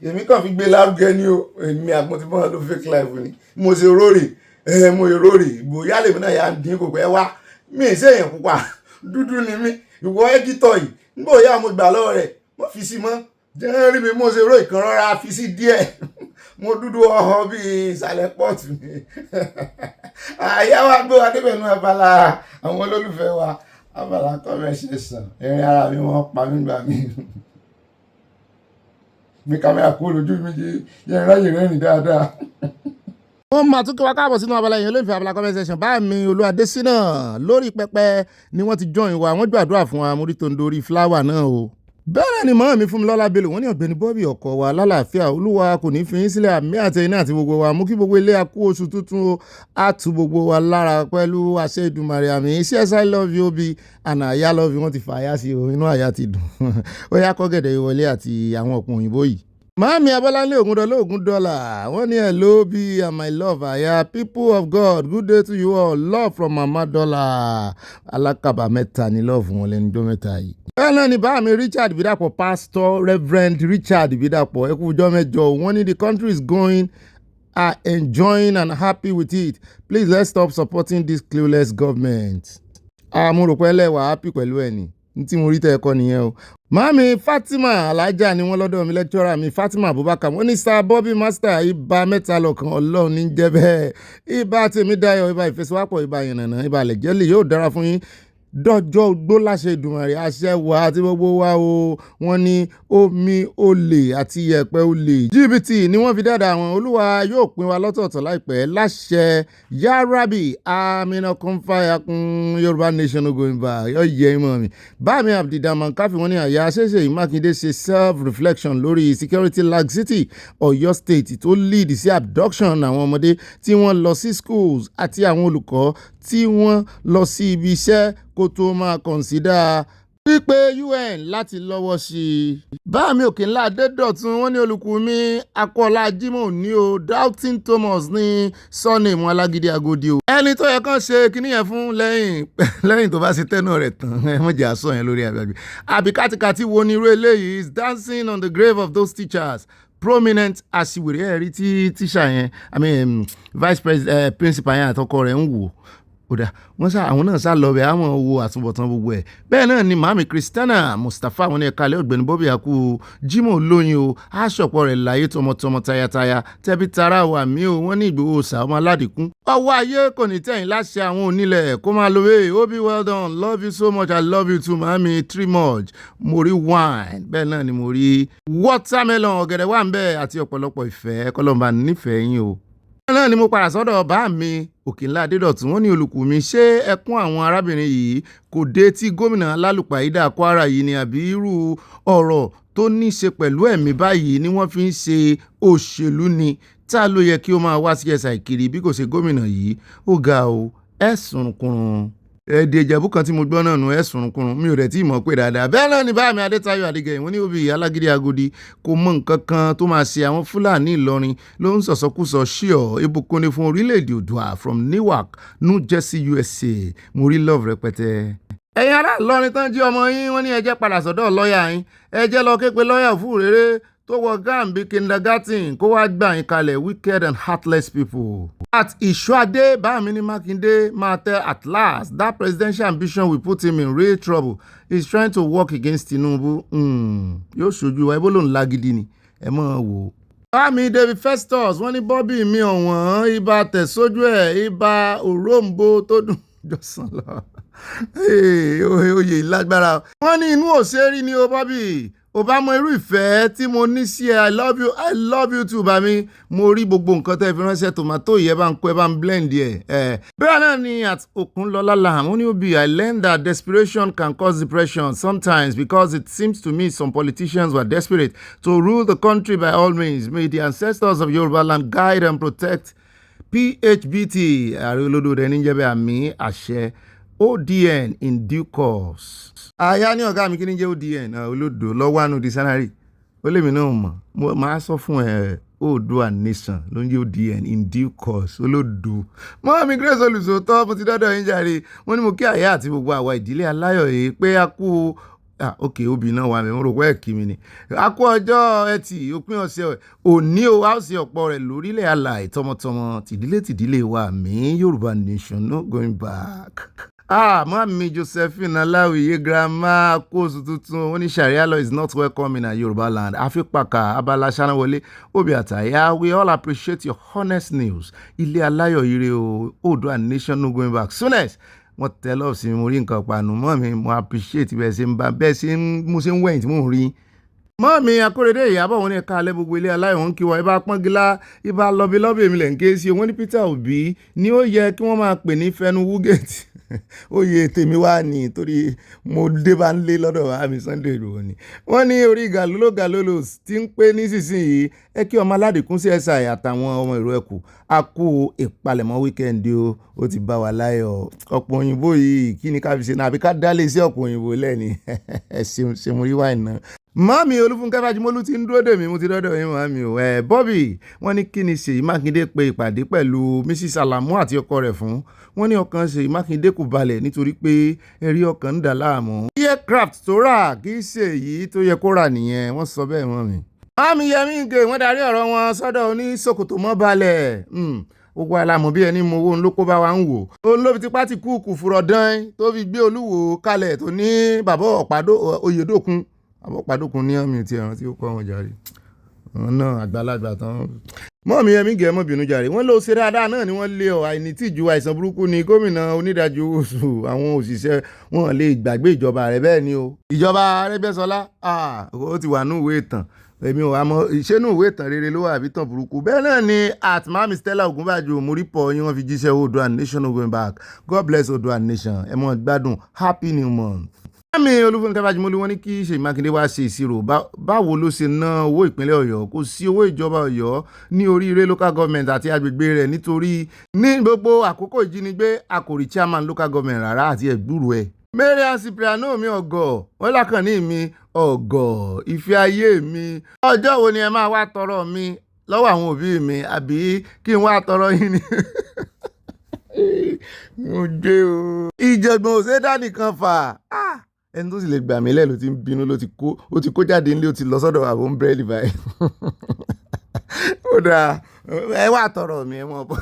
[SPEAKER 2] Èmi kàn fi gbé lárugẹ ní o èmi àgbọn tí wọ́n lò fake life ni mo ṣe rórè mo rórè bóyá lèmi náà yà ń dín kò pẹ́ wá mi ì sèyàn pupa dúdú ni mí ìwọ ẹ́dítọ̀ yìí nígbà òyà mo gbà lọ́wọ́ rẹ̀ mo fi sí mọ́ jẹ́ rí mi mo ṣe ró ìkan rọra fi sí díẹ̀ mo dúdú ọ̀họ́ bíi ìsàlẹ̀ pọ́ọ̀tù ni àyà wa gbé wa débẹ̀ nú abala àwọn olólùfẹ́ wa abala conversation ẹ̀rín ara mi wọ́n pa mí gbà mí. Mi kámẹ́rà kó lójú mi jẹ́ ráyè rẹ́rìn dáadáa. Wọ́n máa tún kí wá káàbọ̀ sínú abala yẹn olóòfẹ́ abala conversation bá mi Olúwadésínà lórí pẹpẹ ni wọ́n ti join wa wọ́n gbàdúrà fún wa mórí tó ń dorí fúláwà náà o. Bẹ́ẹ̀ ni mọ́ mi fún mi lọ́lá belò wọ́n ní Ọ̀gbẹ́ni Bobby ọkọ̀ wa lálàáfíà Olúwa kò ní fi yín sílẹ̀ àmì àtẹ̀yìn àti gbogbo wa mú kí gbogbo ilé akú oṣù tuntun o á tu gbogbo wa lára pẹ̀lú àṣẹ Ìdùmarè àmì CSI love you Obi àná àyà love you wọ́n ti fà áyá sí o inú àyà ti dùn ó yá kọ́gẹ̀dẹ̀ ìwọlé àti àwọn ọ̀pọ̀ òyìnbó yìí. Mami Abalanle $1 wọ́n ní hello be and my love àyà people of God good day to you all love from Mama Dollar alákàbà mẹ́ta ní love wọn lẹ́nu ọjọ́ mẹ́ta yìí. Bẹ́ẹ̀ náà ni bá mi Richard Bidapo Pastor Reverend Richard Bidapo ẹ kú ọjọ́ mẹ́jọ wọ́n ní the country is going are enjoying and happy with it please let's stop supporting this clueless government. Mo rò pé ẹlẹ́wà happy pẹ̀lú ẹ̀ ni tí mo rí tẹ́ ẹ̀kọ́ nìyẹn o. Mami Fatima Alájà ni wọ́n lọ́dọ̀ mi lecturer mi Fatima Abubakar wọ́n ní Sir Bobby Master ibà mẹ́ta lọ́kàn Ọlọ́run ní jẹ́ bẹ́ẹ̀ ibà tèmi dayọ̀ ibà ìfẹsẹ̀wápọ̀ ibà yànnànà ibà lẹ̀jẹ̀lì yóò dára fún yín dọ́jọ́ ogbó láṣẹ Ìdùmarè àṣẹ wa àti gbogbo wa o wọ́n ní omi olè àti yẹ̀pẹ̀ olè jìbìtì ni wọ́n fi dáadáa àwọn Olúwa yóò pín wa lọ́tọ̀ọ̀tọ̀ láìpẹ́ láṣẹ yarabi amina kọ́nfàyàkùn Yorùbá nation going back yọ yẹ ìmọ̀ mi báàmì Abdidaman káfí wọ́n ní àyà ṣẹ̀ṣẹ̀ Mákindé ṣe self-reflection lórí security laxity Ọ̀yọ́ state tó lead sí abduction àwọn ọmọdé tí wọ́n lọ sí schools àti àwọn olùkọ́ tí wọ́n lọ sí ibi iṣẹ́ kó tó máa consider wípé UN láti lọ́wọ́ sí i. Báàmì Òkèńlá Adédọ̀tun wọ́n ní Olùkùnmi Akọ́lá Jimoh ní o Doubting Thomas ní surname alágídí agodi o. Ẹni tó yẹ kán ṣe kíní yẹn fún lẹ́yìn tó bá ṣe tẹ́nà rẹ̀ tán ẹ mọ̀ jẹ́ àṣọ yẹn lórí àbí. Àbí kátikàtí wo ni irú eléyìí is dancing on the grave of those teachers. Prominent aṣiwèrè ẹ̀rí tí tíṣà yẹn vice president principal yẹn àtọkọ rẹ̀ ń wò kódà wọ́n sá àwọn náà sá lọ bẹ̀ àwọn wo àtúbọ̀tán gbogbo ẹ̀ bẹ́ẹ̀ náà ni màmí Christiana Mustapha wọn ní ẹ̀ka alẹ́ Ọ̀gbẹ́ni Bobby àkú Jimoh lóyún o aṣọ̀pọ̀ rẹ̀ láyé tọmọtọmọ tayataya tẹ́bí tara wà mí o wọ́n ní Ìgbòho sàmọ́ aládìkún ọwọ́ ayé kò ní tẹ̀yìn láṣẹ àwọn onílẹ̀ kó máa lo wé Obi well done love you so much I love you too màmí Trimoj mo rí wine bẹ́ẹ̀ náà ni mo rí watermelon ọ̀gẹ̀dẹ̀ wà ń bẹ́ẹ̀ àti ọ̀pọ̀lọpọ̀ ìfẹ́ kọ́lọ́mbà nífẹ̀ẹ́ yín o. Náà ni mo padà sọ́dọ̀ bá mi Òkèńlá Adédọ̀tun wọ́n ní Olùkùnmi ṣé ẹkún àwọn arábìnrin yìí kò dé tí gómìnà Lálùpàídà Kwara yìí ni àbí irú ọ̀rọ̀ tó ní ṣe pẹ̀lú ẹ̀mí báyìí ni wọ́n fi ń ṣe òṣèlú ni tá ló yẹ kí ó máa wá sí ẹ̀sà ìkiri bí kò ṣe gómìnà yìí ó ga o ẹ̀sùn kùrùn èdè Ìjẹ̀bú kan tí mo gbọ́ náà nù ẹ̀sùn kùrùn mi ò rẹ̀ tí mọ̀ pé dáadáa bẹ́ẹ̀ náà ni báàmì Adétayọ̀ Adégẹ̀yìn wọ́n ní Obi alágídí agodi kò mọ nǹkan kan tó máa ṣe àwọn Fúlàní Ìlọrin ló ń sọ̀sọ́kùsọ ṣíọ̀ ìbùkún ni fún orílẹ̀-èdè Oòduà from Newark New Jersey USA mo rí love rẹpẹtẹ. Ẹ̀yin ará Ìlọrin tán jí ọmọ yín wọ́n ní ẹ jẹ́ padà sọ́dọ̀ lọ́ọ̀yà yín ẹ jẹ́ lọ ké pe lọ́ọ̀yà fún rere tó wọ gambi kindergarten kó wá gbà yín kalẹ̀ wicked and heartless people. At Ìṣọ́adé Bámini Mákindé máa tẹ at last that presidential ambition will put him in real trouble. He's trying to work against Tinubu. Yóò ṣojú wa ibó lòun lágídí ni ẹ mọ̀ wò. Bámi David Festus wọ́n ní Bobby mi ọ̀wọ́n ibà tẹ̀sójú ẹ̀ ibà òróǹbó tó dùn jọ̀sán lọ. Oyè lágbára. Wọ́n ní inú òṣèré ni o Bobby. Ò bá mọ irú ìfẹ́ tí mo ní sí ẹ, I love you too Bami. Mo rí gbogbo nǹkan tẹ́ fi ránṣẹ́ tòmátò yẹ bá ń kó ẹ bá ń blend ẹ̀. Bẹ́ẹ̀ náà ni at Okunlọ́lá Lam ó ní Obi, I learned that desperation can cause depression sometimes because it seems to me some politicians were desperate to rule the country by all means. May the ancestors of Yoruba land guide and protect PHBT. Ààrẹ olódò rẹ̀ níjẹ́bẹ̀ àmì àṣẹ. ODN in due course. Àyà ní ọ̀gá mi kí ní jẹ́ ODN olódò lọ́wọ́ àánú dictionary. Ó lè mi náà mọ̀. Máa sọ fún ẹ Oòduà Nation ló ń jẹ́ ODN in due course olódò. Mọ́ mi Grace Olùsòótọ́ mo ti dọ́dọ̀ yín jàre. Wọ́n ní mo kí àyà àti gbogbo àwa ìdílé aláyọ̀ yìí pé a kú ok obì náà wà mí mo rò pé ẹ̀kí mi ni. A kú ọjọ́ ẹtì òpin ọ̀sẹ̀ òní o a ó ṣe ọ̀pọ̀ rẹ̀ lórílẹ̀ alàì tọmọtọmọ tìdílé wa mi Yorùbá Nation no going back. Mami Josephine Aláwìyé grandma kóòsù tuntun wọ́n ní Sharia law is not welcome in Yoruba land. Afipaka Abala Sanawole Obi Ataya, we all appreciate your honest news. Ilé aláyọ̀ ire o Oòduà Nation no going back. Soonest wọ́n tẹ lọ́ọ̀ sí mi mo rí nǹkan panu mọ́ mi mo appreciate bẹ́ẹ̀ ṣe ń bá bẹ́ẹ̀ ṣe ń mo ṣe ń wẹ̀yìn tí mò ń rí. Mọ́mí Akóredé Ìyábọ̀ wọn ní ẹ̀ka alẹ́ gbogbo ilé aláyọ̀ wọn kí wọ́n ibà pọ́ngilá ibà lọ́bí èmi lẹ̀ ń ké sí wọ́n ní Peter Obi ni ó yẹ kí wọ́n máa pè ní fẹnu wúgẹ̀tì. Oyè tèmi wá ní torí mo dé bá ń lé lọ́dọ̀ àmì Sunday Igboho ni. Wọ́n ní orí gàlólò tí ń pé nísinsìnyí ẹ kí ọmọ aládìkún sí SI àtàwọn ọmọ ìró ẹ̀kú a kú ìpalẹ̀mọ́ wíkẹ́ndì ó ti bá wa láyọ̀. Ọ̀pọ̀ òyìnbó yìí kí ni ká fi ṣe náà àbí ká dálé sí ọ̀pọ̀ òyìnbó lẹ́ni ṣe mo rí wáìnì náà. Mami Olúfúnkẹ́ Fájimólú ti ń dúró dè mí mo ti dọ́dọ̀ yín màmí o. Bobby wọ́n ní kí ni Ṣèyí Mákindé pe ìpàdé pẹ̀lú Mrs Alamu àti ọkọ rẹ̀ fún. Wọ́n ní ọkàn Ṣèyí Mákindé kò balẹ̀ nítorí pé ẹ̀rí ọkàn ń dà láàmú. Aircraft tó rà kì í ṣe èyí tó yẹ kó rà nìyẹn wọ́n sọ bẹ́ẹ̀ mọ́ mi. Mami Yẹmí Ige wọ́n darí ọ̀rọ̀ wọn sọ́dọ̀ oníṣòkòtò mọ́ balẹ̀. Gbogbo alamọ̀ bí ẹni mo owó ló kó bá wa ń wò. Òun ló fi tipá ti kúùkù fúrọ̀ dán tó fi gbé Olúwo kalẹ̀ tó ní bàbá Oyèdókun. Àbọ̀pàdókun ní àmì tí ẹ̀ràn tí ó kọ́ wọn jàre. Wọ́n náà àgbàlagbà tán. Mọ́mí Yẹmí Ige mọ́ bínú jàre. Wọ́n ló ṣe dáadáa náà ni wọ́n lé àìní tìjú àìsàn burúkú ni gómìnà onídàájú oṣù àwọn òṣìṣẹ́ wọn lè gbàgbé ìjọba rẹ̀ bẹ́ẹ̀ ni o. Ìjọba Arẹ́gbẹ́ṣọlá ó ti wà ní ìwé ìtàn. Èmi ò àmọ́ ìṣẹ́nú ìwé ìtàn rere ló wà àbí tàn burúkú. Bẹ́ẹ̀ náà ni at Mami Stella Ogunbajo Moripo yín wọ́n fi jíṣẹ́ Oòduà Nation no going back. God bless Oòduà Nation. Ẹ mọ̀ gbádùn happy new month. Mami Olúfúnkẹ́ Fájimólú wọ́n ní kí Ṣèyí Mákindé wá ṣe ìṣirò báwo ló ṣe ná owó ìpínlẹ̀ Ọ̀yọ́ kò sí owó ìjọba Ọ̀yọ́ ní oríire local government àti agbègbè rẹ̀ nítorí ní gbogbo àkókò ìjínigbé a kò rí chairman local government rárá àti ẹ̀gbúrú ẹ̀. Mariam Cipriano mi ọ̀gọ̀ wọ́n lákànní mi ọ̀gọ̀ ìfẹ́ ayé mi ọjọ́ wo ni ẹ máa wá tọrọ mi lọ́wọ́ àwọn òbí mi àbí kí n wá tọrọ yín ni. Mo dé o. Ìjọ̀gbọ̀n òṣèdá nìkan fà ẹni tó sì lè gbà mí lẹ́ ló ti ń bínú ó ti kó jáde nílé ó ti lọ sọ́dọ̀ àwọn umbrella báyìí. Ó dáa ẹ wá tọrọ mi ẹ mọ̀ bọ́.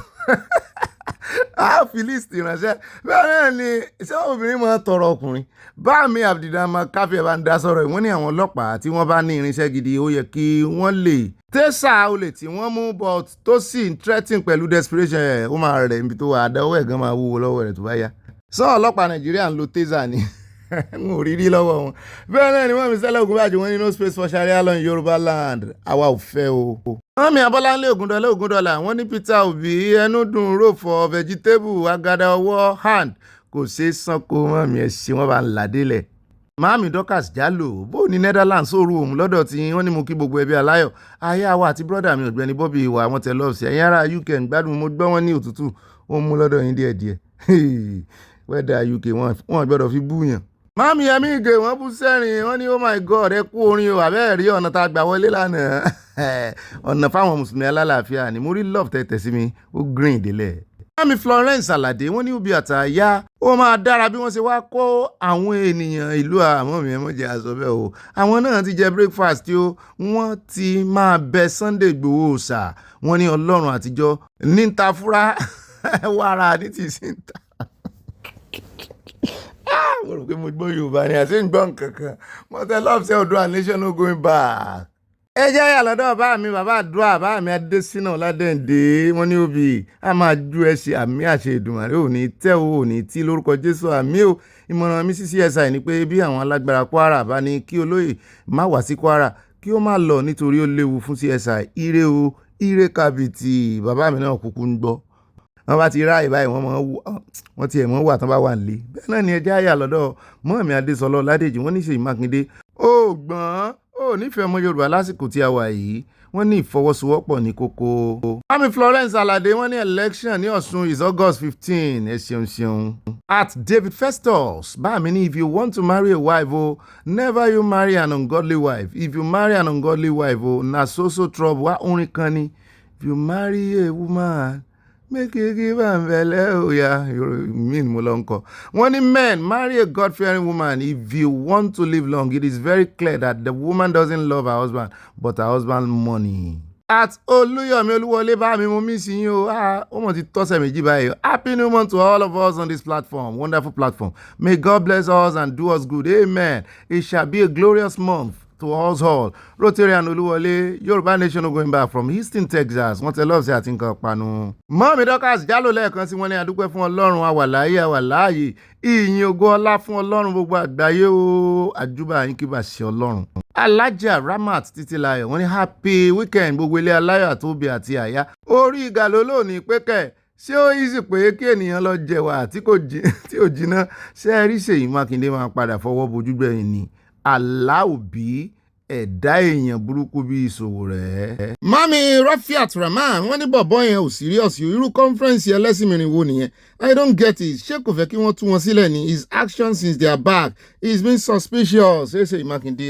[SPEAKER 2] A fi list ìránṣẹ́ bẹ́ẹ̀ ni ṣé obìnrin máa tọrọ ọkùnrin. Báàmí Abdulrahman káfíẹ̀ bá ń dá sọ̀rọ̀ wọ́n ní àwọn ọlọ́pàá tí wọ́n bá ní irinṣẹ́ gidi ó yẹ kí wọ́n lè tẹ́sà olè tí wọ́n mú but tó sì ń threaten pẹ̀lú desperation ẹ̀ ó máa rẹ̀ níbi tó wà àdáwọ̀ ẹ̀gán máa wúwo lọ́wọ́ rẹ̀ tó bá yá. Sọ ọlọ́pàá Nàìjíríà ń lo tẹ́sà ni. N ò rí rí lọ́wọ́ wọn. Bẹ́ẹ̀ náà ni Mami Stella Ogunbajo wọ́n ní no space for Sharia law in Yoruba land. Àwa ò fẹ́ o. Mami Abọ́láńlé Ògúndọ́lá wọ́n ní Peter Obi ẹnu dùn rò for vegetable agada ọwọ́ hand kò ṣeé sanko mọ́mí ẹ̀ ṣe wọ́n bá ń làdélẹ̀. Mami Dorcas Jallo bó ní Netherlands òru òun lọ́dọ̀ tí wọ́n ní mo kí gbogbo ẹbí aláyọ̀ aya wa àti brọ́dà mi Ọ̀gbẹ́ni Bobby ìwà àwọn tẹ lọ́ọ̀sì ẹ̀yin ará UK ń gbádùn mo gbọ́ wọn ní òtútù ó mú lọ́dọ̀ yín díẹ̀díẹ̀ wẹ́dà UK wọ́n gbọ́dọ̀ fi búyàn. Mami Yẹmí Ige wọ́n bú sẹ́rìn wọ́n ní oh my God ẹ kú orin o àbẹ́ẹ̀ rí ọ̀nà tá a gbà wọlé lánàá ọ̀nà fáwọn mùsùlùmí alálàáfíà ni mo rí love tẹ̀tẹ̀ sí mi ó green délẹ̀. Mami Florence Alade wọ́n ní ubi àtàyà ó máa dára bí wọ́n ṣe wá kó àwọn ènìyàn ìlú àmọ́ mi ẹ̀mọ́ jẹ́ àṣọ bẹ́ẹ̀ o àwọn náà ti jẹ breakfast tí wọ́n ti máa bẹ Sunday Igboho ṣá wọ́n ní Ọlọ́run àtijọ́ ní ń ta fúra wàrà ní ti sí ń ta. Mo rò pé mo gbọ́ Yorùbá ni àti ń gbọ́ nǹkan kan mo tẹ love say Oòduà nation no going back. Ẹ jẹ́ yà lọ́dọ̀ bá mi bàbá àdúrà bá mi Adésínà Ọládẹ́ǹdé wọ́n ní òbí a máa ju ẹṣin àmì àṣẹ Èdùmàrè ò ní tẹ́ ò ní tí lórúkọ Jésù àmì ò ìmọ̀ràn mi sí CSI ni pé bí àwọn alágbára Kwara bá ní kí olóyè má wá sí Kwara kí ó má lọ nítorí ó léwu fún CSI ire o ire kàbìtì bàbá mi náà kúkú ń gbọ́ wọ́n bá ti ráàyè báyìí wọ́n ti ẹ̀mọ́ wà tán bá wà nílé bẹ́ẹ̀ náà ni ẹjẹ́ àyà lọ́dọ̀ mọ́ọ̀mí Adésọlá Ládèjì wọ́n ní Ṣèyí Mákindé ó gbọ́n ó nífẹ̀ẹ́ ọmọ Yorùbá lásìkò tí a wà yìí wọ́n ní ìfọwọ́sowọ́pọ̀ ní kókó. Mami Florence Alade wọ́n ní election ní Ọ̀ṣun is August 15 ẹ ṣeun. At David Festus báàmí ní if you want to marry a wife never you marry an ungodly wife if you marry an ungodly wife na so trouble wá orin kan ni if you marry a woman make you give am belle oya mean mo lọ nkọ wọ́n ní men marry a God-fearing woman if you want to live long it is very clear that the woman doesn't love her husband but her husband money. At Olúyọ̀mí Olúwọlé bá mi mo miss yín o ó mọ̀ ti tọ́sẹ̀ méjì báyìí happy new month to all of us on this platform wonderful platform may God bless us and do us good amen it shall be a glorious month to us all. Rotarian Olúwọlé, Yorùbá Nation going back from Houston, Texas. Wọ́n tẹ lọ́ọ̀sì àti nǹkan panu. Mọ́mí Dorcas jálò lẹ́ẹ̀kan sí wọn ní adúpẹ́ fún Ọlọ́run àwàláyé. Ìyìn ògo ọlá fún Ọlọ́run gbogbo àgbáyé o. Àjúbà yín kí bá ṣe Ọlọ́run. Alájà Ramat Títílayọ̀ wọ́n ní happy weekend gbogbo ilé aláyọ̀ àtóbi àti àyà. Orí ìgàlólò ní pékẹ́. Ṣé ó yí sí pé kí ènìyàn lọ jẹ̀wà tí ò jiná? Ṣé ẹ rí Ṣèyí Mákindé máa padà fọwọ́ bojú gbẹ̀yìn ni? Aláòbí ẹ̀dá èèyàn burúkú bí ìṣòwò rẹ̀. Mami Rafiat Rahman wọ́n ní bọ̀bọ́ yẹn ò serious irú conference ẹlẹ́sìn mìíràn wo nìyẹn I don't get it ṣé kò fẹ́ kí wọ́n tú wọn sílẹ̀ ni his actions since they are back he is being suspicious ṣé Ṣèyí Mákindé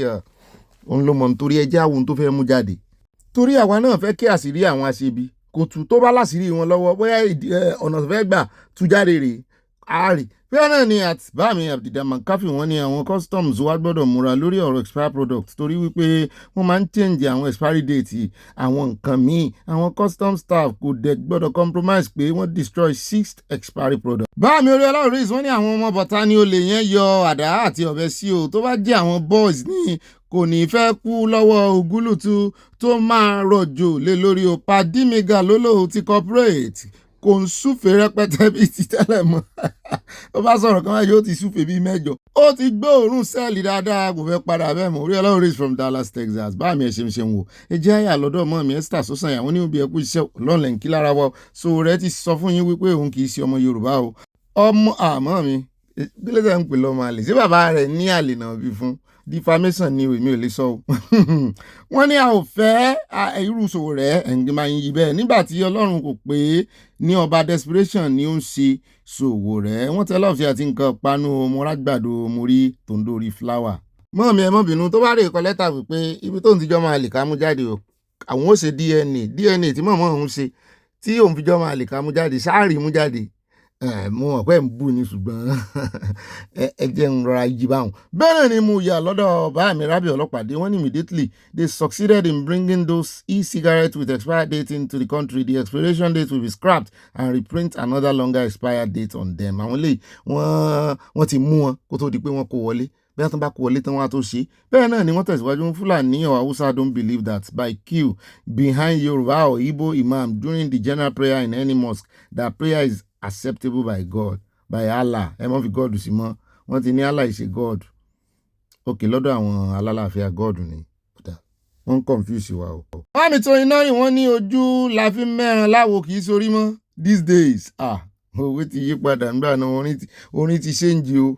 [SPEAKER 2] òun ló mọ̀ nítorí ẹjẹ́ àwọn tó fẹ́ mú jáde torí àwa náà fẹ́ kí àṣírí àwọn aṣebi kò tú tó bá láṣírí wọn lọ́wọ́ bóyá ọ̀nà tó fẹ́ gbà tú jáde rèé àárí bẹ́ẹ̀ náà ni àtìbámi Abdulrahman Káfí wọ́n ní àwọn customs wá gbọ́dọ̀ múra lórí ọ̀rọ̀ expire product torí wípé wọ́n máa ń change àwọn expiry date àwọn nǹkan míì àwọn customs staff kò dẹ̀ gbọ́dọ̀ compromise pé wọ́n destroy 6th expiry product. báàmì orí ọlọ́run rí wọ́n ní àwọn ọmọ bọ̀tá ni olè yẹn yọ àdá àti ọ̀bẹ sí o tó bá jẹ́ àwọn boys ní kò ní fẹ́ kú lọ́wọ́ ògúlùtù tó máa rọ̀jò lé lórí o padìmígà lólò ti corporate kò ń súfèé rẹpẹtẹ bíi ti tẹ́lẹ̀ mọ́ ó bá sọ̀rọ̀ kan wáyé ó ti súfèé bíi mẹ́jọ ó ti gbóòórùn sẹ́ẹ̀lì dáadáa kò fẹ́ padà bẹ́ẹ̀ mọ́ orí ọlọ́run race from Dallas Texas bá mi ẹ̀ ṣe ń wò ẹ jẹ́ àyà lọ́dọ̀ mọ́ mi Esther Sọ́sànyà wọ́n ní òbí ẹ̀kú iṣẹ́ ọlọ́ọ̀lẹ̀ ń kí lára wọ so rẹ ti sọ fún yín wípé òun kì í ṣe ọmọ Yorùbá o ọmọ àmọ́ mi gbélé ń pè lọ́mọ àlè ṣé bàbá rẹ̀ ní àlè náà bí fún defamation ni èmi ò lè sọ o wọ́n ní a ò fẹ́ irú ìṣòwò rẹ̀ ẹ̀ǹdí máa ń yí bẹ́ẹ̀ nígbà tí Ọlọ́run kò pé ní ọba desperation ni ó ń ṣe ṣòwò rẹ̀ wọ́n tẹ́ lọ́ọ̀fì àti nǹkan panu mọ́rágbàdo mórí tòǹdórí flower. mọ́ mi ẹ mọ́ bínú tó bá rè kọ́ lẹ́tà wípé ibi tó ń tijọ́ máa lè ká mú jáde o àwọn ó ṣe DNA tí mọ̀mọ́ òun ṣe tí òun fi jọ́ máa lè ká mú jáde sáàrì mú jáde mo mọ̀ pé ń bú ni ṣùgbọ́n ẹ jẹ́ ń rọra yí báwọn. bẹ́ẹ̀ ni mo yà lọ́dọ̀ bá mi rábì ọlọ́pàdé wọ́n ní immediately they succeeded in bringing those e-cigarettes with expired date into the country the expiration date will be scrapped and reprint another longer expired date on them. àwọn lè wọ́n ti mú wọn kó tó di pé wọ́n kó wọlé bẹ́ẹ̀ tán bá kó wọlé tán wọ́n á tó ṣe bẹ́ẹ̀ náà ni wọ́n tẹ̀síwájú Fúlàní or Hausa don't believe that by queue behind Yoruba or Igbo imam during the general prayer in any mosque that prayer is acceptable by God by Allah ẹ mọ́ fi God sí mọ́ wọ́n ti ní Allah is a God òkè lọ́dọ̀ àwọn alálàáfíà God ni wọ́n confuse wa o. wọ́n mi tó iná rìn wọ́n ní ojú la fi mẹ́ran láwo kì í sórí mọ́ these days owó ti yí padà nígbà náà orin ti ṣéǹjì o.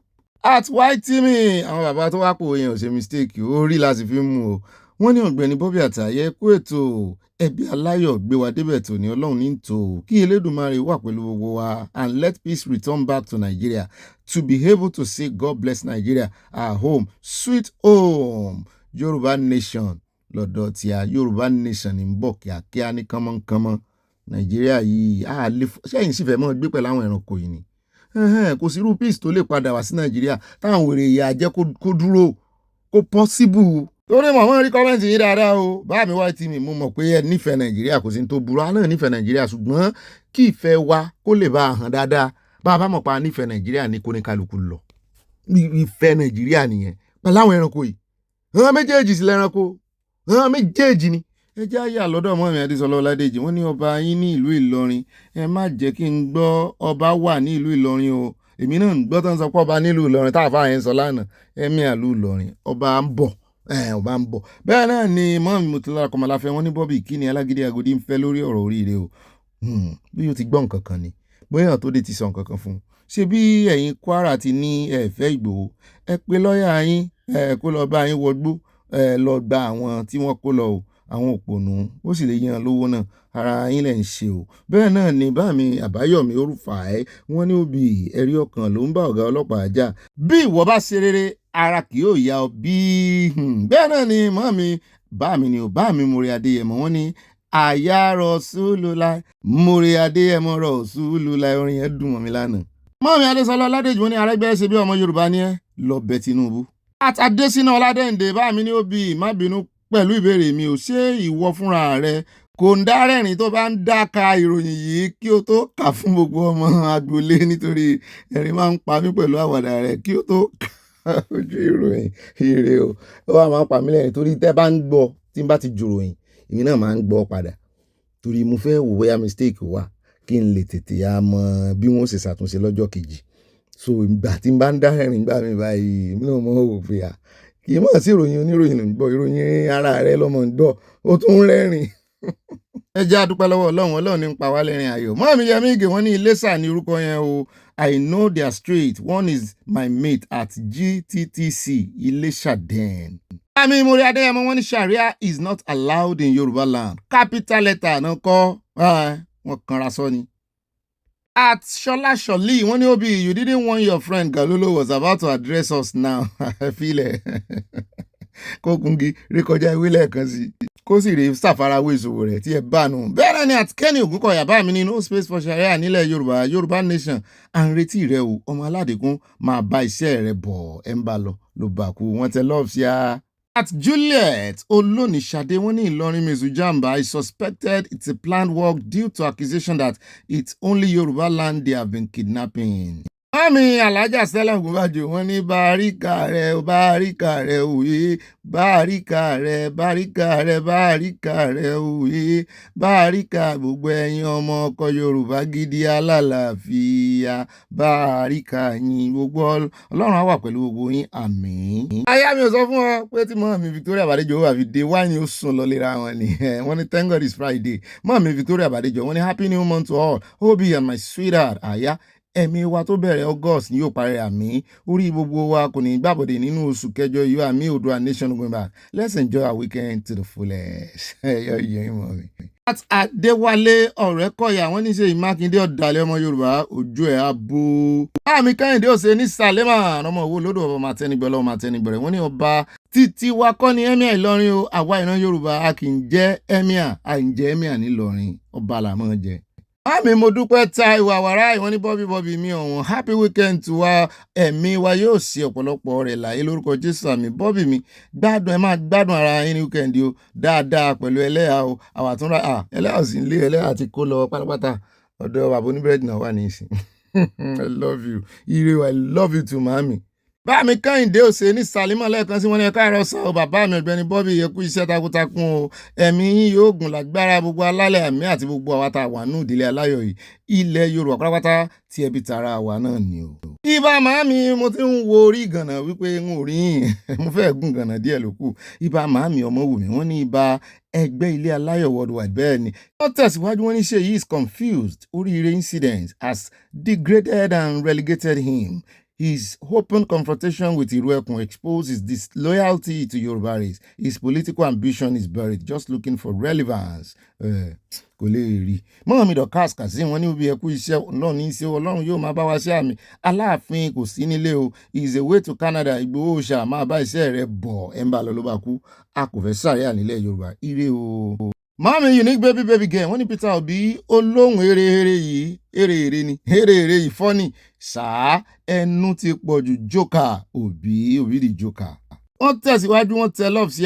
[SPEAKER 2] at Whitey àwọn bàbá tó wá pò yẹn ò ṣe mistake orí láti fi mú o wọ́n ní Ọ̀gbẹ́ni Bobby Àtàyẹ kú ètò ẹbí aláyọ̀ gbé wa débẹ̀ tó ní Ọlọ́run ní tò kí Elédùmarè wà pẹ̀lú gbogbo wa and let peace return back to Nigeria to be able to say God bless Nigeria our home sweet home Yorùbá nation lọ́dọ̀ tí a Yorùbá nation ń bọ̀ kíákíá ní kánmọ́nkánmọ́ Nàìjíríà yìí a lè ṣẹ́yìn sì fẹ́ mọ́ gbé pẹ̀lú àwọn ẹranko yìí ni kò sí irú peace tó lè padà wá sí Nàìjíríà táwọn wèrè ìyà jẹ́ kó dúró kó possible. Torí mọ̀ wọ́n rí kọ́mẹ́ǹtì yìí dáadáa o bá mi wá tí mi mo mọ̀ pé ẹ nífẹ̀ẹ́ Nàìjíríà kò sí ní tó burú a náà nífẹ̀ẹ́ Nàìjíríà ṣùgbọ́n kí ìfẹ́ wa kó lè bá a hàn dáadáa bá a bá mọ̀ pa nífẹ̀ẹ́ Nàìjíríà ní kóníkálukú lọ ìfẹ́ Nàìjíríà nìyẹn pẹ̀lú àwọn ẹranko yìí àwọn méjèèjì sí lẹ́ranko àwọn méjèèjì ni ẹ jẹ́ àyà lọ́dọ̀ ọmọ mi Adésọlá Ọládèjì wọ́n ní ọba yín ní ìlú Ìlọrin ẹ má jẹ́ kí n gbọ́ ọba wà ní ìlú Ìlọrin o èmi náà ń gbọ́ tó ń sọ pé ọba nílùú Ìlọrin táàfà yẹn sọ lánàá ẹ̀mí àlú Ìlọrin ọba ń bọ̀ ọba ń bọ̀ bẹ́ẹ̀ náà ni mọ́mí Murtala Kọmọláfẹ́ wọ́n ní Bobby kí ni alágídí Agodi ń fẹ́ lórí ọ̀rọ̀ oríire o bí o ti gbọ́ nǹkan kan ni bóyá tó dé ti sọ nǹkan kan fún un ṣé bí ẹ̀yin Kwara ti ní ẹ̀fẹ́ Ìgbòho ẹ pé lọ́ọ̀yà yín kó lọ bá yín wọgbó lọ gba àwọn tí wọ́n kó lọ o àwọn òpònú ó sì lè yan lówó náà ara yín lẹ̀ ń ṣe o bẹ́ẹ̀ náà ni bámi Àbáyọ̀mí Orúfàẹ́ wọ́n ní òbí ẹ̀rí ọkàn ló ń bá ọ̀gá ọlọ́pàá jà bí ìwọ bá ṣe rere ara kì yóò yá ọ bí bẹ́ẹ̀ náà ni mọ́mi bámi ni ò bámi Mórí Adéyẹmọ wọ́n ní àyà Rasulullah Mórí Adéyẹmọ Rasulullah orin yẹn dùn mọ́ mi lánàá. mọ́mi Adésọlá Ọládèjì wọ́n ní Arẹ́gbẹ́ ṣe bí ọmọ Yorùbá ni ẹ lọ bẹ Tinubu. Adésínà Ọládẹ́ǹdè bámi ní òbí má bínú pẹ̀lú ìbéèrè mi ò ṣe ìwọ fúnra rẹ kò ń dá rẹ́rìn tó bá ń dáka ìròyìn yìí kí o tó kà fún gbogbo ọmọ agboolé nítorí ẹ̀rín máa ń pa mí pẹ̀lú àwàdà rẹ kí o tó kà ojú ìròyìn ire o ó wà máa ń pa mí lẹ́rìn torí tẹ́ bá ń gbọ́ tí n bá ti jùròyìn èmi náà máa ń gbọ́ padà torí mo fẹ́ wò bóyá mistake wà kí n lè tètè á mọ bí wọ́n ṣe ṣàtúnṣe lọ́jọ́ kejì so ìgbà tí n bá ń dá rẹ́rìn gbà mí báyìí èmi náà mọ̀ wò pé kì í mọ̀ sí ìròyìn oníròyìn ló ń gbọ́ ìròyìn ara rẹ lọ́mọ ń gbọ́ ó tún ń rẹ́rìn. ẹ jẹ́ àdúpẹ́ lọ́wọ́ Ọlọ́run ní ń pa wá lẹ́rìn ayọ̀ mọ́ mi Yẹmí Ìgè wọ́n ní Iléṣà ní orúkọ yẹn o I know their street one is my mate at GTTC Iléṣà den. Àmì Mórí Adéyẹmọ wọ́n ní Sharia is not allowed in Yorùbá land capital letter náà kọ́ wọ́n kanra sọ ni. At Shola Sholi, wọ́n ní Obi, you didn't want your friend Galolo was about to address us now. I feel it. Kókungi rékọjá ìwé lẹ́ẹ̀kan sí. Kó sì rèé ṣàfarawé ìṣòwò rẹ̀ tí ẹ bá nù. Bẹ́ẹ̀ ni at Kenny Ògúnkọ̀yà bá mi ní no space for Sharia nílẹ̀ Yorùbá Yorùbá nation. À ń retí rẹ o, ọmọ aládìkún máa bá iṣẹ́ rẹ bọ̀ ẹ̀ ń bá lọ ló bá kú. Wọ́n tẹ love sí a. At Juliet Olóníṣadé wọ́n ní Ìlọrin Mezujamba is suspected it's a planned work due to accusation that it's only Yoruba land they have been kidnapping. Mami Alájà Stella Ògúnbàjò wọ́n ní báríkà rẹ̀ òye báríkà rẹ̀ òye báríkà gbogbo ẹ̀yin ọmọ ọkọ Yorùbá gidi alálàáfíà báríkà yín gbogbo Ọlọ́run á wà pẹ̀lú gbogbo yín àmín. Aya mi ò sọ fún ọ pé tí mọ́ mi Victoria Bàdéjọ wà fi dé wáìnì ó sùn lọ lera wọn ni wọ́n ní thank God it's Friday mọ́ mi Victoria Bàdéjọ wọ́n ní happy new month to all Obi and my sweetheart àyà ẹ̀mí wa tó bẹ̀rẹ̀ August ni yóò parí àmì orí gbogbo wa kò ní gbàbọ̀dé nínú oṣù kẹjọ yìí àmì Oòduà nation going back let's enjoy our weekend to the fullest. At Adéwálé Ọ̀rẹ́kọ̀yà wọ́n ní ṣe Mákindé ọ̀dàlẹ̀ ọmọ Yorùbá ojú ẹ̀ abo. Àmì Kẹ́hìndé ọ̀sẹ̀ ní Salema ọmọ owó lódò ọmọ àtẹnigbẹ̀rẹ̀ ọmọ àtẹnigbẹ̀rẹ̀ wọ́n ní ọba títí wa kọ́ ní Emir Ìlọrin o àwa ìran Yorùbá a kì í jẹ́ Emir à ń jẹ́ Emir nílọrin ọba làmọ́ jẹ. Àmì mo dúpẹ́ ta ìwà wàrà ìwọ́n ní Bobby mi ọ̀wọ́n happy weekend to wa ẹ̀mí wa yóò ṣe ọ̀pọ̀lọpọ̀ rẹ̀ láyé lórúkọ Jésù àmì Bobby mi gbádùn ẹ máa gbádùn ara yín ní weekend o dáadáa pẹ̀lú ẹlẹ́yà o àwàtúnra ẹlẹ́yà ò sí nílé ẹlẹ́yà ti kó lọ pátápátá ọ̀dọ̀ bàbá oníbírẹ́dì náà wà ní ìsìn. I love you ire I love you too màmí. Bá mi Kẹ́hìndé òsè ní Sàlímọ̀ lẹ́ẹ̀kan sí wọn ní ẹ̀ka àrọ́sọ o bàbá mi Ọ̀gbẹ́ni Bobby yẹ kú iṣẹ́ takuntakun o ẹ̀mí yín yóò gùn lágbára gbogbo alálẹ̀ àmì àti gbogbo àwa tá a wà nù ìdílé aláyọ̀ yìí ilẹ̀ Yorùbá pátápátá tí ẹbí tara wa náà ni o. Ibà màámi mo ti ń wo orí ìgànnà wípé n ò rí yìn mo fẹ́ gùn gànnà díẹ̀ ló kù ibà màámi Ọmọwùmí wọ́n ní ibà ẹgbẹ́ ilé aláyọ̀ worldwide bẹ́ẹ̀ ni wọ́n tẹ̀síwájú wọ́n ní Ṣèyí is confused oríire incident has degraded and relegated him. His open confrontation with Iruekun exposed his disloyalty to Yoruba race. His political ambition is buried, just looking for relevance. Kò lè rí. Mọ́ mi Dorcas Kazeem wọ́n ní bí ẹkú iṣẹ́ Ọlọ́run ní iṣẹ́ Ọlọ́run yóò máa bá wa ṣe àmì. Aláàfin kò sí nílé o. He is away to Canada. Ìgbòho ṣà máa bá iṣẹ́ rẹ̀ bọ̀ ẹ̀ ń bá lọ ló bá kú. A kò fẹ́ sàárẹ̀ nílẹ̀ Yorùbá. Ire o. Mami unique baby girl wọ́n ní Peter Obi olóhùn eré yìí eré ni eré yìí fọ́nì ṣáá ẹnu ti pọ̀ jù Joker Obi di Joker. Wọ́n tẹ̀síwájú wọ́n tẹ love sí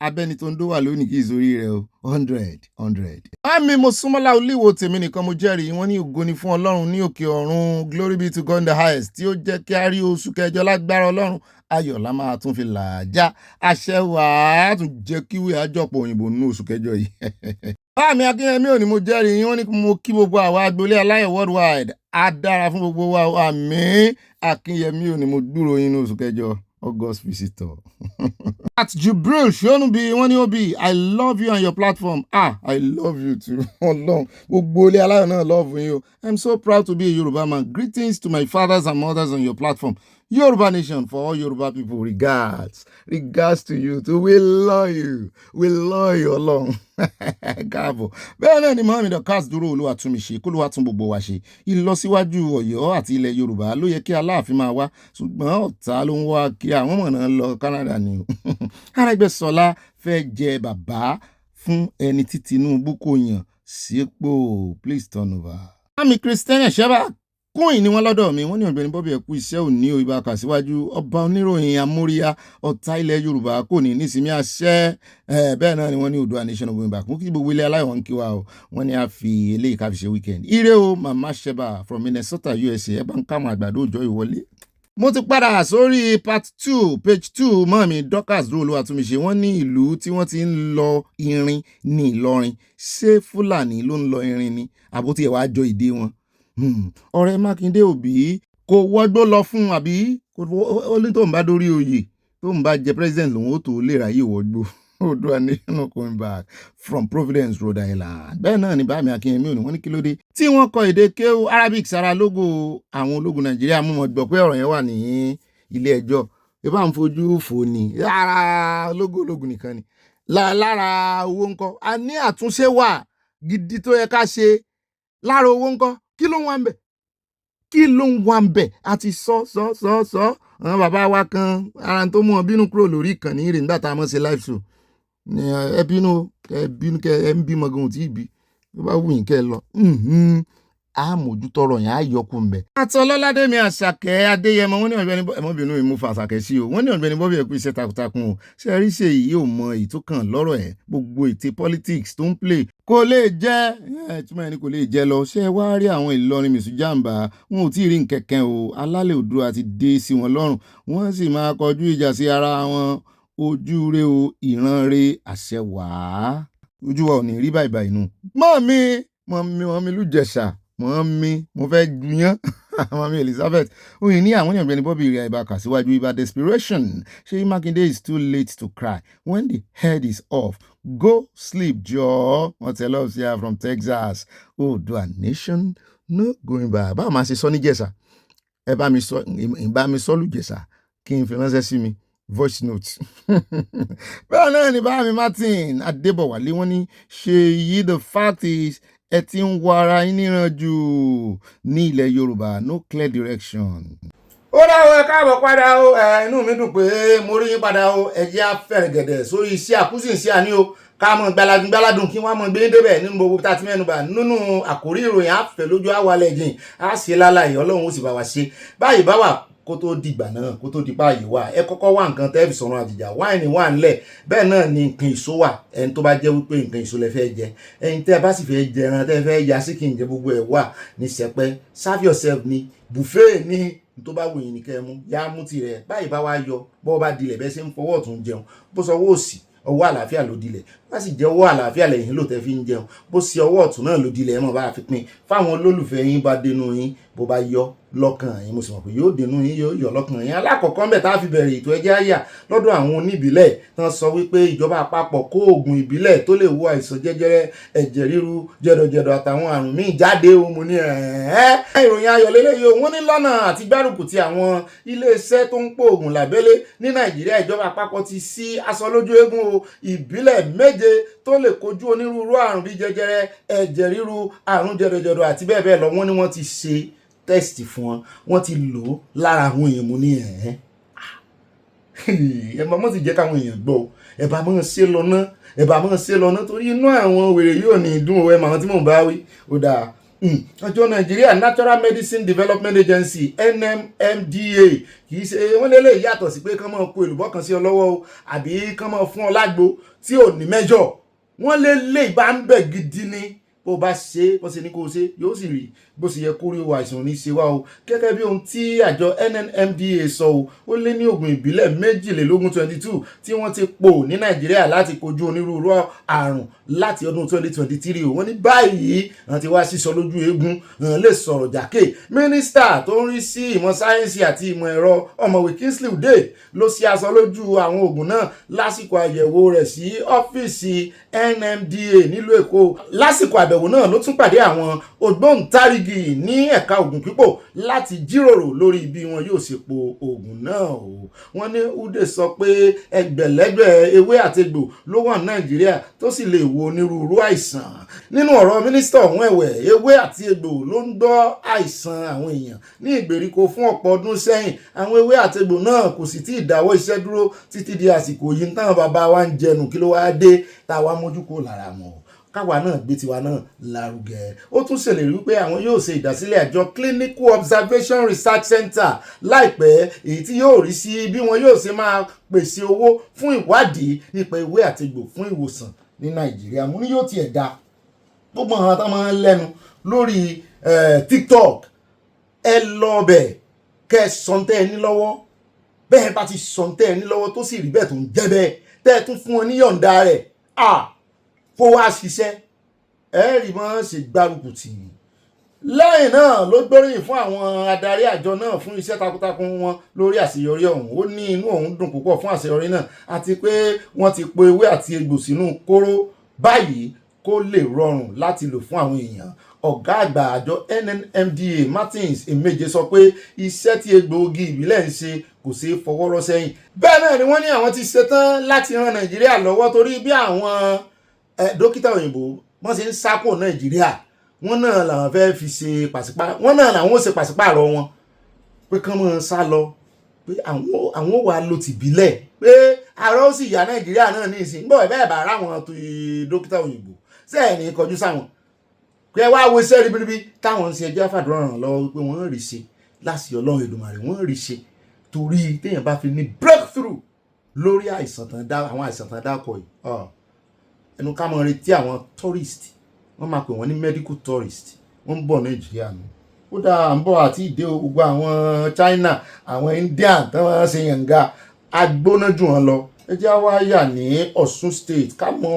[SPEAKER 2] abẹ́ni tó ń dó wà lónìí kí ìsorí rẹ̀ o 100. Mami mo súnmọ́lá olíwo tèmi nìkan mo jẹ́rìí wọ́n ní ògo ni fún Ọlọ́run ní òkè ọ̀run glory be to God in the highest tí ó jẹ́ kí a rí oṣù kẹjọ lágbára Ọlọ́run ayọ̀ la máa tún fi làájá àṣẹ wàá tún jẹ́ kíwé àjọpọ̀ òyìnbó nínú oṣù kẹjọ yìí. Báàmì Akínyẹmí ò ní mo jẹ́rìí wọ́n ní mo kí gbogbo àwa agboolé aláyọ̀ worldwide á dára fún gbogbo wa àmín Akínyẹmí ò ní mo gbúròó yín ní oṣù kẹjọ August visitor. At Jubril Shonubi wọ́n Obi I love you and your platform. I love you too. Ọlọ́run gbogbo ilé aláyọ̀ náà love you. I'm so proud to be a Yoruba man. Greetings to my fathers and mothers on your platform. Yoruba Nation for all Yoruba people. Regards to you too. We love you Ọlọ́run. Káàbọ̀. Bẹ́ẹ̀ náà ni Mohammed Okas dúró Olúwatúnmiṣe kó Olúwa tún gbogbo wa ṣe. Ìlọsíwájú Ọ̀yọ́ àti ilẹ̀ Yorùbá ló yẹ kí Aláàfin máa wá ṣùgbọ́n ọ̀tá ló ń wá kí àwọn mọ̀nà lọ Canada ni. Arẹ́gbẹ́ṣọlá fẹ́ jẹ bàbá fún ẹni tí Tinubu kò yàn sípò. Please turn over. Àmì Christian Sheba kúìn ni wọ́n lọ́dọ̀ mi wọ́n ní Ọ̀gbẹ́ni Bobby ẹ̀kú iṣẹ́ òní o ibà kàṣíwájú ọba oníròyìn amóríyá ọ̀tá ilẹ̀ Yorùbá kò ní nísìmí àṣẹ bẹ́ẹ̀ náà ni wọ́n ní Oòduà Nation of Yorùbá kún kí gbogbo ilé aláìwọ̀n kí wa o wọ́n ní a fi eléyìí ká fi ṣe weekend ire o Mama Sheba from Minnesota USA ẹ bá ń káwọn àgbàdo òjò ìwọlé. Mo ti padà sórí part 2 page 2 mọ́ mi Dorcas dúró Olúwatúnmiṣe wọ́n ní ìlú tí wọ́n ti ń lọ irin ní Ìlọrin ṣé Fúlàní ló ń lọ irin ni àbótí ẹ̀ wá jọ ìdí wọn. Ọ̀rẹ́ Mákindé Òbí kò wọ́gbó lọ fún àbí ó ní tó ń bá dórí oyè tó ń bá jẹ president lòun ó tó lè ráyè wọ́gbó. Oòduà Nation coming back from Providence, Rhode Island. Bẹ́ẹ̀ náà ni Báàmì Akínyẹmí ò ní wọ́n ní kí ló dé tí wọ́n kọ èdè kéwú Arabic sára lógo àwọn ológun Nàìjíríà mú wọn gbọ́ pé ọ̀rọ̀ yẹn wà ní ilé ẹjọ́ ìbá ń fojú fò ní lára lógo ológun nìkan ni lára owó ńkọ́ a ní àtúnṣe wà gidi tó yẹ ká ṣe lára owó ńkọ́ kí ló ń wá ń bẹ̀ àti sọ àwọn bàbá wa kan ara tó mú wọn bínú kúrò lórí ìkànnì rẹ̀ nígbà tá a mọ̀ ṣe live show ni ẹ bínú kẹ ẹ ń bímọ gan tí ì bí tó bá wù yín kẹ lọ àmójútọrọ yẹn á yọkù ń bẹ. Àtọlọ́ládé mi Àṣàkẹ́ Adéyẹmọ wọ́n ní Ọ̀gbẹ́ni ẹmọbìnrin mi mú fa Àṣàkẹ́ sí o wọ́n ní Ọ̀gbẹ́ni Bobby ẹkú iṣẹ́ takuntakun o ṣe rí ṣe yìí ò mọ èyí tó kàn lọ́rọ̀ ẹ̀ gbogbo ète politics tó ń play kò lè jẹ́ túmọ̀ ẹni kò lè jẹ́ lọ ṣé wá rí àwọn Ìlọrin mìsú jàǹbá wọn ò tí ì rí nkẹ̀kẹ́ o alálẹ̀ Oòduà ti dé sí wọn lọ́rùn wọ́n sì máa kọjú ìjà sí ara wọn ojú rẹ o ìran rẹ àṣẹ wàá ojú wa ò ní rí báyìí nù. mọ́mí lùjẹ̀ṣà mo fẹ́ gbìyàn mọ́mí Elizabeth oyin ní àwọn Ọ̀gbẹ́ni Bobby rí àìbá kà síwájú ibà desperation ṣé Mákindé is too late to cry when the head is off go sleep jọ̀ọ́ wọ́n tell us here from Texas Oòduà Nation no going back báwo máa ṣe sọ ní Jẹ̀ṣà ẹ bá mi sọ lùjẹ̀ṣà kí n fi ránṣẹ́ sí mi voice note. Bẹ́ẹ̀ náà ni Báàmì Martin Adébọ̀wálé wọ́n ní ṣe the fact is ẹ ti ń wọ ara yín níran jù ní ilẹ̀ Yorùbá no clear direction. Ó dáwọ́ ẹ káàbọ̀ padà o inú mi dùn pé mo rí yín padà o ẹ jẹ́ àfẹ̀rẹ̀gẹ̀dẹ̀ sórí iṣẹ́ àkúsìnsí àní o ká mọ̀ gbáládùn kí wọ́n mọ̀ gbé débẹ̀ nínú gbogbo tá a ti mẹ́nubà nínú àkórí ìròyìn àfẹ́ lójú àwalẹ̀ jìn á ṣe lálàyé Ọlọ́run ó sì bá wa ṣe báyìí bá wà kó tó dìgbà náà kó tó di báyìí wà ẹ kọ́kọ́ wá nǹkan tẹ́ fi sọ̀rọ̀ àjìjà wáìnì wà ńlẹ̀ bẹ́ẹ̀ náà ni nǹkan èso wà ẹni tó bá jẹ́ wípé nǹkan èso lẹ fẹ́ jẹ ẹni tẹ́ bá sì fẹ́ jẹ ẹran tẹ́ fẹ́ ya sí kí n jẹ gbogbo ẹ̀ wà ní sẹpẹ́ serve yourself ní buffet ní tó bá wù yín ní kẹ́ mú yá mú tirẹ̀ báyìí bá wá yọ bọ́ bá dilẹ̀ bẹ́ẹ̀ ṣe ń fọwọ́ ọ̀tún jẹun bó sọ owó òsì ọwọ́ àlàáfíà ló dilẹ̀ bá sì jẹ́ ọwọ́ àlàáfíà lẹ́yìn ló tẹ́ fi ń jẹun bó sì ọwọ́ ọ̀tún náà ló dilẹ̀ ẹ mọ̀ bá fi pín fáwọn olólùfẹ́ yín bá dénú yín bó bá yọ lọ́kàn yín mo sì mọ̀ pé yóò dénú yín yóò yọ lọ́kàn yín alákọ̀ọ́kọ́ ń bẹ̀ tá a fi bẹ̀rẹ̀ ètò ẹjẹ́ àyà lọ́dọ̀ àwọn oníbílẹ̀ tán sọ wípé ìjọba àpapọ̀ kó oògùn ìbílẹ̀ tó lè wo àìsàn jẹjẹrẹ ẹ̀jẹ̀ ríru jẹ̀dọ̀jẹ̀dọ̀ àtàwọn àrùn míì jáde o mo ní ìròyìn ayọ̀ lélẹ́yìí o wọ́n ní lọ́nà àti gbárùkù ti àwọn iléeṣẹ́ tó ń pò oògùn lábẹ́lé ní Nàìjíríà ìjọba àpapọ̀ ti sí aṣọ lójú eégún o ìbílẹ̀ 7 tó lè kojú onírúurú àrùn bíi jẹjẹrẹ ẹ̀jẹ̀ ríru àrùn jẹ̀dọ̀jẹ̀dọ̀ àti bẹ́ẹ̀ bẹ́ẹ̀ lọ wọ́n ní wọ́n ti ṣe test fún wọn ti lò ó lára àwọn èèyàn mú ní ẹ mọ́ sì jẹ́ káwọn èèyàn gbọ́ ẹ bá mọ̀ ṣe lọ ná ẹ bá mọ̀ ṣe lọ ná torí inú àwọn wèrè yóò ní dùn òwe màwọn tí mò ń bá wí ó dáa. Àjọ Nàìjíríà Natural Medicine Development Agency NMMDA kì í ṣe wọ́n lélẹ̀ yàtọ̀ sí pé kán máa kó èlùbọ́ kan sí ọ lọ́wọ́ o àbí kán máa fún ọ lágbo tí ò ní mẹ́jọ̀ wọ́n lélẹ̀ bá ń bẹ̀ gidi ni bó bá ṣe bó ṣe ní kó ṣe yóò sì rí bó ṣe yẹ kó rí o àìsàn ní ṣe wá o gẹ́gẹ́ bí ohun tí àjọ NMMDA sọ o ó lé ní oògùn ìbílẹ̀ 22 tí wọ́n ti pò ní Nàìjíríà láti kojú onírúurú àrùn láti ọdún 2023 o wọ́n ní báyìí wọ́n ti wá sísọ lójú eégún lè sọ̀rọ̀ jàkè mínísítà tó ń rí sí ìmọ̀ sáyẹ́nsì àti ìmọ̀ ẹ̀rọ ọ̀mọ̀wé Kingsley Ude ló ṣe aṣọ lójú àwọn oògùn náà lásìkò àyẹ̀wò rẹ̀ sí ọ́fíìsì NMDA nílùú Èkó lásìkò àbẹ̀wò náà ló tún pàdé àwọn ògbóǹtarìgì ní ẹ̀ka oògùn pípò láti jíròrò lórí bí wọn yóò ṣe po oògùn náà o wọ́n ní Ude sọ pé ẹgbẹ̀lẹ́gbẹ̀ ewé àtegbò ló wà ní Nàìjíríà tó sì lè wo onírúurú àìsàn nínú ọ̀rọ̀ mínísítà ọ̀hún ẹ̀wẹ̀ ewé àti egbò ló ń dọ́ àìsàn àwọn èèyàn ní ìgbèríko fún ọ̀pọ̀ ọdún sẹ́yìn àwọn ewé àti egbò náà kò sì tí ì dáwọ́ iṣẹ́ dúró títí di àsìkò yìí táwọn bàbá wa ń jẹnu kí ló wá dé táwa mójú kó lára wọn káwa náà gbé tiwa náà lárugẹ ó tún ṣèlérí wípé àwọn yóò ṣe ìdásílẹ̀ àjọ Clinical Observation Research Center láìpẹ́ èyí tí yóò rí sí bí wọn yóò ṣe máa pèsè owó fún ìwádìí nípa ewé àti egbò fún ìwòsàn ní Nàìjíríà mo ní yóò tiẹ̀ dá gbogbo àwọn tó máa ń lẹ́nu lórí TikTok ẹ lọ bẹ̀ kẹ́ ẹ sọ̀ǹtẹ́ ẹ ní lọ́wọ́ bẹ́ẹ̀ bá ti sọ̀ǹtẹ́ ẹ ní lọ́wọ́ tó sì rí bẹ́ẹ̀ tó ń jẹ́ bẹ́ẹ̀ tẹ́ ẹ tún fún wọn níyọ̀ǹda rẹ̀ kó wá ṣiṣẹ́ ẹ̀rí mọ́ ṣe gbárùkù tì í lẹ́yìn náà ló gbóríyìn fún àwọn adarí àjọ náà fún iṣẹ́ takuntakun wọn lórí àṣeyọrí ọ̀hún ó ní inú òun dùn púpọ̀ fún àṣeyọrí náà àti pé wọ́n ti po ewé àti egbò sínú kóró báyìí kó lè rọrùn láti lò fún àwọn èèyàn ọ̀gá àgbà àjọ NMMDA Martins Emeje sọ pé iṣẹ́ tí egbòogi ìbílẹ̀ ń ṣe kò ṣeé fọwọ́rọ́ sẹ́yìn bẹ́ẹ̀ náà ni wọ́n ní àwọn ti ṣetán láti ran Nàìjíríà lọ́wọ́ torí bí àwọn dókítà òyìnbó wọ́n ṣe ń sápò Nàìjíríà wọ́n náà làwọn fẹ́ fi ṣe pàṣípààrọ̀ wọ́n náà làwọn ó ṣe pàṣípààrọ̀ wọn pé kán mọ́ sá lọ pé àwọn wà ló ti bílẹ̀ pé ara ó sì yá Nàìjíríà náà ní ìsìn bọ́ bẹ́ẹ̀ bá ráwọn tó dókítà òyìnbó sẹ́ẹ̀ ní kọjú sáwọn pé wá wo iṣẹ́ ribiribi táwọn ń ṣe ẹjọ́ àfàdúrà ràn lọ́wọ́ pé wọ́n rí ṣe láti Ọlọ́run Èdùmàrè wọ́n rí ṣe torí téèyàn bá fi ní breakthrough lórí àìsàn tán dá àwọn àìsàn tán dákọ̀ yìí ẹnu ká mọ retí àwọn tourist wọ́n máa pè wọ́n ní medical tourist wọ́n ń bọ̀ Nàìjíríà nù ó dáa ń bọ̀ àti ìdè gbogbo àwọn China àwọn Indian tí wọ́n ṣe yànga agbóná jù wọ́n lọ ẹ jẹ́ wá yà ní Ọ̀ṣun state ká mọ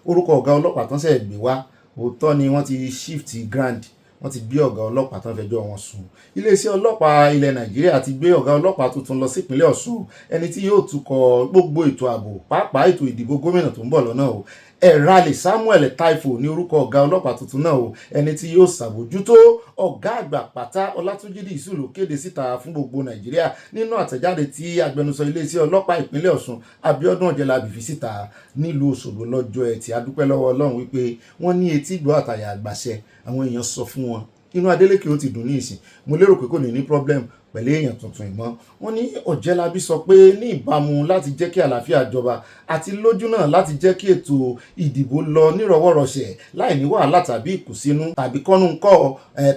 [SPEAKER 2] orúkọ ọ̀gá ọlọ́pàá tán ṣe gbé wá òótọ́ ni wọ́n ti shift grand wọ́n ti gbé ọ̀gá ọlọ́pàá tán fẹjọ́ wọn sùn iléeṣẹ́ ọlọ́pàá ilẹ̀ Nàìjíríà ti gbé ọ̀gá ọlọ́pàá tuntun lọ sípínlẹ̀ Ọ̀ṣun ẹni tí yóò tukọ̀ gbogbo ètò ààbò pàápàá ètò ìdìbò gómìnà tó ń bọ̀ lọ́nà o Ẹ̀rálẹ̀ Samuel Taifo ní orúkọ ọ̀gá ọlọ́pàá tuntun náà o ẹni tí yóò ṣàbójútó ọ̀gá àgbà pátá Ọlátúnjí Dìísù ló kéde síta fún gbogbo Nàìjíríà nínú àtẹ̀jáde tí agbẹnusọ iléeṣẹ́ ọlọ́pàá ìpínlẹ̀ Ọ̀ṣun Abíọ́dún Ọ̀jẹ̀lábí fi síta nílùú Òṣogbo lọ́jọ́ Ẹtì adúpẹ́ lọ́wọ́ Ọlọ́run wípé wọ́n ní etí ìgbọ́ àtàyà àgbàṣẹ àwọn èèyàn sọ fún wọn inú Adélékè ó ti dùn ní ìsìn mo lérò pé kò ní problem pẹ̀lú èèyàn tuntun ìmọ̀ wọ́n ní Ọ̀jẹ̀lábí sọ pé ní ìbámu láti jẹ́ kí àlàáfíà jọba àti lójú náà láti jẹ́ kí ètò ìdìbò lọ nírọ̀wọ́rọ̀sẹ̀ láì ní wàhálà tàbí ìkùnsínú tàbí kọ́nùkọ́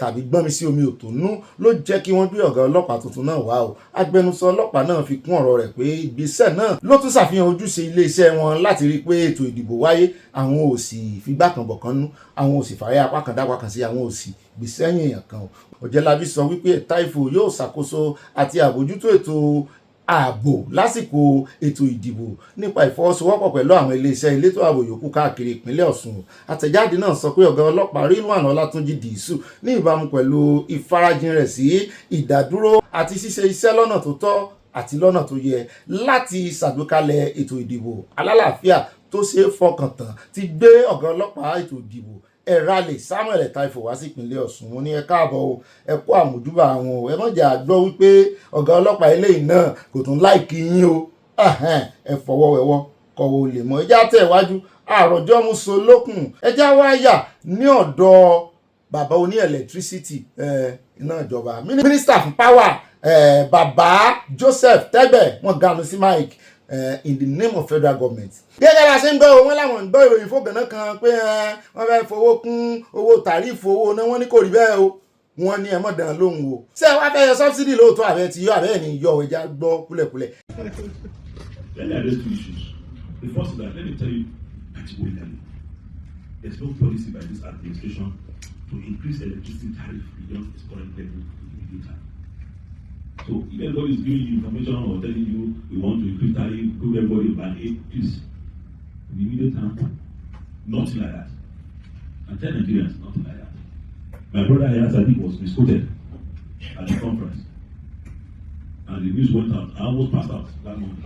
[SPEAKER 2] tàbí gbọ́nmi sí omi òtònú ló jẹ́ kí wọ́n gbé ọ̀gá ọlọ́pàá tuntun náà wá o agbẹnusọ ọlọ́pàá náà fi kún ọ̀rọ̀ rẹ̀ pé ìgbésẹ̀ náà ló tún ṣàfihàn ojúṣe iléeṣẹ́ wọn láti rí i pé ètò ìdìbò wáyé àwọn ò sì figbá kan bọ̀kan nú àwọn ò sì fàáyà apá kan dápá kan sí àwọn ò sì gbèsè ẹ̀yìn èèyàn kan o Ọ̀jẹ̀lábí sọ wípé Taifo yóò ṣàkóso àti àbójútó ètò ààbò lásìkò ètò ìdìbò nípa ìfọwọ́sowọ́pọ̀ pẹ̀lú àwọn iléeṣẹ́ elétò ààbò yòókù káàkiri ìpínlẹ̀ Ọ̀ṣun àtẹ̀jáde náà sọ pé ọ̀gá ọlọ́pàá Rilwan Ọlátúnjí Dìísù ní ìbámu pẹ̀lú ìfarajìn rẹ̀ sí ìdádúró àti ṣíṣe iṣẹ́ lọ́nà tó tọ́ àti lọ́nà tó yẹ láti ṣàgbékalẹ̀ ètò ìdìbò alálàáfíà tó ṣe é fọkàn tán ti gbé ọ̀gá ọlọ́pàá ètò ìdìbò Ẹ̀rálẹ̀ Samuel Taifo wá sí ìpínlẹ̀ Ọ̀ṣun wọn ní ẹ káàbọ̀ o ẹ kú àmójúbà àwọn o ẹ mọ̀jà gbọ́ wípé ọ̀gá ọlọ́pàá eléyìí náà kò tún láìkí yín o ẹ fọwọ́ wẹ̀wọ́ kọ̀wé olè mọ́ ẹjá tẹ̀ wájú àròjọ́ muso lókun ẹjá wáyà ní ọ̀dọ̀ bàbá oní ẹlẹtírísítì iná ìjọba mínísítà fún páwà bàbá Joseph Tẹ́gbẹ̀ wọ́n ganu sí Mike in the name of federal government. gẹ́gẹ́ bá a ṣe ń gbọ́ wọn láwọn ń gbọ́ ìròyìn fògànà kan pé wọ́n fẹ́ fowó kún owó tàrífù owó náà wọ́n ní kò rí bẹ́ẹ̀ o wọ́n ní ẹ̀mọ́ dàn lóhùn o. ṣé ẹ wá fẹ́ yọ subsidy lóòótọ́ àbẹ́ ti yọ àbẹ́ ní yọ ẹja gbọ́ kúlẹ̀kúlẹ̀.
[SPEAKER 15] Let me address two issues. The first is that let me tell you categorically, there's no policy by this administration to increase electricity tariff beyond its current level in the immediate time. So if anybody is giving you information or telling you we want to increase tariff, give everybody band aid, please, in the immediate time, nothing like that. And tell Nigerians, nothing like that. My brother Atiku was misquoted at the conference. And the news went out. I almost passed out that month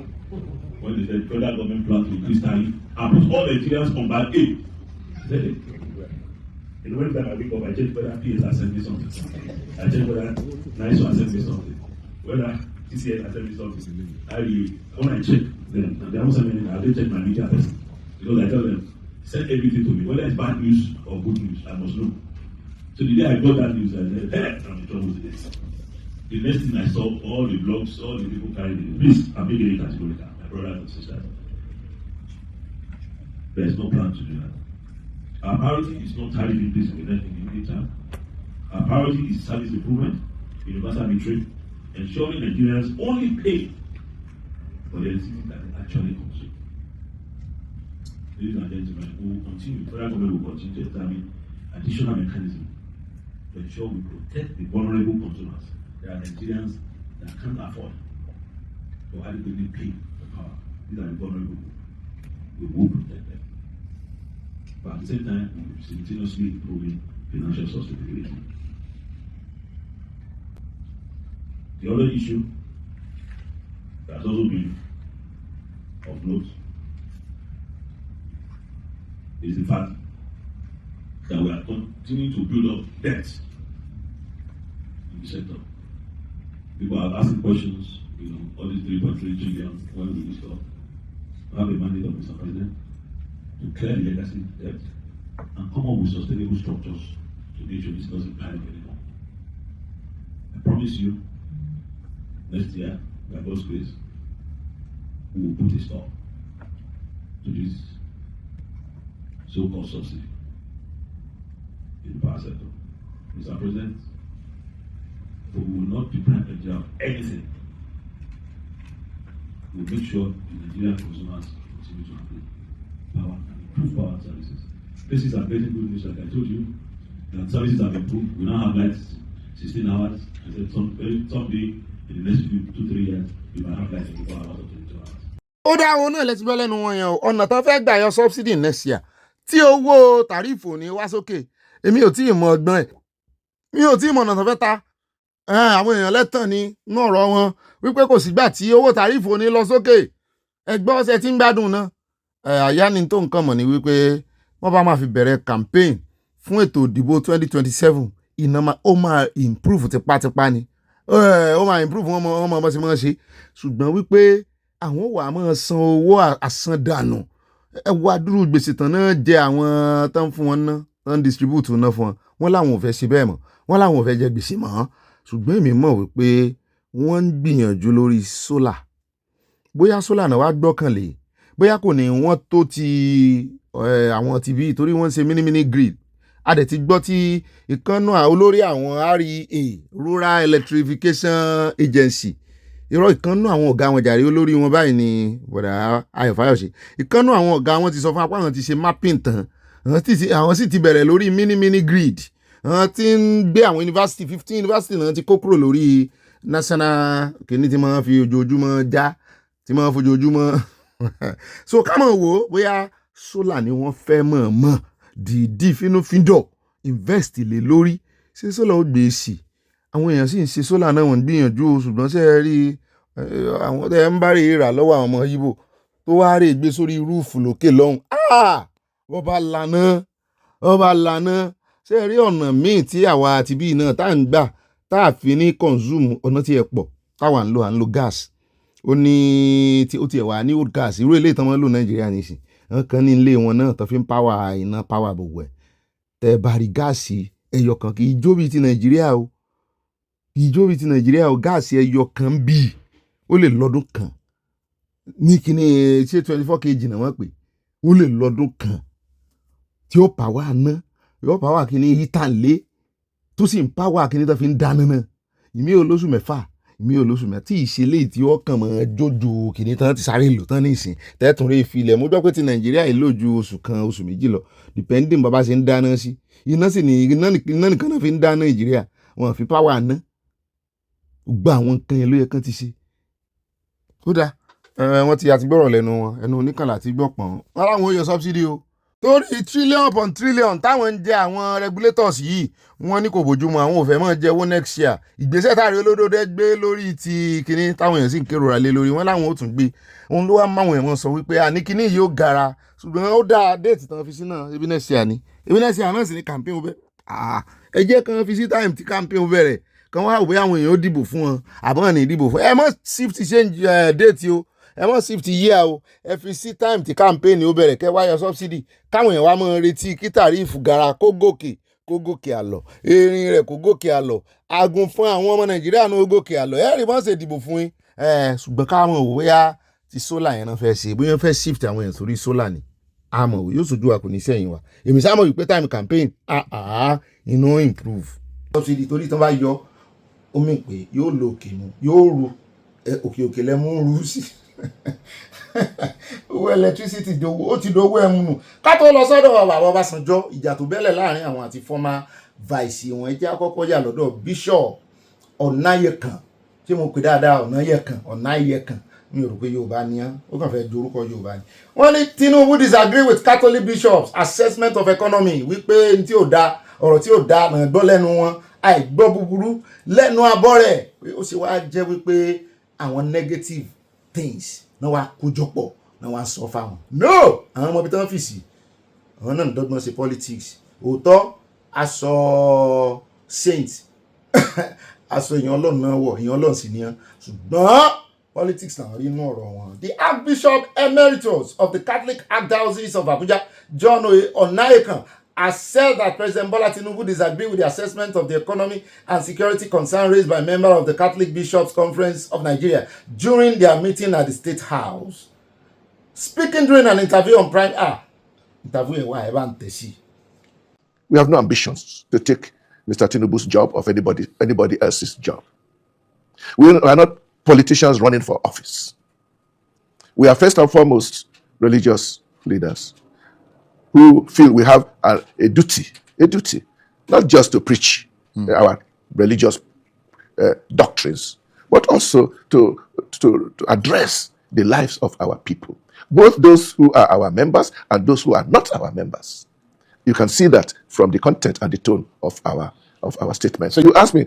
[SPEAKER 15] when they said federal government plan to increase tariff and put all Nigerians on band aid. I said it. And when I wake up, I check whether PS has sent me something. I check whether NISO has sent me something. Whether TCS has sent me something. When I check them, they haven't sent me anything. I will check my media person. Because I tell them, send everything to me. Whether it's bad news or good news, I must know. So the day I got that news, I said, hey, I'm in trouble today. The next thing I saw, all the blogs, all the people carrying it. Please, I'm making it categorical, my brothers and sisters. There is no plan to do that. Our priority is not tariff increase in the immediate term. Our priority is service improvement, universal metering, ensuring Nigerians only pay for the electricity that they actually consume. Ladies and gentlemen, we will continue, federal government will continue to examine additional mechanisms to ensure we protect the vulnerable consumers. There are Nigerians that can't afford to adequately pay for power. These are the vulnerable. We will protect them. But at the same time, we will simultaneously improving financial sustainability. The other issue that has also been of note is the fact that we are continuing to build up debt in the sector. People are asking questions, all these 3.3 trillion, when will we stop? I have a mandate of Mr. President to clear the legacy debt and come up with sustainable structures to make sure this doesn't pile up anymore. I promise you, next year, by God's grace, we will put a stop to this so-called subsidy in the power sector. Mr. President, we will not deprive Nigeria of anything. We will make sure the Nigerian consumers continue to have power and improve power services. This is a very good news, like I told you, that services have improved. We now have lights 16 hours. I said someday in the next 2-3 years, we might have lights 24 hours or 22 hours.
[SPEAKER 2] ó dá àwọn náà lẹ́tí bọ́ lẹ́nu wọn yẹn o ọ̀nà tó fẹ́ gbà yọ subsidy next year tí owó tàrífù ní wá sókè èmi ò tí ì mọ ọgbọ́n ẹ̀ mi ò tí ì mọ ọ̀nà tó fẹ́ ta àwọn èèyàn lẹ́tàn ní ọ̀rọ̀ wọn wípé kò sígbà tí owó tàrífù ní lọ sókè ẹgbọ́n ọ̀sẹ̀ tí ń gbádùn náà àyá ni tó nǹkan mọ̀ ní wípé wọ́n bá máa fi bẹ̀rẹ̀ campaign fún ètò ìdìbò 2027 iná ó máa improve tipátipá ni ó máa improve wọn mọ bó ṣe máa ṣe ṣùgbọ́n wípé àwọn wà máa san owó àsandànù wá dúró gbèsè tán náà jẹ àwọn tán fún wọn ná tán distribute náà fún wọn láwọn ò fẹ́ ṣe bẹ́ẹ̀ mọ́ wọn láwọn ò fẹ́ jẹ gbèsè mọ́ ṣùgbọ́n èmi mọ̀ wípé wọ́n ń gbìyànjú lórí sólà bóyá sólà náà wá gbọ́kànlé bóyá kò ní wọ́n tó ti àwọn tv torí wọ́n ń ṣe mini grid a dẹ̀ ti gbọ́ tí ìkànnà olórí àwọn REA Rural Electrification Agency irọ́ ìkànnà àwọn ọ̀gá wọn jàre olórí wọn báyìí ni bọ̀dà Ayọ̀ Fáyọ̀ṣe ìkànnà àwọn ọ̀gá wọn ti sọ fún apá àwọn ti ṣe mapping tán àwọn sì ti bẹ̀rẹ̀ lórí mini grid àwọn ti ń gbé àwọn university 15 university náà ti kó kúrò lórí national kìíní tí wọ́n fi ojoojúmọ́ já tí wọ́n fojoojúmọ́ so ká mọ̀ wò ó bóyá solar ni wọ́n fẹ́ mọ̀ dìídì fínúfíndọ̀ invest lé lórí ṣé solar ó gbé sí àwọn èèyàn sì ń ṣe solar náà wọ́n ń gbìyànjú ṣùgbọ́n ṣe é rí àwọn tẹ́ ń bá rí rà lọ́wọ́ àwọn ọmọ Ìgbò tó wá rí gbé sórí rúùfù lókè lọ́hùn wọ́n bá lànà ṣe é rí ọ̀nà míì tí àwa àti bíi náà tá à ń gbà tá a fi ní consume ọ̀nà tí ẹ pọ̀ táwa à ń lo gas ó ní tí ó tiẹ̀ wà ní old gas irú eléyìí tán wọ́n lò Nàìjíríà nìsín wọ́n kàn ní ilé wọn náà tó fi ń power iná power gbogbo ẹ̀ tẹ́ bá rí gáàsì ẹyọ kan kì í jó bíi ti Nàìjíríà o gáàsì ẹyọ kan bíi ó lè lọ́dún kan ní kíní ṣé 24 kg náà wọ́n pè wọ́n lè lọ́dún kan tí ó pàwọ́ àná yóò pàwọ́ kíní yítàlé tó sì ń pàwọ́ kíní tó fi ń dáná náà ìmí olóṣù mẹ́fà ìmí olóṣù mẹ́fà tí ìṣẹ̀lẹ̀ tí ó kàn mọ́ jójo kíní tán ti sáré lò tán ní ìsìn tẹ́tùn rẹ̀ filẹ̀ mo gbọ́ pé ti Nàìjíríà yìí lò ju oṣù kan oṣù méjì lọ depending bàbá ṣe ń dáná sí iná sì ní iná nìkan náà fi ń dáná Nàìjíríà wọn fi pàwọ́ àná gbọ́ àwọn nǹkan yẹn ló yẹ kán ti ṣe kódà wọ́n ti àti gbọ́rọ̀ lẹ́nu wọn ẹnu oníkànlá àti gbọ̀pọ̀n wọn láwọn ó yọ subsidy o torí trillion upon trillion táwọn ń jẹ àwọn regulators yìí wọ́n ní kò bójúmu àwọn ò fẹ́ mọ́ jẹ owó next year ìgbésẹ̀ táàrí olódódé gbé lórí ti kinní táwọn èèyàn sì ń kérora lé lórí wọn láwọn ó tún gbé òun ló wá máwọn èèyàn sọ wípé àní kinní yìí ó gara ṣùgbọ́n ó dáa déètì tán fi sí náà ebi next year ni ebi next year náà sì ní campaign bẹ́ẹ̀ ẹ jẹ́ kan fi sí time tí campaign bẹ̀rẹ̀ kan wá òbí àwọn èèyàn ó dìbò fún wọn àbọ̀n ní dìbò fún ẹ mọ́ shift change date o ẹ mọ̀ shift year o ẹ fi sí time tí campaign ó bẹ̀rẹ̀ kẹ́ wáyọ subsidy káwọn èèyàn wá mọ̀ retí kí tàríìfù gara kó gòkè àlọ́ erin rẹ̀ kó gòkè àlọ́ agun fún àwọn ọmọ Nàìjíríà náà ó gòkè àlọ́ ẹ rí bọ́n ṣe dìbò fún yín ṣùgbọ́n káwọn ò bóyá ti solar yẹn náà fẹ́ ṣe bóyá fẹ́ shift àwọn èèyàn sórí solar ni àmọ́ yóò sojú wa kò ní sẹ́yìn wa èmi sáàmọ̀ wípé time campaign inú improve subsidy torí tán bá yọ omi pé yóò lo òkè mu yóò ru òkè lẹ́mú ń ru sí owó electricity dowó ó ti dowó ẹmu nù ká tó lọ sọ́dọ̀ bàbá Ọbásanjọ́ ìjà tó bẹ́lẹ̀ láàrin àwọn àti former vice wọn ẹ jẹ́ àkọ́kọ́ yà lọ́dọ̀ Bishop Ọ̀nàyẹ̀kàn tí mo pè dáadáa Ọ̀nàyẹ̀kàn mi ò rò pé Yorùbá ni án ó kàn fẹ́ ju orúkọ Yorùbá ni. wọ́n ní Tinubu disagree with Catholic bishops assessment of economy wípé tí ò da ọ̀rọ̀ tí ò da náà gbọ́ lẹ́nu wọn àìgbọ́ búburú lẹ́nu abọ́ rẹ̀ ó sì wá jẹ́ wípé àwọn negative things náà wá kójọpọ̀ náà wá sọ fáwọn. no àwọn ọmọ ibi tí wọ́n fi sí àwọn náà ń dọ́gbọ́n ṣe politics òótọ́ aṣọ saint aṣọ èèyàn Ọlọ́run náà wọ̀ èèyàn Ọlọ́run sì ní án ṣùgbọ́n politics náà rí inú ọ̀rọ̀ wọn. The Archbishop Emeritus of the Catholic Archdiocese of Abuja, John Onayekan, has said that President Bola Tinubu disagreed with the assessment of the economy and security concern raised by members of the Catholic Bishops' Conference of Nigeria during their meeting at the State House. Speaking during an interview on Prime
[SPEAKER 16] we have no ambitions to take Mr. Tinubu's job or anybody else's job. We are not politicians running for office. We are first and foremost religious leaders who feel we have a duty, not just to preach our religious doctrines, but also to address the lives of our people, both those who are our members and those who are not our members. You can see that from the content and the tone of our statement. So you asked me,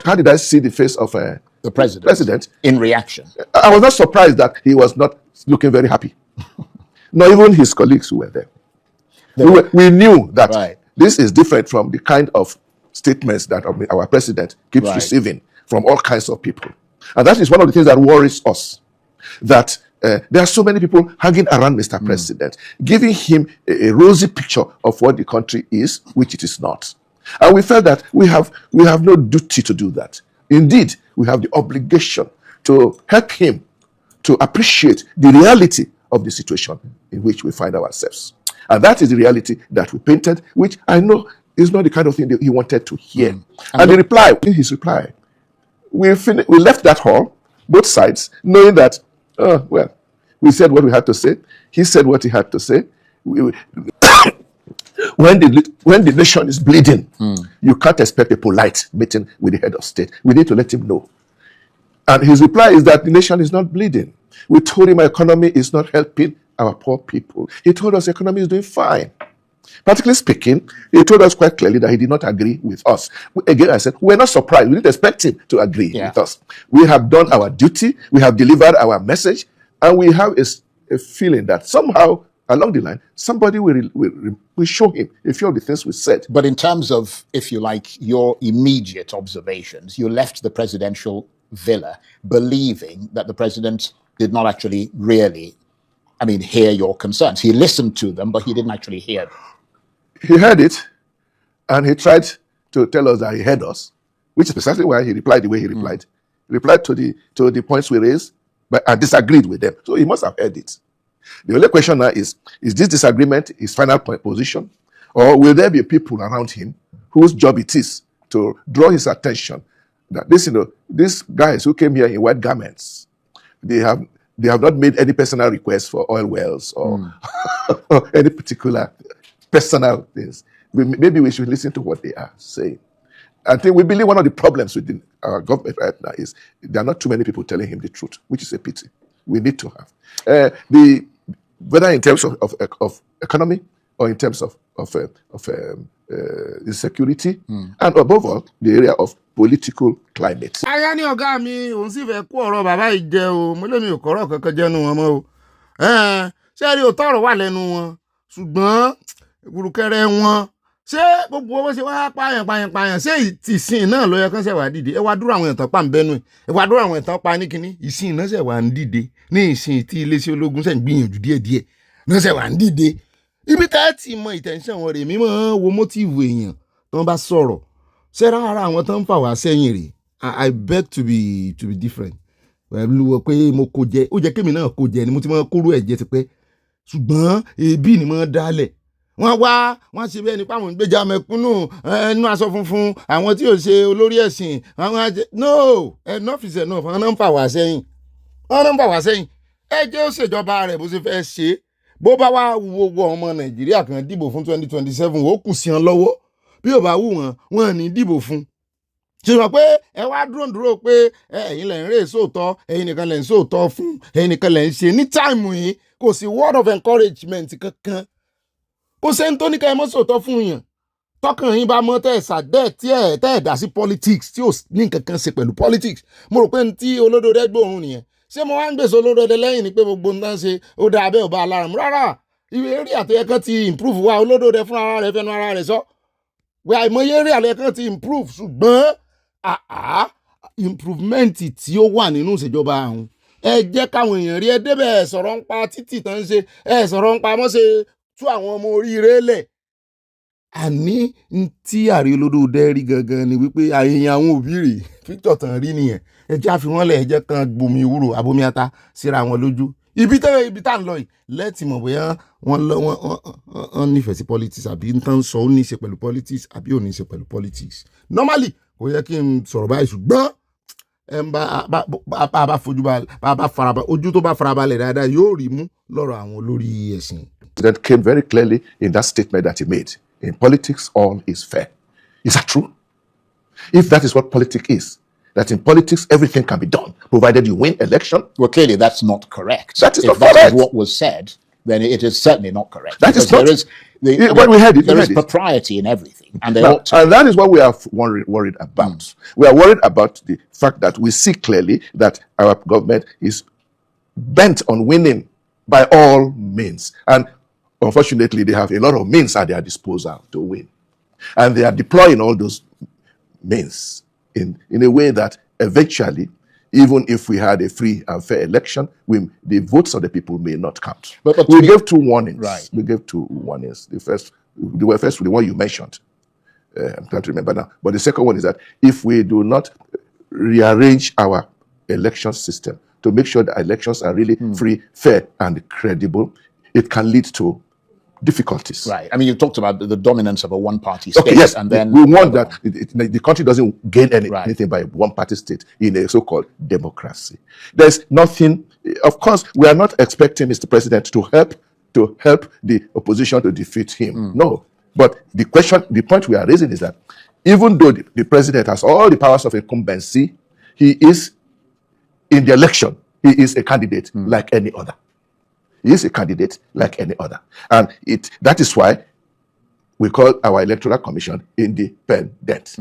[SPEAKER 16] how did I see the face of the president
[SPEAKER 17] in reaction?
[SPEAKER 16] I was not surprised that he was not looking very happy. Not even his colleagues who were there. We knew that this is different from the kind of statements that our president keeps receiving from all kinds of people. And that is one of the things that worries us, that there are so many people hanging around Mr. President, giving him a rosy picture of what the country is, which it is not. And we felt that we have no duty to do that. Indeed, we have the obligation to help him to appreciate the reality of the situation in which we find ourselves. And that is the reality that we painted, which I know is not the kind of thing that he wanted to hear. And in his reply, we left that hall, both sides, knowing that, we said what we had to say. He said what he had to say. When the nation is bleeding, you can't expect a polite meeting with the head of state. We need to let him know. And his reply is that the nation is not bleeding. We told him our economy is not helping our poor people. He told us the economy is doing fine. Practically speaking, he told us quite clearly that he did not agree with us. Again, I said, we're not surprised. We didn't expect him to agree with us. We have done our duty. We have delivered our message. And we have a feeling that somehow, along the line, somebody will show him a few of the things we said.
[SPEAKER 17] But in terms of, if you like, your immediate observations, you left the presidential villa believing that the president did not actually really, hear your concerns. He listened to them, but he didn't actually hear them.
[SPEAKER 16] He heard it, and he tried to tell us that he heard us, which is precisely why he replied the way he replied. He replied to the points we raised, but I disagreed with them. So he must have heard it. The only question now is this disagreement his final position? Or will there be people around him whose job it is to draw his attention that these guys who came here in white garments, they have not made any personal requests for oil wells or, or any particular personal things. Maybe we should listen to what they are saying. I think we believe one of the problems within our government right now is there are not too many people telling him the truth, which is a pity. We need to have whether in terms of economy or in terms of insecurity, and above all, the area of political climate.
[SPEAKER 2] aya ní ọ̀gá mi òun sì fẹ́ kó ọ̀rọ̀ bàbá yìí jẹ o mo lè mi ò kọ́rọ̀ kankan jẹ́nu wọn mọ́ o ṣé rí òótọ́ ọ̀rọ̀ wà lẹ́nu wọn ṣùgbọ́n ìgbùrùkẹrẹ wọn ṣé gbogbo owó ṣe wá pààyàn ṣé ìsìn náà ló yẹ kán ṣe wà dìde ẹ wá dúró àwọn ìtàn pa ń bẹnu ẹ wá dúró àwọn ìtàn pa ní kínní ìsìn náà ṣe wà ń dìde ní ìsìn tí iléeṣẹ́ ológun ṣe ń gbìyànjú díẹ̀díẹ̀ náà ṣe wà ń dìde ibi tá ẹ ti mọ ìtẹ̀sán wọn rè mímọ́ wo mótìfù èèyàn tó ń bá sọ̀rọ̀ ṣé rárá àwọn tó ń fà wá sẹ́yìn rè I beg to be different pẹ̀lú pé mo kó jẹ ó jẹ́ kémi náà kó jẹ ni mo ti mọ kóró ẹ̀jẹ̀ ti pẹ́ ṣùgbọ́n ebi ni mo dálẹ̀ wọ́n ṣe bẹ́ẹ̀ nípa àwọn ìgbéjà mẹ̀kúnnù ẹnu aṣọ funfun àwọn tí ò ṣe olórí ẹ̀sìn no enough is enough wọ́n náà ń fà wá sẹ́yìn ẹ jẹ́ ó ṣèjọba rẹ̀ bó ṣe fẹ́ ṣe bó bá wá wo ọmọ Nàìjíríà kan dìbò fún 2027 ó kù sí wọn lọ́wọ́ bí ò bá wù wọ́n ní dìbò fún ṣe mọ̀ pé ẹ wá dúró pé ẹ̀yin lẹ̀ ń rè sóòótọ́ ẹ̀yin nìkan lẹ̀ ń sóòótọ́ fún ẹ̀yin nìkan lẹ̀ ń ṣe ní táìmù yìí kò sí word of encouragement kankan kò sẹ́ni tó ní ká ẹ mọ́ sóòótọ́ fún yàn tọkàn yín bá mọ́ tẹ́ ẹ̀ sàdẹ́ tí ẹ̀ dá sí politics tí ò ní nǹkan kan ṣe pẹ̀lú politics mo rò pé ní tí olódòdó gbòòrùn nìyẹn ṣé mo wá ń gbèsè olódòdó lẹ́yìn ni pé gbogbo nǹkan ṣe ó dáa abẹ́ ò bá alára mu rárá ìwé eré àtẹ̀yẹ kan ti improve wa olódòdó fún ara rẹ̀ fẹ́nu ara rẹ̀ sọ wẹ́ àìmọye eré àlẹ́ kan ti improve ṣùgbọ́n improvement tí ó wà nínú ìṣèjọba àwọn ẹ jẹ́ káwọn èèyàn rí ẹ débẹ̀ ẹ sọ̀rọ̀ ń pa títì tán ń ṣe ẹ sọ̀rọ̀ ń pa mọ́ṣe tú àwọn ọmọ oríire lẹ̀ àní tí àrí olódòdó rí gangan ni wípé àyèyàn àwọn òbí rè píktọ̀ tán rí nìyẹn ẹ jẹ́ àfihàn lẹ̀ ẹ jẹ́ kan gbomi ewúro abomi ata síra wọn lójú ibi tá ń lọ yìí lẹ́tì mọ̀ bóyá wọ́n nífẹ̀ẹ́ sí politics àbí n tán sọ ó ní í ṣe pẹ̀lú politics àbí ò ní í ṣe pẹ̀lú politics normally kò yẹ kí n sọ̀rọ̀ báyìí ṣùgbọ́n bá fojú bá farabalẹ̀ ojú tó bá farabalẹ̀ dáadáa yóò rí mú lọ́rọ̀ àwọn olórí ẹ̀sìn.
[SPEAKER 16] That came very clearly in that statement that he made. In politics, all is fair. Is that true? If that is what politics is, that in politics everything can be done, provided you win election.
[SPEAKER 17] Well, clearly that's not correct.
[SPEAKER 16] That is
[SPEAKER 17] if
[SPEAKER 16] not
[SPEAKER 17] that
[SPEAKER 16] correct.
[SPEAKER 17] Is what was said, then it is certainly not correct.
[SPEAKER 16] That is not. When we heard it,
[SPEAKER 17] there is propriety in everything, and
[SPEAKER 16] and that is what we are worried about. We are worried about the fact that we see clearly that our government is bent on winning by all means, and unfortunately, they have a lot of means at their disposal to win, and they are deploying all those means in a way that eventually, even if we had a free and fair election, the votes of the people may not count. But we gave two warnings.
[SPEAKER 17] Right.
[SPEAKER 16] We gave two warnings. The one you mentioned. I'm trying to remember now. But the second one is that if we do not rearrange our election system to make sure that elections are really free, fair, and credible, it can lead to difficulties.
[SPEAKER 17] Right. I mean, you talked about the dominance of a one-party state.
[SPEAKER 16] Okay, yes.
[SPEAKER 17] And then
[SPEAKER 16] we want that the country doesn't gain anything by a one-party state in a so-called democracy. There's nothing. Of course, we are not expecting Mr. President to help the opposition to defeat him. No. But the point we are raising is that even though the president has all the powers of incumbency, he is in the election. He is a candidate like any other. He is a candidate like any other. And that is why we call our electoral commission independent.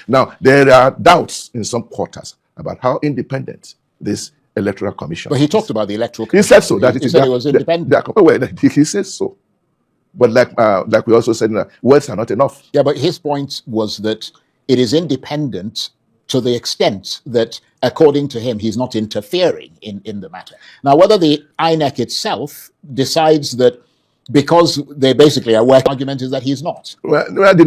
[SPEAKER 16] Now, there are doubts in some quarters about how independent this electoral commission
[SPEAKER 17] But he talked about the electoral commission.
[SPEAKER 16] He said so. That
[SPEAKER 17] he said it was independent.
[SPEAKER 16] He says so. But like we also said, words are not enough.
[SPEAKER 17] Yeah, but his point was that it is independent to the extent that, according to him, he's not interfering in the matter. Now, whether the INEC itself decides that because they basically are working, argument is that he's not.
[SPEAKER 16] Well, the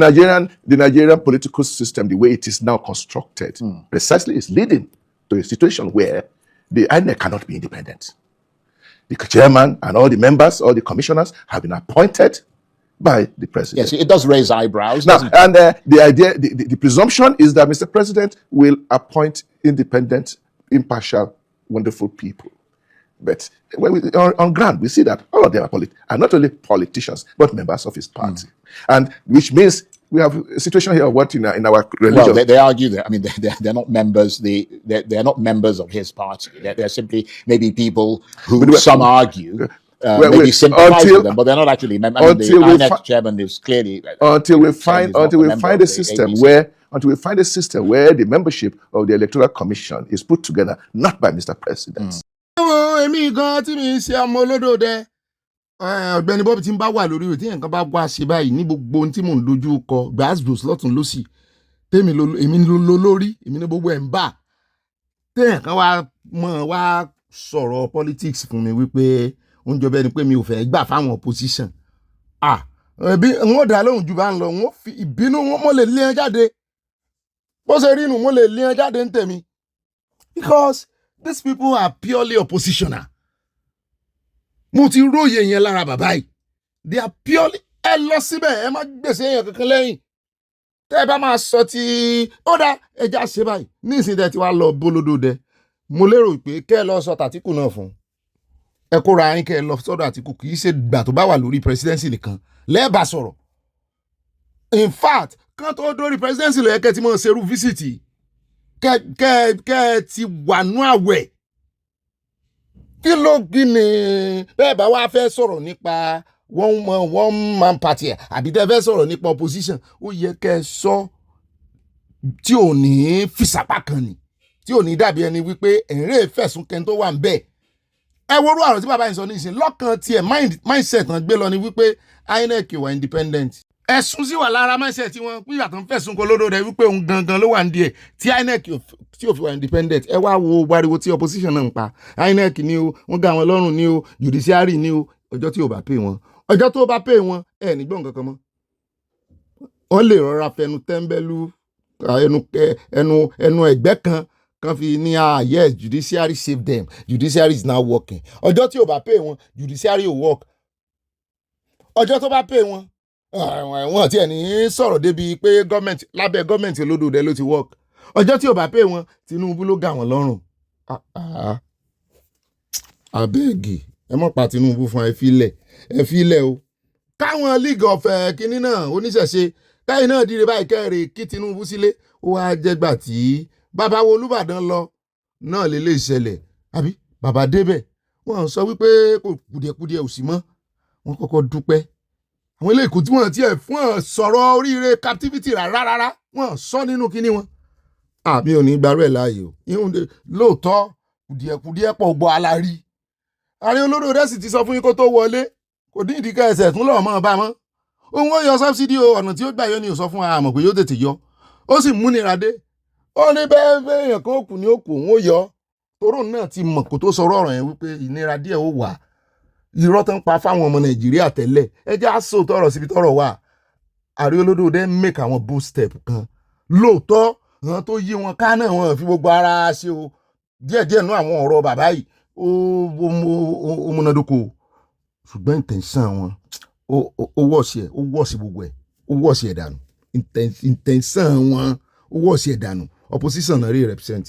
[SPEAKER 16] Nigerian political system, the way it is now constructed, precisely is leading to a situation where the INEC cannot be independent. The chairman and all the members, all the commissioners have been appointed by the president.
[SPEAKER 17] Yes, it does raise eyebrows.
[SPEAKER 16] Now,
[SPEAKER 17] Doesn't it?
[SPEAKER 16] and the idea, the presumption is that Mr. President will appoint independent, impartial, wonderful people. But when on ground, we see that all of them are not only politicians, but members of his party. And which means we have a situation here of what in our religion.
[SPEAKER 17] Well, they argue that, I mean, they're not members, they're not members of his party. They're simply maybe people who some argue maybe sympathize with them, but they're not actually members. I mean, the INEC chairman is clearly...
[SPEAKER 16] Until we find a system where the membership of the Electoral Commission is put together, not by Mr. President.
[SPEAKER 2] Èmi gan tí mi ṣe ọmọ olódòdẹ Ọ̀gbẹ́ni Bobby tí ń bá wà lórí rẹ̀ tí nǹkan bá wá ṣe báyìí ní gbogbo ohun tí mò ń dojú kọ gbàásùs lọ́tún lọ́sì èmi ló lórí èmi ní gbogbo ẹ̀ ń bà téèyàn kan wá sọ̀rọ̀ politics fún mi wípé oúnjẹ bẹ́ẹ̀ ni pé mi ò fẹ́ gbà fáwọn opposition ẹbí wọn dá lóhùn jù bá ń lọ wọn fi ìbínú wọn mo lè lé ẹ jáde bó ṣe rí inú mo lè lé ẹ jáde ń tẹ̀mí because these people are purely oppositional. Mo ti róye yẹn lára bàbá yìí. They are purely ẹ lọ síbẹ̀ ẹ má gbèsè èèyàn kankan lẹ́yìn. Tẹ́ ẹ bá máa sọ ti ó dá ẹja ṣe báyìí. Ní ìsìn tẹ́ ti wá lọ bólódó dẹ. Mo lérò pé kẹ́ ẹ lọ sọ tàtíkù náà fún. Ẹ kóra yín kẹ́ ẹ lọ sọ́dọ̀ Àtíkù kì í ṣe gbà tó bá wà lórí presidency nìkan. Lẹ́ẹ̀bà sọ̀rọ̀. In fact, kán tó dórí presidency ló yẹ kẹ́ ti máa ṣerú visit. Kẹ́ ti wà nú àwẹ̀. Kí ló gbìnì bẹ́ẹ̀ bá wá fẹ́ sọ̀rọ̀ nípa one man party àbí tẹ́ fẹ́ sọ̀rọ̀ nípa opposition ó yẹ kẹ́ sọ tí ò ní fìsàpá kan ni tí ò ní dàbí ẹni wípé ẹ̀rẹ́ fẹ̀sùn kẹ́ni tó wà ń bẹ̀. Ẹ worú àrùn tí bàbá yìí sọ ní ìsìn lọ́kàn tiẹ̀ mindset náà gbé lọ ni wípé INEC wà independent. Ẹ̀sùn sì wà lára mindset tí wọ́n pín ìyàtọ̀ fẹ̀sùn kan lódò rẹ̀ wípé òun gangan ló wà ń díẹ̀ tí INEC tí ò fi wà independent. Ẹ wá wo wariwo tí opposition náà ń pa INEC ni o wọ́n gá wọn lọ́rùn ni o judiciary ni o ọjọ́ tí ò bá pè wọ́n ọjọ́ tó bá pè wọ́n ẹ̀ ní gbọ́n kankan mọ́. Wọ́n lè rọra fẹnu tẹ́ńbẹ́lú ẹnu ẹgbẹ́ kan fi ní yes judiciary save them judiciary is now working. Ọjọ́ tí ò bá pè wọ́n judiciary ò work. Ọjọ́ tó bá pè wọ́n wọ́n ti ẹ̀ ní sọ̀rọ̀ débi pé lábẹ́ gọ́ọ̀mẹ̀ntì olódòdẹ ló ti work. Ọjọ́ tí ò bá pè wọ́n Tinubu ló gà wọ́n lọ́rùn. Abẹ́ẹ̀gì ẹ mọ̀ pa Tinubu fún ẹ fílẹ̀ o. Káwọn league of kínní náà oníṣẹ̀ṣe káyìn náà dire báyìí kẹ́rì kí Tinubu sílé ó wá jẹ́gbà tí bàbá wo Olúbàdàn lọ náà lè ṣẹlẹ̀ àbí bàbá débẹ̀ wọ́n sọ wípé kò kùdìẹ̀kùdìẹ̀ ò sí mọ́ wọ́n kọ́kọ́ dúpẹ́. Àwọn ilé ìkó tí wọ́n ti ẹ̀ fún ọ̀ sọ̀rọ̀ oríire captivity rárá wọ́n sọ nínú kíní wọn. Àmì ò ní gbarú ẹ̀ láàyè o. Lóòótọ́ kùdìẹ̀kùdìẹ̀ pọ̀ gbọ́ alárí. Ààrẹ olódòdẹ sì ti sọ fún yín kó tó wọlé kò ní ìdíkẹ́ ẹsẹ̀ tún lọ́ọ̀ mọ́ bá mọ́. Òun ó yọ subsidy o ọ̀nà tí ó gbà yọ ni ò sọ fún wa àmọ̀ pé yóò tètè yọ. Ó sì múnira dé. Ó ní bẹ́ẹ̀ èèyàn kan òkú ni ó kù òun ó yọ. Toró náà ti mọ̀ kó tó sọ̀rọ̀ ọ̀rọ̀ yẹn wípé ìnira díẹ̀ ó wà. Irọ́ tó ń pa fáwọn ọmọ Nàìjíríà tẹ́lẹ̀ ẹ jẹ́ àṣọ tọrọ síbi tọrọ wà. Ààrẹ olódòdẹ make àwọn bold step kan. Lóòótọ́ àwọn tó yí wọn ká náà wọn fi gbogbo ara ṣe o. Díẹ̀díẹ̀ nú àwọn ọ̀rọ̀ bàbá yìí ó múnádóko ṣùgbọ́n intention wọn ó wọ́ọ̀sì gbogbo ẹ̀ ó wọ́ọ̀sì ẹ̀ dànù intention wọn ó wọ́ọ̀sì ẹ̀ dànù opposition náà rí represent.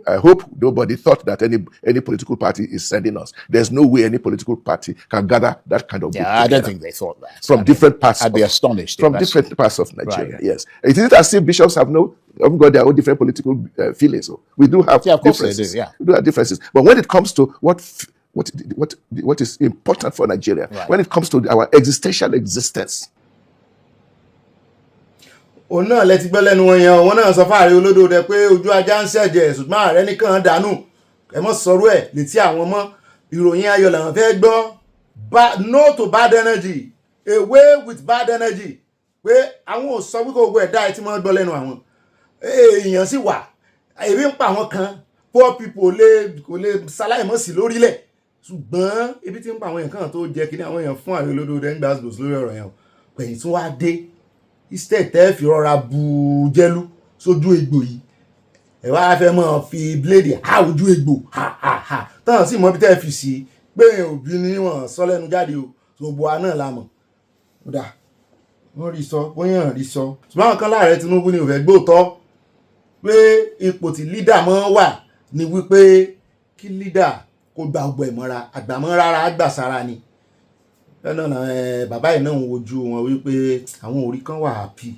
[SPEAKER 16] I hope nobody thought that any political party is sending us. There's no way any political party can gather that kind of group
[SPEAKER 17] I don't think they thought that.
[SPEAKER 16] From different parts.
[SPEAKER 17] I'd be astonished.
[SPEAKER 16] From different parts of Nigeria, right. Yes. It isn't as if bishops haven't got their own different political feelings. So we do have differences. We do have differences. But when it comes to what is important for Nigeria, right. When it comes to our existential existence,
[SPEAKER 2] òun náà lẹ ti gbọ́ lẹ́nu wọn yẹn wọn náà sọ fáàrí olódòdẹ pé ojú ajá ń ṣẹ̀jẹ̀ ṣùgbọ́n ààrẹ nìkan dànù ẹ mọ́ sọ̀rọ̀ ẹ̀ létí àwọn ọmọ ìròyìn ayọ̀ làwọn fẹ́ gbọ́ no to bad energy away with bad energy pé àwọn ò sọ wípé gbogbo ẹ̀dá ẹ ti mọ́ gbọ́ lẹ́nu àwọn èèyàn sì wà èmi ń pa àwọn kan poor people kò lè ṣaláìmọ́ sí lórílẹ̀ ṣùgbọ́n ebi ti ń pa àwọn èèyàn kan tó jẹ́ kí ní àwọn èèyàn fún ààrẹ olódòdẹ ń gbà lórí ọ̀rọ̀ yẹn pẹ̀yìn tí wọ́n á dé instead tẹ́ fi rọra bu jẹ́lú sójú egbò yìí ẹ wá fẹ́ mọ́ fi bíléèdì há ojú egbò ha tán sì mọ́ bí tẹ́ fi sí pé òbí ni wọ́n sọ lẹ́nu jáde o gbogbo wa náà la mọ̀ kódà wọ́n rí sọ bóyá rí sọ ṣùgbọ́n àwọn kan láàrẹ Tinubu ni ò fẹ́ gbóòtọ́ pé ipò tí lídà mọ́ wà ní wípé kí lídà kó gba ọgbọ ìmọ̀ra àgbàmọ́ rárá àgbàsára ni lọ́nà bàbá yìí náà ń wojú wọn wípé àwọn orí kan wà happy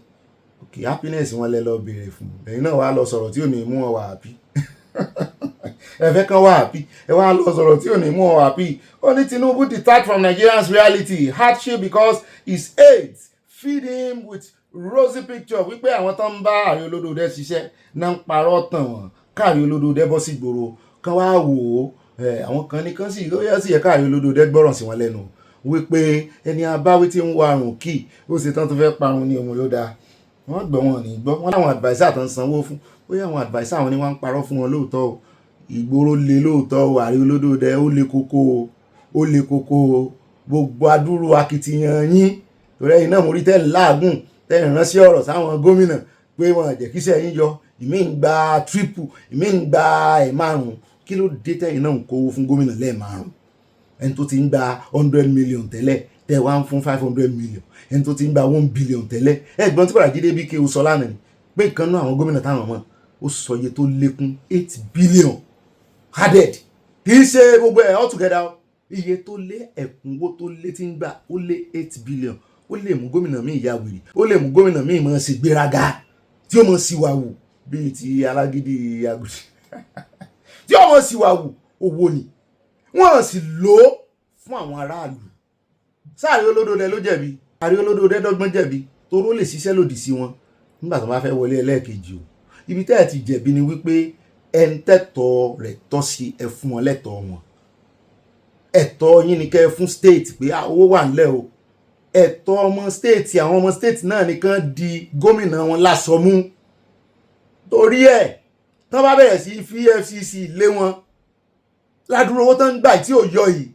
[SPEAKER 2] okay happiness wọn lẹ lọ béèrè fún ẹ̀yin náà wàá lọ sọ̀rọ̀ tí ò ní mú wọn wà happy ẹ̀fẹ́ kan wà happy ẹ wàá lọ sọ̀rọ̀ tí ò ní mú wọn wà happy ó ní Tinubu detached from Nigerians reality hardship because his aides feed him with rosy picture wípé àwọn tó ń bá Ààrẹ Olódòdé ṣiṣẹ́ náà ń parọ́ tàn wọ́n káàrí Olódòdé bọ́ sí gbòòrò kan wá wò ó àwọn kan ní kan sì ó yẹ sí ẹ̀ka Ààrẹ Olódòdé gbọ́ràn sí wọn lẹ́nu wípé ẹni abáwí tí ń warùn kì ó ṣe tán tó fẹ́ parun ní ọmọ yóò dáa wọ́n gbọ́ wọn ní gbọ́ wọ́n láwọn adviser tó ń sanwó fún ó yẹ àwọn adviser àwọn ni wọ́n ń parọ́ fún wọn lóòótọ́ o ìgboro le lóòótọ́ o Ààrẹ Olódòdé ó le koko gbogbo adúrú akitiyan yín torí ẹ̀yin náà mo rí tẹ́lẹ̀ láàgùn tẹ́lẹ̀ ránṣẹ́ ọ̀rọ̀ sáwọn gómìnà pé wọn jẹ́ kíṣẹ́ yín yọ ìmí ń gba triple ìmí ń gba ẹ̀5 kí ló dé tẹ́yìn náà ń kówó fún gómìnà lẹ́ẹ̀5 ẹni tó ti ń gba 100 million tẹ́lẹ̀ tẹ́ wá ń fún 500 million ẹni tó ti ń gba 1 billion tẹ́lẹ̀ ẹ̀gbọ́n tí Bàràjídé bí kéwù sọ lánàá ni pé ìkan náà àwọn gómìnà táwọn mọ̀ ó sọ iye tó lékún 8 billion added kì í ṣe gbogbo ẹ̀ all together iye tó lé ẹ̀kúnwó tó lé tí ń gbà ó lé 8 billion ó lè mú gómìnà míì ya wèrè ó lè mú gómìnà míì mọ̀ sí gbéraga tí ó mọ̀ sí wa wù bíi ti alágídí agùdì tí ó mọ̀ sí wa wù owó ni wọ́n sì lò ó fún àwọn aráàlú sáàrí Olódòdé ló jẹ̀bi Ààrẹ Olódòdé dọ́gbọ́n jẹ̀bi toró lè ṣiṣẹ́ lòdì sí wọn nígbà tó bá fẹ́ wọlé ẹlẹ́ẹ̀kejì o ibi tẹ́ ẹ̀ ti jẹ̀bi ni wípé ẹni tẹ́tọ̀ rẹ̀ tọ́ sí ẹ fún wọn lẹ́tọ̀ọ́ wọn ẹ̀tọ́ yín ni kẹ́ ẹ fún state pé owó wà ńlẹ̀ o ẹ̀tọ́ ọmọ state àwọn ọmọ state náà nìkan di gómìnà wọn láṣọ mú torí ẹ̀ tán bá bẹ̀rẹ̀ sí fi EFCC lé wọn ládùúró owó tán ń gbà tí ò yọ yìí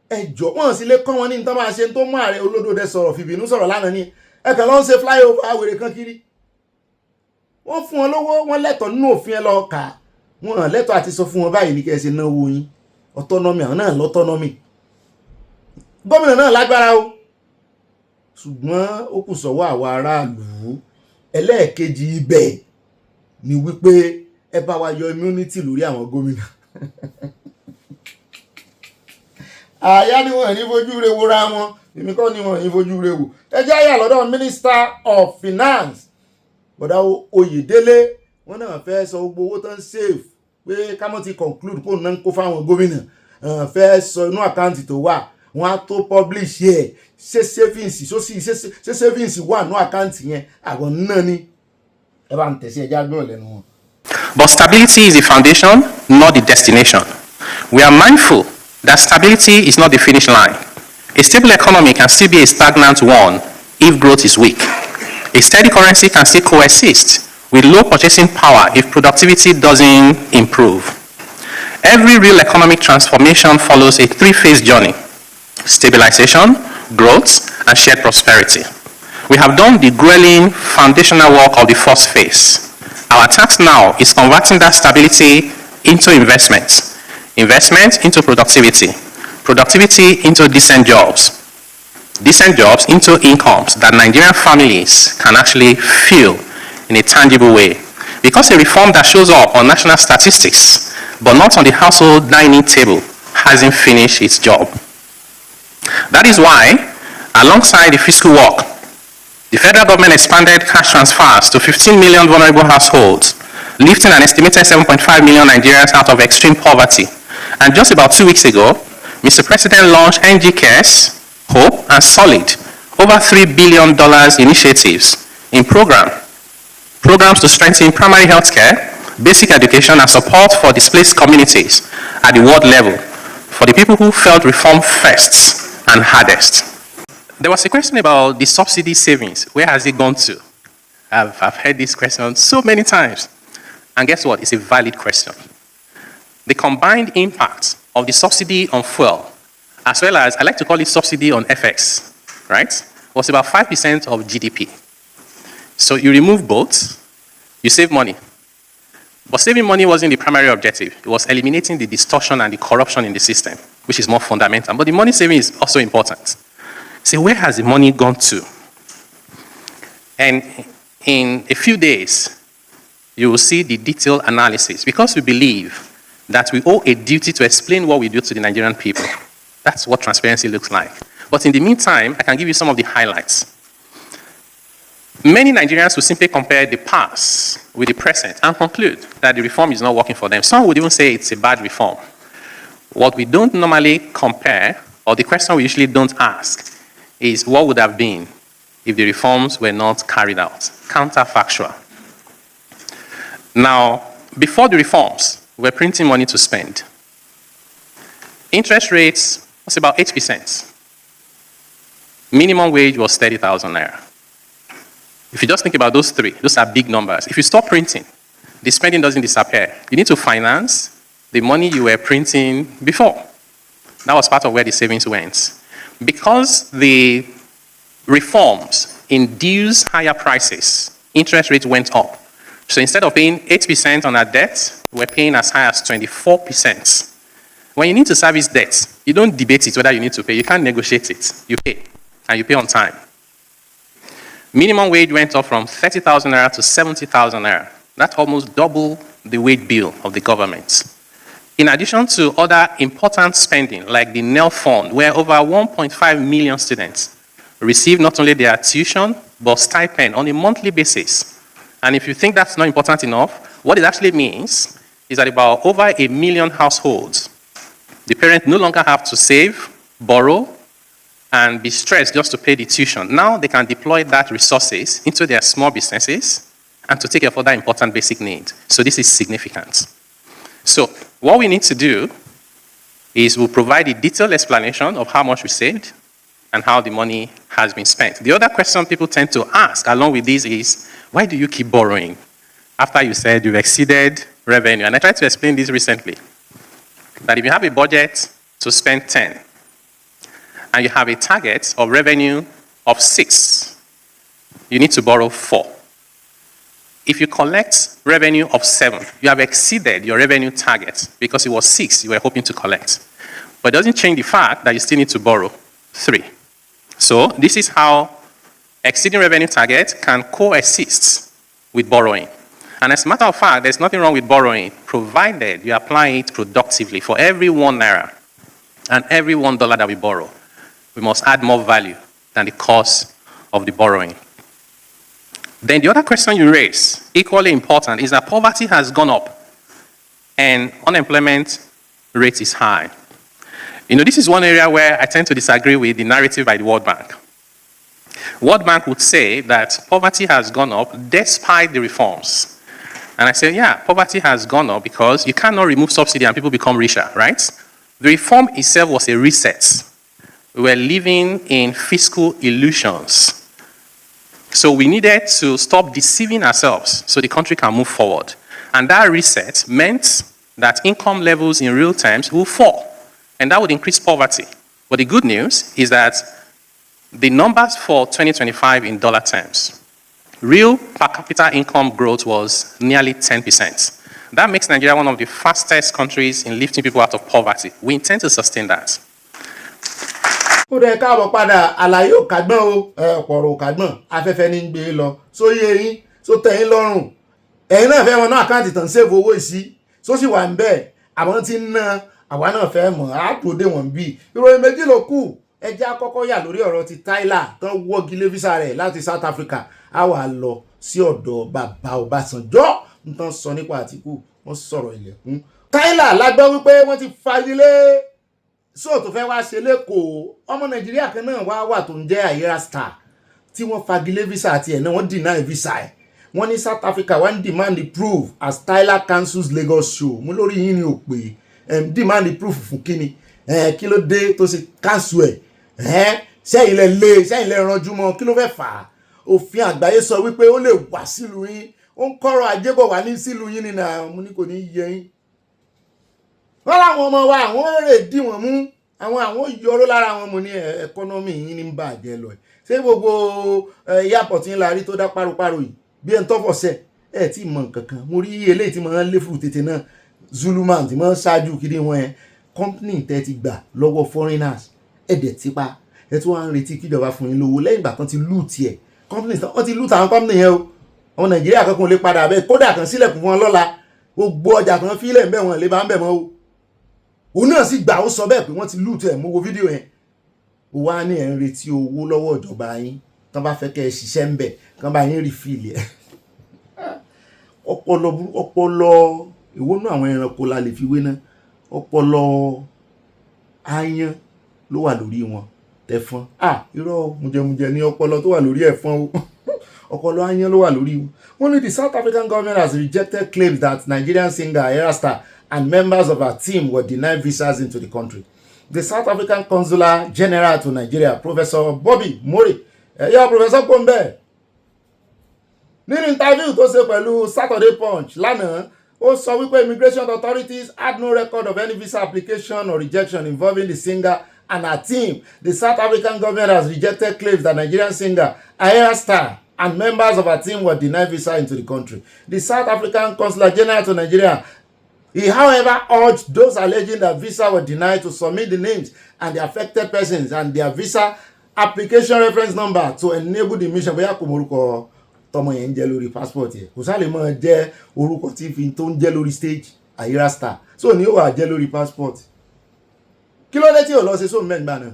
[SPEAKER 2] ẹjọ́ wọn sì lè kọ́ wọn ní tán máa ṣe tó mú Ààrẹ Olódòdé sọ̀rọ̀ fìbínú sọ̀rọ̀ lánàá ní ẹ̀kan ló ń ṣe flyover àwèrè kan kiri wọ́n fún wọn lówó wọ́n lẹ́tọ̀ọ́ nínú òfin ẹ lọ kà wọ́n lẹ́tọ̀ọ́ àti sọ fún wọn báyìí ní kẹ́ ẹ ṣe náwó yín autonomy àwọn náà lọ́tọ́nọ́mì gómìnà náà lágbára o ṣùgbọ́n ó kù sọ́wọ́ àwa aráàlú ẹlẹ́ẹ̀kejì ibẹ̀ ni wípé ẹ bá wa yọ immunity lórí àwọn gómìnà àyà ni wọ́n ní fojú re wo ra wọn èmi kọ́ ni wọ́n ní fojú re wò ẹ jẹ́ àyà lọ́dọ̀ Minister of Finance bọ̀dá Oyèdélé wọ́n náà fẹ́ sọ gbogbo owó tán save pé kámọ́ ti conclude kó náà ń kó fáwọn gómìnà fẹ́ sọ inú àkáǹtì tó wà wọ́n á tó publish ẹ̀ ṣé savings wà nínú àkáǹtì yẹn àwọn náà ni ẹ bá ń tẹ̀sí ẹja gbọ́ lẹ́nu wọn.
[SPEAKER 18] But stability is the foundation, not the destination. We are mindful that stability is not the finish line. A stable economy can still be a stagnant one if growth is weak. A steady currency can still coexist with low purchasing power if productivity doesn't improve. Every real economic transformation follows a three-phase journey: stabilization, growth, and shared prosperity. We have done the grueling foundational work of the first phase. Our task now is converting that stability into investment, investment into productivity, productivity into decent jobs into incomes that Nigerian families can actually feel in a tangible way. Because a reform that shows up on national statistics but not on the household dining table hasn't finished its job. That is why, alongside the fiscal work, the federal government expanded cash transfers to 15 million vulnerable households, lifting an estimated 7.5 million Nigerians out of extreme poverty. And just about 2 weeks ago, Mr. President launched NG Cares, Hope, and Solid, over $3 billion initiatives in programs to strengthen primary health care, basic education, and support for displaced communities at the world level for the people who felt reform first and hardest. There was a question about the subsidy savings. Where has it gone to? I've heard this question so many times. And guess what? It's a valid question. The combined impact of the subsidy on fuel, as well as, I like to call it subsidy on FX, right, was about 5% of GDP. So you remove both, you save money. But saving money wasn't the primary objective. It was eliminating the distortion and the corruption in the system, which is more fundamental. But the money saving is also important. So where has the money gone to? And in a few days, you will see the detailed analysis, because we believe that we owe a duty to explain what we do to the Nigerian people. That's what transparency looks like. But in the meantime, I can give you some of the highlights. Many Nigerians will simply compare the past with the present and conclude that the reform is not working for them. Some would even say it's a bad reform. What we don't normally compare, or the question we usually don't ask, is what would have been if the reforms were not carried out. Counterfactual. Now, before the reforms, we were printing money to spend. Interest rates was about 8%. Minimum wage was 30,000 naira. If you just think about those three, those are big numbers. If you stop printing, the spending doesn't disappear. You need to finance the money you were printing before. That was part of where the savings went. Because the reforms induce higher prices, interest rates went up. So instead of paying 8% on our debt, we're paying as high as 24%. When you need to service debt, you don't debate it whether you need to pay. You can't negotiate it. You pay, and you pay on time. Minimum wage went up from 30,000 naira to 70,000 naira. That's almost double the wage bill of the government. In addition to other important spending, like the NEL fund, where over 1.5 million students receive not only their tuition, but stipend on a monthly basis. And if you think that's not important enough, what it actually means is that about over 1 million households, the parents no longer have to save, borrow, and be stressed just to pay the tuition. Now they can deploy that resources into their small businesses and to take care of other important basic needs. So this is significant. So what we need to do is we'll provide a detailed explanation of how much we saved and how the money has been spent. The other question people tend to ask along with this is, why do you keep borrowing after you said you've exceeded revenue? And I tried to explain this recently, that if you have a budget to spend 10, and you have a target of revenue of 6, you need to borrow 4. If you collect revenue of 7, you have exceeded your revenue target because it was 6 you were hoping to collect. But it doesn't change the fact that you still need to borrow 3. So this is how exceeding revenue target can coexist with borrowing. And as a matter of fact, there's nothing wrong with borrowing, provided you apply it productively. For every 1 naira and every $1 that we borrow, we must add more value than the cost of the borrowing. Then the other question you raise, equally important, is that poverty has gone up and unemployment rate is high. You know, this is one area where I tend to disagree with the narrative by the World Bank. World Bank would say that poverty has gone up despite the reforms. And I say, yeah, poverty has gone up because you cannot remove subsidy and people become richer, right? The reform itself was a reset. We were living in fiscal illusions. So we needed to stop deceiving ourselves so the country can move forward. And that reset meant that income levels in real terms will fall. And that would increase poverty. But the good news is that the numbers for 2025 in dollar terms, real per capita income growth was nearly 10%. That makes Nigeria one of the fastest countries in lifting people out of poverty. We intend to sustain that.
[SPEAKER 2] ó dẹ káàbọ̀ padà àlàyé òkàgbọ́n o ọ̀pọ̀rọ̀ òkàgbọ́n afẹ́fẹ́ ní gbé lọ sóyè yín só tẹ̀yìn lọ́rùn ẹ̀yin náà fẹ́ wọn náà àkáǹtì tàn save owó ìsí só sì wà ń bẹ́ẹ̀ àwọn tí ń ná àwa náà fẹ́ mọ̀ àádòdè wọ̀n bí ìròyìn méjì ló kù ẹjẹ́ àkọ́kọ́ yà lórí ọ̀rọ̀ ti Tyler tán wọ́gi lé físà rẹ̀ láti South Africa á wà lọ sí ọ̀dọ̀ bàbá Ọbásanjọ́ ń tán sọ nípa Àtíkù wọ́n sọ̀rọ̀ ilẹ̀kùn Tyler lágbọ́ wípé wọ́n ti fagilé so tó fẹ́ wá ṣe lẹ́kọ̀ọ́ ọmọ Nàìjíríà kan náà wà tó ń jẹ́ Ayera Star tí wọ́n fagilé visa àti ẹ̀ náà wọ́n deny visa ẹ̀ wọ́n ní South Africa wọ́n demand the proof as Tyler cancels Lagos show mú lórí yín ni ò pé demand the proof fún kíni kí ló dé tó ṣe cancel ẹ̀ sẹ́yìn lẹ ranjú mọ́ kí ló fẹ́ fà á òfin àgbáyé sọ wípé ó lè wá sílùú yín ó ń kọ́rọ̀ ajé bọ̀ wá ní sílùú yín nínú àwọn ní kò ní yẹ yín wọ́n láwọn ọmọ wa àwọn rè dí wọn mú àwọn yọrọ lára wọn mú ní ẹkọ́nọ́mì yín ní bàjẹ́ lọ ṣé gbogbo airport yín la rí tó dá páropáro yìí bí ẹn tọ́fọ̀ sẹ́ ẹ tí mọ nǹkan kan mo rí eléyìí tí máa ń lé fùrù tètè náà Zuluman tí máa ń ṣáájú kiri wọn yẹn company tẹ́ ti gbà lọ́wọ́ foreigners ẹ̀dẹ̀ tipa ẹ tí wọ́n á ń retí kíjọba fún yín lówó lẹ́yìn ìgbà tán ti loot ẹ̀ companies tán wọ́n ti loot àwọn company yẹn o àwọn Nàìjíríà kankan lè padà bẹ́ẹ̀ kódà kan sílẹ̀kùn fún wọn lọ́la gbogbo ọjà kan fílẹ̀ ń bẹ̀ wọn lè bá ń bẹ̀ mọ́ o òun náà sì gbà ó sọ bẹ́ẹ̀ pé wọ́n ti loot ẹ̀ mo wo fídíò yẹn ó wá ní ẹ̀ ń retí owó lọ́wọ́ ìjọba yín tán bá fẹ́ kẹ́ ẹ ṣiṣẹ́ ń bẹ̀ kán bá yín refill ẹ̀ ọpọlọ ìwónú àwọn ẹranko la lè fi wé náà ọpọlọ aáyán ló wà lórí wọn tẹ̀fọn irọ́ mùjẹmùjẹ ní ọpọlọ tó wà lórí ẹ̀fọn o ọpọlọ aáyán ló wà lórí wọn. Wọ́n ní the South African government has rejected claims that Nigerian singer Ayra Starr and members of her team were denied visas into the country. The South African Consular General to Nigeria, Professor Bobby Mori, Professor Kombe, nínú interview tó ṣe pẹ̀lú Saturday Punch lánàá ó sọ wípé immigration authorities had no record of any visa application or rejection involving the singer and her team. The South African government has rejected claims that Nigerian singer Ayra Starr and members of her team were denied visa into the country. The South African Consular General to Nigeria, he however urged those alleging that visa were denied to submit the names and the affected persons and their visa application reference number to enable the mission. Bóyá kò mórúkọ tọmọ yẹn ń jẹ́ lórí passport yẹn kò sá lè máa jẹ́ orúkọ tí fi tó ń jẹ́ lórí stage Ayra Starr so ní ó wà jẹ́ lórí passport kí ló dé tí ò lọ ṣe sóun mẹ́gbà náà.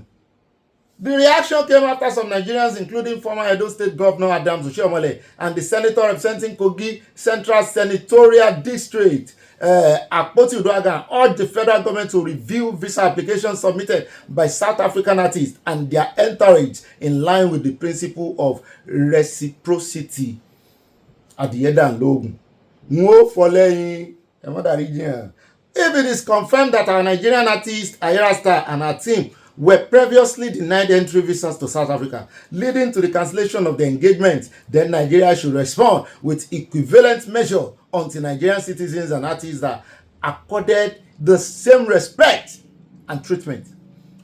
[SPEAKER 2] The reaction came after some Nigerians, including former Edo State Governor Adams Oshiomhole and the senator representing Kogi Central Senatorial District, Akpoti Uduaghan, urged the federal government to review visa applications submitted by South African artists and their entourage in line with the principle of reciprocity. Adiyeda and Logun. No following another region. If it is confirmed that our Nigerian artist Ayra Starr and her team were previously denied entry visas to South Africa, leading to the cancellation of the engagement, then Nigeria should respond with equivalent measure until Nigerian citizens and artists are accorded the same respect and treatment.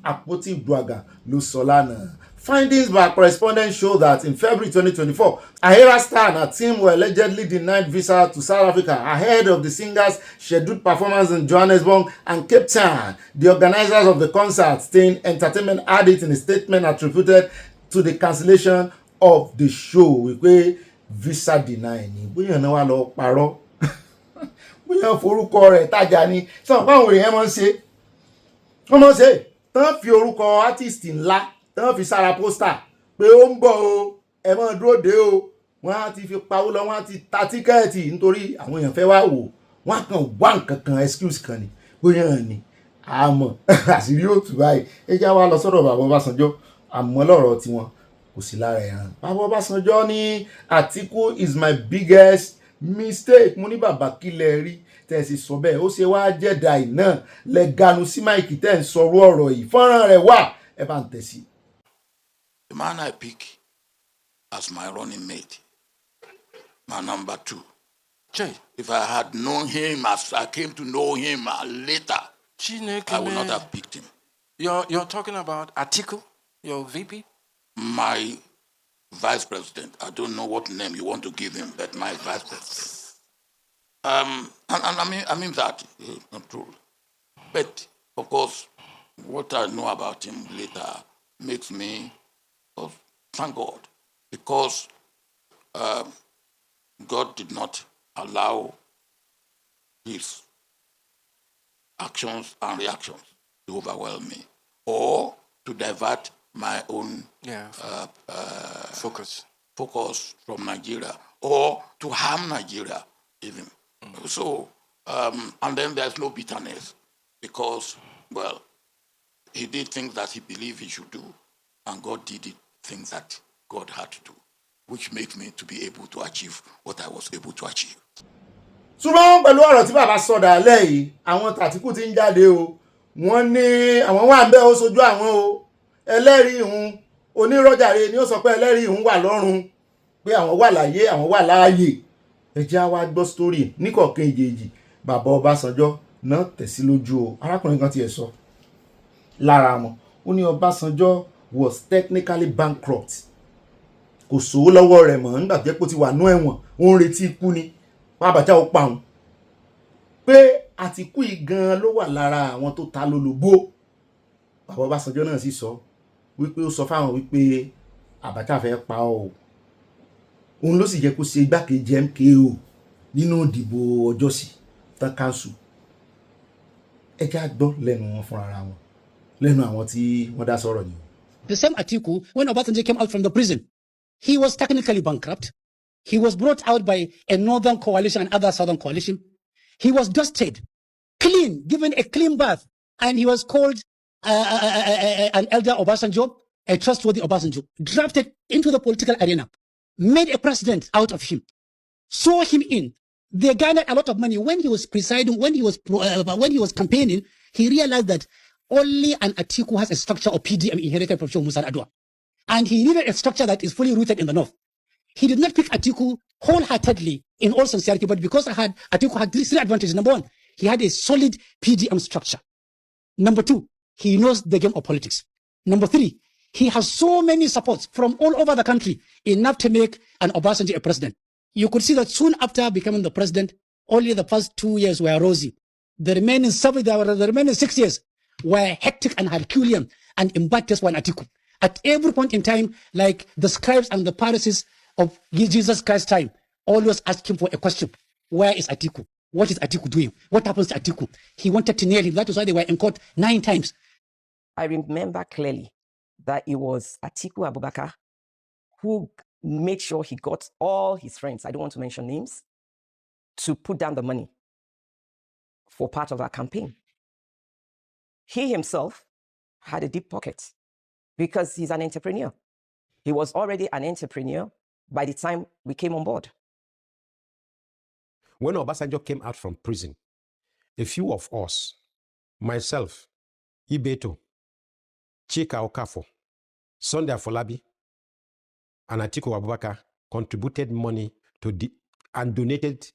[SPEAKER 2] Akpoti Uduaghan Lusolana. Findings by correspondents show that in February 2024, Ayra Starr and her team were allegedly denied visa to South Africa ahead of the singer's scheduled performance in Johannesburg and Cape Town. The organizers of the concert, Stain Entertainment, added in a statement attributed to the cancellation of the show. Wípé visa deny ni bóyá náà wà lọ parọ́ bóyá forúkọ rẹ̀ tajà ni sọ báwọn èèyàn máa ń ṣe wọ́n máa ń ṣe tán fi orúkọ artist ńlá tán fi sára pósítà pé ó ń bọ̀ o ẹ máa dúró dé o wọ́n á ti fi pawó lọ wọ́n á ti ta tíkẹ́ẹ̀tì nítorí àwọn èèyàn fẹ́ wá wò wọ́n á kàn wá nǹkan kan excuse kan ni bóyá ni àmọ́ àṣírí ó tú báyìí ẹ já wa lọ sọ́dọ̀ bàbá Ọbásanjọ́ àmọ́ lọ́rọ̀ tiwọn kò sí lára ẹ̀hàn. Bàbá Ọbásanjọ́ ní Atiku is my biggest mistake. Mo ní bàbá kílẹ̀ rí tẹ̀sí sọ bẹ́ẹ̀ ó ṣe wá jẹ́dà iná lẹ́ganu sí máìkì tẹ̀ ń sọ̀rọ̀ ọ̀rọ̀ yìí fọ́nrán rẹ̀ wà ẹ bá ń tẹ̀sí.
[SPEAKER 19] The man I pick as my running mate, my number 2. If I had known him as I came to know him later, I would not have picked him.
[SPEAKER 20] You're talking about Atiku, your VP?
[SPEAKER 19] My vice president. I don't know what name you want to give him, but my vice president. And I mean that, not true. But of course, what I know about him later makes me thank God, because God did not allow his actions and reactions to overwhelm me or to divert my own focus from Nigeria or to harm Nigeria even. So, and then there's no bitterness because, well, he did things that he believed he should do, and God did things that God had to do, which makes me to be able to achieve what I was able to achieve.
[SPEAKER 2] ṣùgbọ́n pẹ̀lú ọ̀rọ̀ tí bàbá sọ̀dà lẹ́yìn àwọn tàtíkù ti ń jáde o wọ́n ní àwọn wà ń bẹ́ ó sojú àwọn o ẹlẹ́rìí ìhun onírọ́jàre ni ó sọ pé ẹlẹ́rìí ìhun wà lọ́run pé àwọn wà láyé àwọn wà láàyè ẹ jẹ́ á wá gbọ́ sítórì níkọ̀ọ̀kan ìjèjì bàbá Ọbásanjọ́ náà tẹ̀sí lójú o arákùnrin kan tiẹ̀ sọ lára wọn ó ní Ọbásanjọ́ was technically bankrupt kò sówó lọ́wọ́ rẹ̀ mọ́ nígbà jẹ́ pé ó ti wà nú ẹ̀wọ̀n ó ń retí ikú ni wọn Abacha ó pa òun pé Atiku yìí gan ló wà lára àwọn tó ta lólobó. Bàbá Ọbásanjọ́ náà sì sọ wípé ó sọ fáwọn wípé Abacha fẹ́ pa ọ́, òun ló sì jẹ́ kó ṣe igbákejì MKO nínú ìdìbò ọjọ́sí tán káńsù. Ẹ já gbọ́ lẹ́nu wọn fúnra wọn, lẹ́nu àwọn tí wọ́n dá sọ̀rọ̀ ni.
[SPEAKER 21] The same Atiku, when Obasanjo came out from the prison, he was technically bankrupt. He was brought out by a northern coalition and other southern coalition. He was dusted, clean, given a clean bath, and he was called an elder Obasanjo, a trustworthy Obasanjo, drafted into the political arena, made a president out of him, saw him in. They garnered a lot of money. When he was presiding, when he was campaigning, he realized that only an Atiku has a structure of PDM inherited from Shehu Musa Adwa. And he needed a structure that is fully rooted in the north. He did not pick Atiku wholeheartedly in all sincerity, but because Atiku had three advantages. Number one, he had a solid PDM structure. Number two, he knows the game of politics. Number three, he has so many supports from all over the country, enough to make an Obasanjo a president. You could see that soon after becoming the president, only the first 2 years were rosy. The remaining 6 years were hectic and Herculean and in bad taste for Atiku. At every point in time, like the scribes and the Pharisees of Jesus Christ's time, always ask him for a question. Where is Atiku? What is Atiku doing? What happens to Atiku? He wanted to nail him. That is why they were in court 9 times.
[SPEAKER 22] I remember clearly that it was Atiku Abubakar who made sure he got all his friends, I don't want to mention names, to put down the money for part of our campaign. He himself had a deep pocket because he's an entrepreneur. He was already an entrepreneur by the time we came on board.
[SPEAKER 23] When Obasanjo came out from prison, a few of us, myself, Ibeto, Chika Okafo, Sunday Afolabi, and Atiku Abubakar contributed money and donated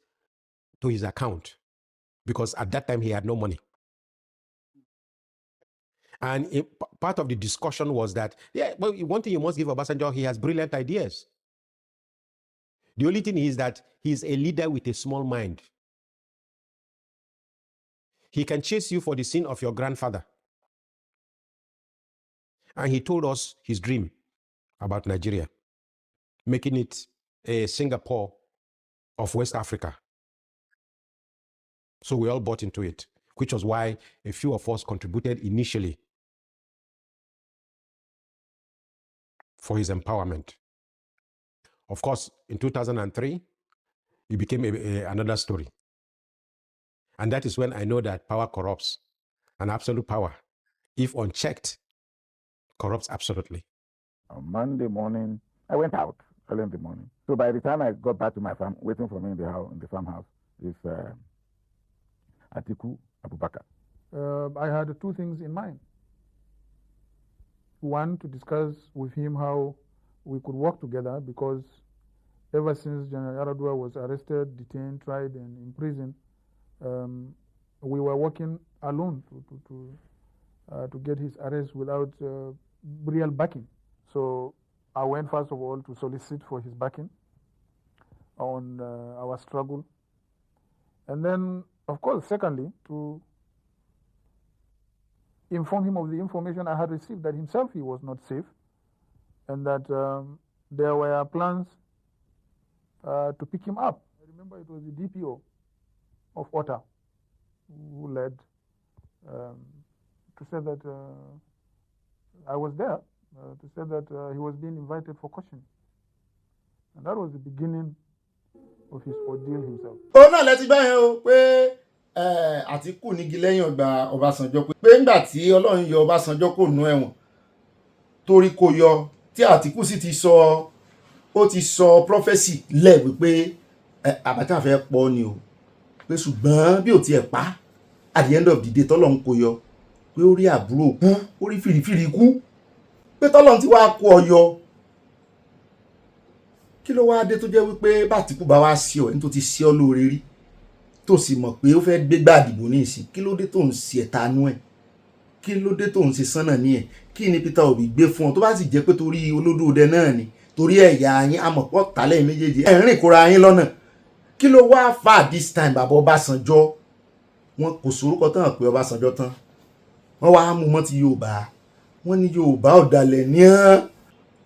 [SPEAKER 23] to his account because at that time he had no money. And part of the discussion was that, yeah, well, one thing you must give Obasanjo, he has brilliant ideas. The only thing is that he's a leader with a small mind. He can chase you for the sin of your grandfather. And he told us his dream about Nigeria, making it a Singapore of West Africa. So we all bought into it, which was why a few of us contributed initially for his empowerment. Of course, in 2003, it became another story. And that is when I know that power corrupts, and absolute power, if unchecked, corrupts absolutely.
[SPEAKER 24] On Monday morning, I went out early in the morning. So by the time I got back to my farm, waiting for me in the farmhouse is Atiku Abubakar.
[SPEAKER 25] I had 2 things in mind. One, to discuss with him how we could work together, because ever since General Yaradua was arrested, detained, tried, and imprisoned, we were working alone to get his arrest without real backing. So I went first of all to solicit for his backing on our struggle. And then, of course, secondly, to inform him of the information I had received that himself he was not safe, and that there were plans to pick him up. I remember it was the DPO of OTA who led to say that I was there, to say that he was being invited for questioning. And that was the beginning of his ordeal himself.
[SPEAKER 2] Ó náà lẹ́tí báyẹn o pé Àtíkù nígi lẹ́yìn ọgbà Ọbásanjọ́ pé ńgbà tí Ọlọ́run yọ Ọbásanjọ́ kò nú ẹ̀wọ̀n torí kò yọ tí Àtíkù sì ti sọ prophecy lẹ̀ wípé Abacha fẹ́ pọ̀ ni o pé ṣùgbọ́n bí ò tiẹ̀ pa at the end of the day tọ́lọ́run kò yọ pé ó rí àbúrò kú ó rí fìrìfìrì kú pé tọ́lọ́run ti wá kó ọ yọ. Kí ló wá dé tó jẹ́ wípé bàtíkù bá wá sí ọ ẹni tó ti sí ọ lóore rí tó sì mọ̀ pé ó fẹ́ gbégbá àdìbò ní ìsìn, kí ló dé tó ń ṣe ẹ̀tanú ẹ̀, kí ló dé tó ń ṣe sánà ní ẹ̀, kí ni Peter Obi gbé fún ọ tó bá sì jẹ́ pé torí olódòdẹ náà ni torí ẹ̀yà yín amọ̀pọ̀ tálẹ̀ méjèèjì ẹ̀ ń rìn kóra yín lọ́nà, kí ló wá fà this time bàbá Ọbásanjọ́ wọn kò sórúkọ tán pé Ọbásanjọ́ tán wọ́n wá mú mọ́ ti Yorùbá wọ́n ní Yorùbá ọ̀dàlẹ̀ ní án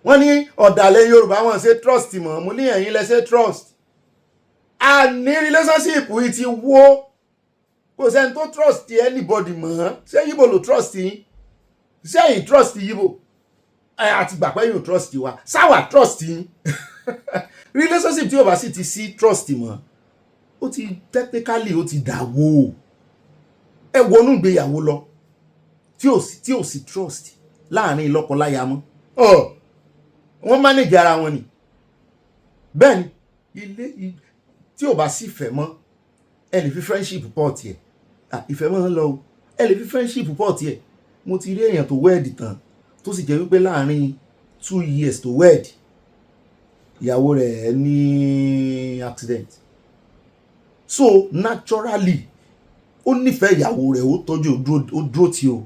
[SPEAKER 2] wọ́n ní ọ̀dàlẹ̀ Yorùbá wọn ṣe trust mọ́ mo ní ẹ̀yin lẹ ṣe trust a ní relationship yìí ti wó kò sẹ́ni tó trust anybody mọ́ ṣé Yíbò ló trust yín ṣé ẹ̀yin trust Yíbò àti gbà pé yóò trust wa sáwà trust yín relationship tí Yorùbá sì ti sí trust mọ́ ó ti technically ó ti dàwó ẹ wọnú ìgbéyàwó lọ tí ò sí trust láàrin lọ́kọláya mọ́ wọ́n manage ara wọn ni bẹ́ẹ̀ ni ilé tí ò bá sì fẹ́ mọ́ ẹ lè fi friendship pọ̀ tiẹ̀ ìfẹ́ mọ́ ń lọ o ẹ lè fi friendship pọ̀ tiẹ̀ mo ti rí èèyàn tó wẹ́ẹ̀dì tán tó sì jẹ́ wípé láàrin 2 years tó wẹ́ẹ̀dì ìyàwó rẹ̀ ní accident so naturally ó nífẹ̀ẹ́ ìyàwó rẹ̀ ó tọ́jú ó dúró tí o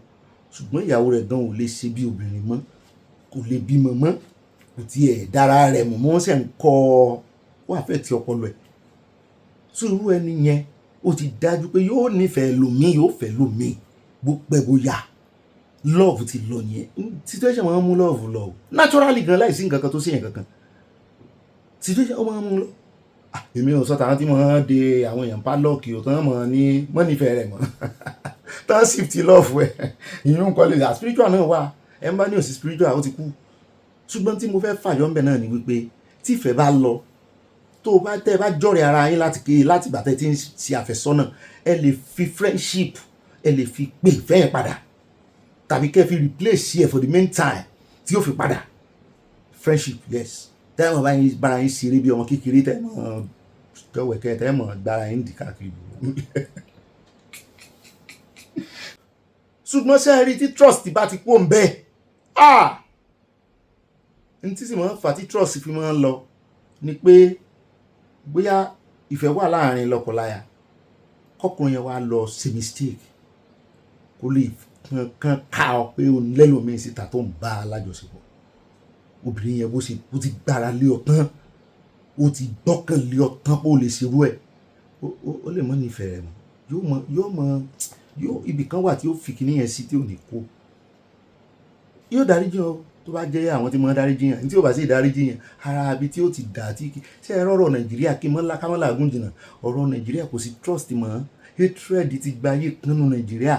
[SPEAKER 2] ṣùgbọ́n ìyàwó rẹ̀ gan ò lè ṣe bí obìnrin mọ́ kò lè bímọ mọ́ kò tiẹ̀ dára rẹ̀ mọ̀ wọ́n sì ń kọ́ wà fẹ́ ti ọpọlọ ẹ̀ so irú ẹni yẹn ó ti dájú pé yóò nífẹ̀ẹ́ lòmíì yóò fẹ́ lòmíì bó pẹ́ bóyá love ti lọ nìyẹn situation máa ń mú love lọ o naturally gan láìsí nǹkan kan tó sí yẹn kankan situation ó máa ń mú lọ èmi ò sọ tàwọn tí wọ́n de àwọn èèyàn padlock ò tán mọ̀ ní mọ́ nífẹ̀ẹ́ rẹ̀ mọ́ tán shift love ẹ̀ ìyún kọ́lé spiritual náà wà ẹ̀ ń bá ní òsì spiritual ó ti kú ṣùgbọ́n tí mo fẹ́ fàyọ́ ń bẹ̀ náà ni wípé tí ìfẹ́ bá lọ tó bá tẹ́ bá jọ̀rẹ̀ ara yín láti gbà tẹ́ tí ń ṣe àfẹ́sọ́nà ẹ lè fi friendship ẹ lè fi pè ìfẹ́ yẹn padà tàbí kẹ́ fi replace ẹ̀ for the meantime tí yóò fi padà friendship yes tẹ́mọ̀ bára yín ṣeré bí ọmọ kékeré tẹ́mọ̀ jọ̀wẹ̀kẹ́ tẹ́mọ̀ gbára yín dì káàkiri ṣùgbọ́n sẹ́ẹ̀rí tí trust bá ti kó ń bẹ́ẹ̀ ní tí sì máa ń fà tí trust fi máa ń lọ ni pé bóyá ìfẹ́ wà láàrin lọ́kọláya kọkùnrin yẹn wá lọ ṣe mistake kó lè kan ká ọ pé o lẹ́lòmíì síta tó ń bá a lájọṣepọ̀ obìnrin yẹn bó ti gbára lé ọ tán ó ti gbọ́kàn lé ọ tán pé ó lè ṣerú ẹ̀ ó lè mọ́ nífẹ̀ẹ́ rẹ̀ mọ́ yóò ibì kan wà tí ó fi kíní yẹn sí tí ò ní kó yóò dáríjì ọ tó bá jẹ́ àwọn tí wọ́n dáríjì yàn tí ó bá sì dáríjì yàn ara ibi tí ó ti dà tí ṣe ẹ rọrọ Nàìjíríà kí mọ́lá kámọ́lá àgùn jìnnà ọ̀rọ̀ Nàìjíríà kò sí trust mọ́ hatred ti gba ayé kánú Nàìjíríà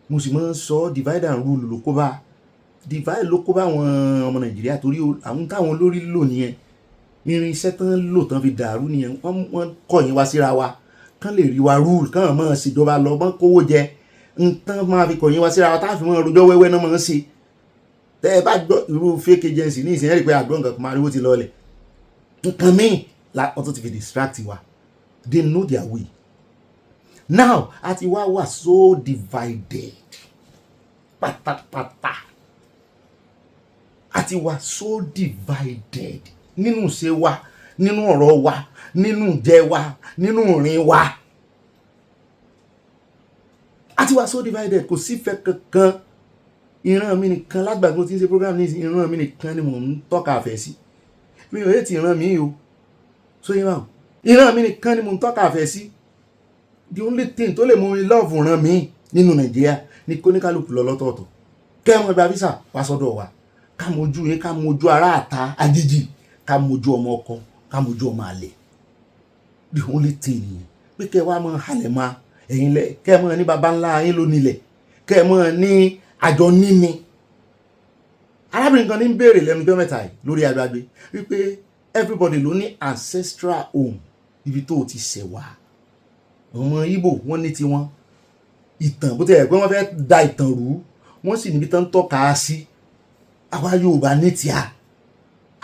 [SPEAKER 2] mo sì máa ń sọ divide and rule ló kó bá divide ló kó bá àwọn ọmọ Nàìjíríà torí àwọn táwọn olórí lò nìyẹn irinṣẹ́ tán lò tán fi dàrú nìyẹn wọ́n kọ̀yìn wá síra wa kán lè rí wa rule kán máa ṣèjọba lọ bọ́n kówó jẹ nǹkan máa fi kọ̀yìn wá síra wa táà fi máa rojọ́ wẹ́wẹ́ náà máa ń ṣe tẹ́ ẹ bá gbọ́ irú fake agency ní ìsìn ẹ̀rí pé àgbọ̀ nǹkan kan máa rí owó ti lọlẹ̀ nǹkan míì ọtún ti fi distract wa they know their way now àti wá so divided pátápátá àti wá so divided nínú ṣe wa nínú ọ̀rọ̀ wa nínú jẹ wa nínú ìrìn wa àti wá so divided kò sífẹ́ kankan ìran mi nìkan lágbàgbọ́ tí ń ṣe program ní ìran mi nìkan ni mò ń tọ́ka àfẹ́ sí mi ò yé ti ìran mi o so yín báwọn ìran mi nìkan ni mò ń tọ́ka àfẹ́ sí the only thing tó lè mú mi love ìran mi nínú Nàìjíríà ní kóníkálùkù lọ lọ́tọ̀ọ̀tọ̀ kẹ́wọ́n gba visa wá sọ́dọ̀ wa ká mojú yín ká mojú ará àta àjèjì ká mojú ọmọ ọkọ ká mojú ọmọ àlè the only thing nìyẹn pé kẹ́ wá mọ́ halẹ̀ máa ẹ̀yin lẹ kẹ́ mọ́ ní baba ńlá yín ló nílẹ̀ kẹ́ mọ́ ní àjọ níní arábìnrin kan ní ń béèrè lẹ́nu ọjọ́ mẹ́ta yìí lórí agbágbé wípé everybody ló ní ancestral home ibi tó ti ṣẹ̀ wá ọmọ Ìgbò wọ́n ní tiwọn ìtàn bó ti ẹ̀ pé wọ́n fẹ́ da ìtàn rú wọ́n sì níbi tán tọ́ka sí àwa Yorùbá ní tíá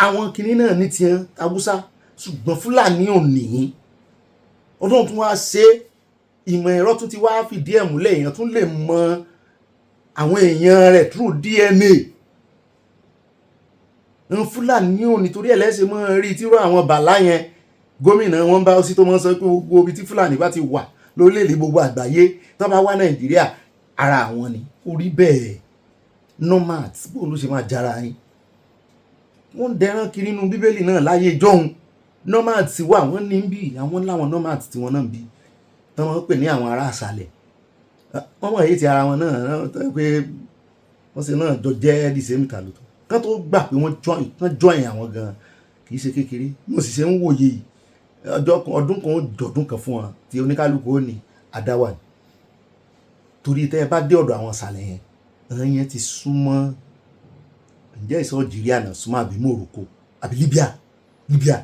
[SPEAKER 2] àwọn kìnní náà ní tiẹ̀ Haúsá ṣùgbọ́n Fúlàní ò ní ọdún tún wá ṣe ìmọ̀ ẹ̀rọ tún ti wá fìdí ẹ̀ múlẹ̀ èèyàn tún lè mọ àwọn èèyàn rẹ̀ through DNA ń Fúlàní ò nítorí ẹlẹ́sẹ̀ mọ́ rí tíró àwọn bàlá yẹn gómìnà wọn bá sí tó mọ́ sọ pé gbogbo ibi tí Fúlàní bá ti wà lórílẹ̀-èdè gbogbo àgbáyé tó bá wá Nàìjíríà ara àwọn ni orí bẹ́ẹ̀ nomads bó ló ṣe máa jára yín wọ́n dẹran kiri nínú Bíbélì náà láyé jọ́hun nomads wà wọ́n ní bí àwọn láwọn nomads tí wọ́n náà bí tí wọ́n pè ní àwọn ará àṣálẹ̀ wọ́n mọ̀ èyí ti ara wọn náà pé wọ́n ṣe náà jọ jẹ́ dìsẹ́mìtà lótọ́ kán tó gbà pé wọ́n join àwọn gan kì í ṣe kékeré mo sì ṣe ń wòye yìí ọdún kan ó dọ̀dún kan fún wọn tí oníkálukú ó ní àdáwà ni torí tẹ́ ẹ bá dé ọ̀dọ̀ àwọn ìsàlẹ̀ yẹn ẹ̀ràn yẹn ti súnmọ́ ǹjẹ́ ìsọ̀ Algeria náà súnmọ́ àbí Morocco àbí Libya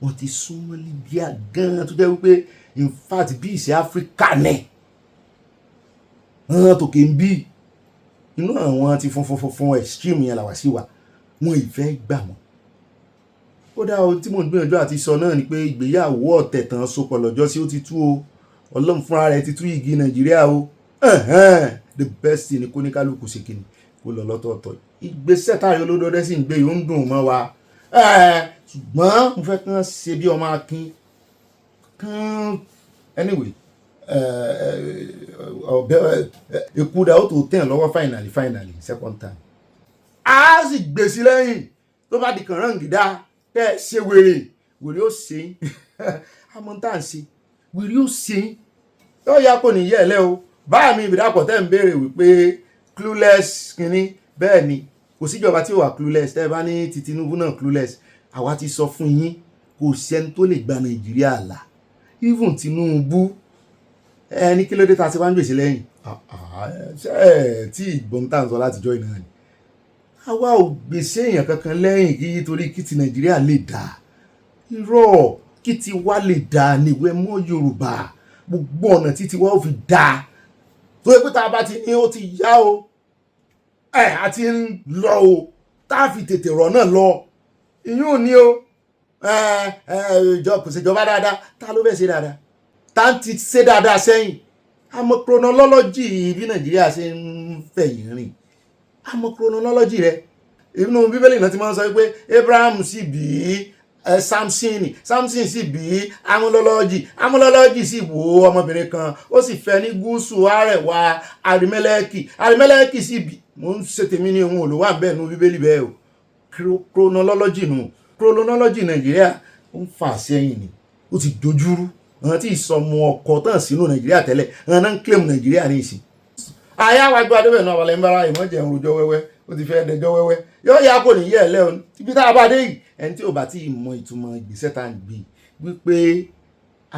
[SPEAKER 2] wọ́n ti súnmọ́ Libya gan-an tó jẹ́ wípé in fact bí ìṣe Áfíríkà náà ẹ̀ràn tòkè ń bí inú àwọn ti funfun extreme yẹn làwá sí wa wọn ìfẹ́ gbà wọ́n ó dá ohun tí mò ń gbìyànjú àti sọ náà ni pé ìgbéyàwó ọ̀tẹ̀ tán sopọ̀ lọ́jọ́ sí ó ti tú o Ọlọ́run fúnra rẹ̀ ti tú igi Nàìjíríà o the best thing ni kó ní kálukú ṣe kíni kó lọ lọ́tọ̀ọ̀tọ̀ ìgbésẹ̀ táyọ̀ olódọ́dẹ́ sì ń gbé yóò ń dùn mọ́ wa ṣùgbọ́n mo fẹ́ kán ṣe bí ọmọ akin kán anyway ìkúdà ó tó tẹ̀ lọ́wọ́ finally second time a sì gbèsè lẹ́yìn tó bá di kànrán gidá tẹ́ ẹ ṣe wèrè ó ṣe yín àmọ́ tá à ń ṣe wèrè ó ṣe yín yóò yá kò ní yẹ ẹ lẹ́ o báà mi ìbídàpọ̀ tẹ́ ń béèrè wípé clueless kínní bẹ́ẹ̀ ni kò síjọba tí ó wà clueless tẹ́ ẹ bá ní ti Tinubu náà clueless àwa ti sọ fún yín kò sẹ́ni tó lè gba Nàìjíríà là even Tinubu ẹni kí ló dé ta ti wá ń gbèsè lẹ́yìn tí ìgbọ́n tá à ń sọ látijọ́ ìnáà ni àwa ò gbèsè èèyàn kankan lẹ́yìn kí torí kí ti Nàìjíríà lè dá irọ́ kí ti wá lè dá níwẹ̀ mọ́ Yorùbá gbogbo ọ̀nà títí wá ó fi dá tó yẹ pé tá a bá ti ní ó ti yá o àti ń lọ o tá a fi tètè rọ̀ náà lọ ìyún ò ní o kò ṣèjọba dáadáa tá ló fẹ́ ṣe dáadáa tá ń ti ṣe dáadáa sẹ́yìn àmọ́ chronology bí Nàìjíríà ṣe ń fẹ̀yìn rìn àmọ́ chronology rẹ̀ inú Bíbélì náà ti máa ń sọ pé Abraham sì bí Samson sì bí amúlọ́lọ́jì sì wò ọmọbìnrin kan ó sì fẹ́ ní gúúsù àrẹwà Arímẹ́lẹ́kì sì bí mo ń ṣe tèmi ní ohun olùwà bẹ́ẹ̀ nu Bíbélì bẹ́ẹ̀ o chronology Nàìjíríà ó ń fà sẹ́yìn ni ó ti dojúrú àwọn tí ìsọmọ ọkọ̀ tán sínú Nàìjíríà tẹ́lẹ̀ àwọn náà ń claim Nàìjíríà ní ìsìn àyà wa gbọ́ adébẹ̀ náà wàlẹ̀ ń bára ìmọ̀jẹ̀ ń rojọ́ wẹ́wẹ́ ó ti fẹ́ dẹjọ́ wẹ́wẹ́ yóò yá kò ní yẹ ẹ̀ lẹ́wọ̀n ibi tá a bá dé yìí ẹni tí ò bá tí ì mọ ìtumọ̀ ìgbésẹ̀ tá à ń gbé wípé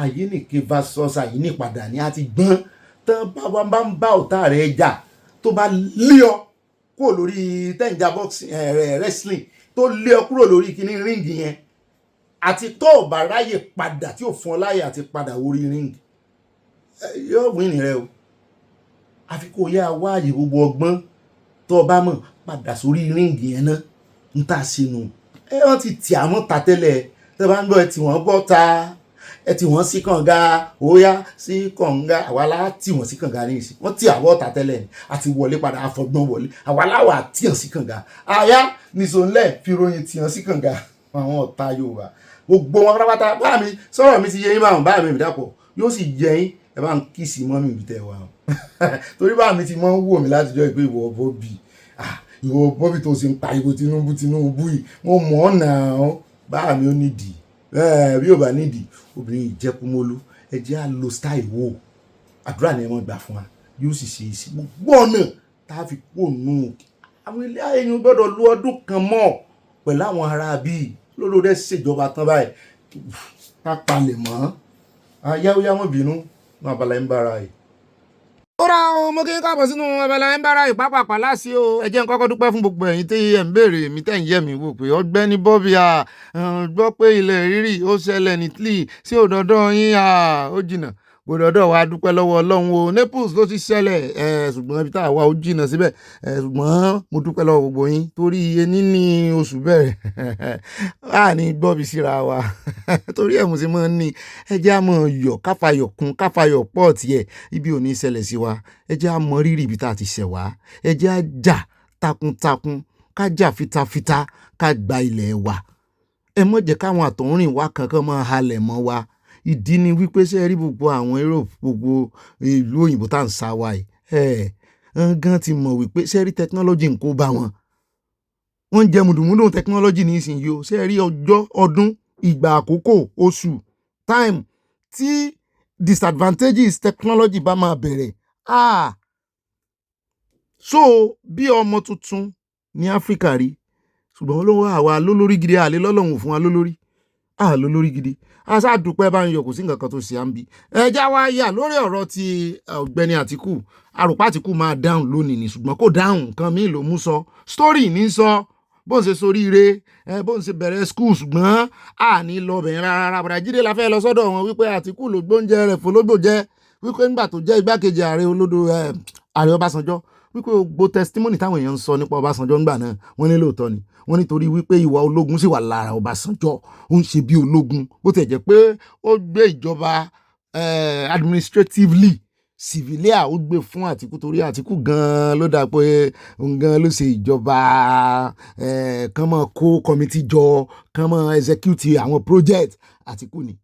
[SPEAKER 2] àyíníke versus àyínípadà ni a ti gbọ́n tán bá ń bá ọ̀tá rẹ̀ jà tó bá lé ọ kúrò lórí tẹ́ǹjà boxing wrestling tó lé ọ kúrò lórí kíní ríǹgì yẹn àti tó ò bá ráyè padà tí ò fún ọ láyè àti padà orí ríǹgì yóò win rẹ o àfi kó yá wáàyè gbogbo ọgbọ́n tó o bá mọ̀ padà sórí ríǹgì yẹn náà ń tà sínú wọ́n ti tì àmọ́ ta tẹ́lẹ̀ tẹ́ bá ń gbọ́ ẹ tí wọ́n gbọ́ ta ẹ tí wọ́n sí kànga óyá sí kànga àwa lá tí wọ́n sí kànga ní ìsìn wọ́n tí àwọ̀ ta tẹ́lẹ̀ ni àti wọlé padà àfọgbọ́n wọlé àwa láwà tíyàn sí kànga àyà nìṣòǹlẹ̀ fi ròyìn tíyàn sí kànga àwọn ọ̀tá Yorùbá gbogbo wọn pátápátá bá mi sọ̀rọ̀ mi ti yẹ yín báwọn bá mi ìdàpọ̀ yóò sì yẹ yín ẹ bá ń kíìsì mọ́ mi ìbítẹ̀ wa torí bá mi ti mọ́ ń wò mí látijọ́ ìpé ìwọ Bobby tó ṣe ń pariwo Tinubu yìí wọ́n mọ̀ ọ́n náà bá mi ó nídìí bí ò bá nídìí obìnrin ìjẹkùmọ́lú ẹ jẹ́ à lo style wo àdúrà ni ẹ mọ̀ gbà fún wa yóò sì ṣe sí gbogbo ọ̀nà tá a fi kó nù àwọn ilé ayéyìn gbọ́dọ̀ lo ọdún kan mọ́ pẹ̀lú àwọn ará bíi lórí rẹ̀ ṣèjọba tán báyìí ká palẹ̀ mọ́ ayáwóyá wọn bínú ní abala ń bára yìí. ó ra o mo kí n káàbọ̀ sínú abala ń bára yìí pápápá láti o ẹ jẹ́ n kọ́kọ́ dúpẹ́ fún gbogbo ẹ̀yin tí ẹ̀ ń béèrè mi tẹ̀ ń yẹ̀ mí wò pé Ọ̀gbẹ́ni Bobby gbọ́ pé ilẹ̀ rírì ó ṣẹlẹ̀ ní Italy sí òdòdó yín ó jìnnà gbọdọ̀dọ̀ wa dúpẹ́ lọ́wọ́ Ọlọ́run o Naples ló ti ṣẹlẹ̀ ṣùgbọ́n ibi tá a wà ó jìnnà síbẹ̀ ṣùgbọ́n mo dúpẹ́ lọ́wọ́ gbogbo yín torí ení ní oṣù bẹ̀rẹ̀ a ní gbọ́bi síra wa torí ẹ̀ mo sì máa ń ní ẹjẹ́ a máa yọ̀ káfayọ̀ kún káfayọ̀ pọ̀ tiẹ̀ ibi ò ní ṣẹlẹ̀ sí wa ẹjẹ́ a mọ rírì ibi tá a ti ṣẹ̀ wá ẹjẹ́ a jà takuntakun ká jà fitafita ká gba ilẹ̀ wa ẹ mọ̀ jẹ́ káwọn àtọ̀húnrìn wa kankan máa halẹ̀ mọ́ wa ìdí ni wípé ṣe rí gbogbo àwọn Europe gbogbo ìlú òyìnbó tá à ń sá wa yìí gan ti mọ̀ wípé ṣe rí technology ń kó bá wọn ń jẹ mùdùmùdù technology ní ìsinyìí o ṣe rí ọjọ́ ọdún ìgbà àkókò oṣù time tí disadvantages technology bá máa bẹ̀rẹ̀ so bí ọmọ tuntun ní Áfíríkà rí ṣùgbọ́n olówó àwa lólórí gidi àlè lọ́lọ́run fún wa lólórí gidi aṣáàdúpẹ́ bá ń yọ kò sí nǹkan kan tó ṣe à ń bi ẹja wa yà lórí ọ̀rọ̀ ti Ọ̀gbẹ́ni Àtíkù àròpá Àtíkù máa dáhùn lónìí ni ṣùgbọ́n kò dáhùn nǹkan míì ló mú sọ story ní sọ bó ń ṣe soríire bó ń ṣe bẹ̀rẹ̀ school ṣùgbọ́n àní lọ bẹ̀rẹ̀ rárá Bàràjídé la fẹ́ lọ sọ́dọ̀ wọn wípé Àtíkù ló gbóúnjẹ rẹ̀ fọlọ́gbò jẹ́ wípé nígbà tó jẹ́ igbákejì ààrẹ olódo ààrẹ Ọbásanjọ́ wípé gbogbo testimony táwọn èèyàn ń sọ nípa Ọbásanjọ́ ńgbà náà wọ́n ní lóòótọ́ ni wọ́n nítorí wípé ìwà ológun sì wà lára Ọbásanjọ́ ó ń ṣe bí ológun bó tẹ̀ jẹ́ pé ó gbé ìjọba administratively civilian ó gbé fún Àtíkù torí Àtíkù gan-an ló dà pé òun gan-an ló ṣe ìjọba kán mọ́ kó committee jọ kán mọ́ execute àwọn project Àtíkù ni.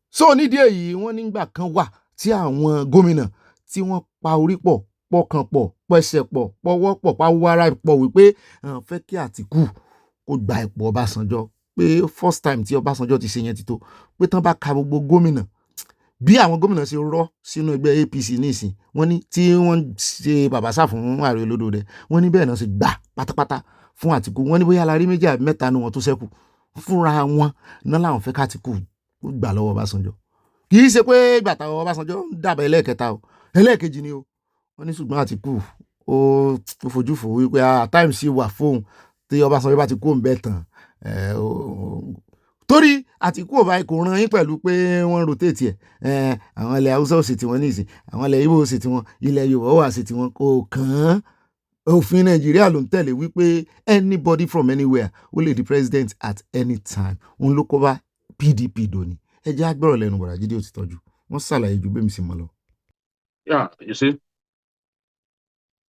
[SPEAKER 2] So nídìí èyí wọ́n nígbà kan wà tí àwọn gómìnà tí wọ́n pa orí pọ̀ pọkàn pọ̀ pẹsẹ̀ pọ̀ pọwọ́ pọ̀ pawara pọ̀ wípé fẹ́ kí Àtíkù kó gba ipò Ọbásanjọ́ pé first time tí Ọbásanjọ́ ti ṣe yẹn ti tó pé tán bá ka gbogbo gómìnà bí àwọn gómìnà ṣe rọ́ sínú ẹgbẹ́ APC nísìn wọ́n ní tí wọ́n ṣe bàbáṣà fún ààrẹ olódo rẹ̀ wọ́n ní bẹ́ẹ̀ náà ṣe gbà pátápátá fún Àtíkù wọ́n ní bóyá alárí méjì àbí mẹ́ta ni wọ́n tó ṣẹ́kù fúnra wọn náà làwọn fẹ́ k'Àtíkù gbà lọ́wọ́ Ọbásanjọ́ kì í ṣe pé gbàtà Ọbásanjọ́ ń dàbẹ̀ ẹlẹ́ẹ̀kẹta o ẹlẹ́ẹ̀kejì ni o wọ́n ní ṣùgbọ́n Àtíkù ó fojú fò wípé time sí wà fóun tí Ọbásanjọ́ bá ti kó ń bẹ̀ tán torí Àtíkù ò bá kò ràn yín pẹ̀lú pé wọ́n rotate ẹ̀ àwọn ilẹ̀ Haúsá ò sì tiwọn nísìn àwọn ilẹ̀ Ìgbò ò sì tiwọn ilẹ̀ Yorùbá wà sí tiwọn kò kàn án òfin Nàìjíríà ló ń tẹ̀lé wípé anybody from anywhere ó lè di president at any time òun ló kó bá PDP dòní ẹ jẹ́ agbọ́rọ̀ lẹ́nu Bàràjídé ó ti tọ́jú wọ́n ṣàlàyé ju bẹ́ẹ̀ mi sì mọ́ lọ.
[SPEAKER 15] Yeah, you see,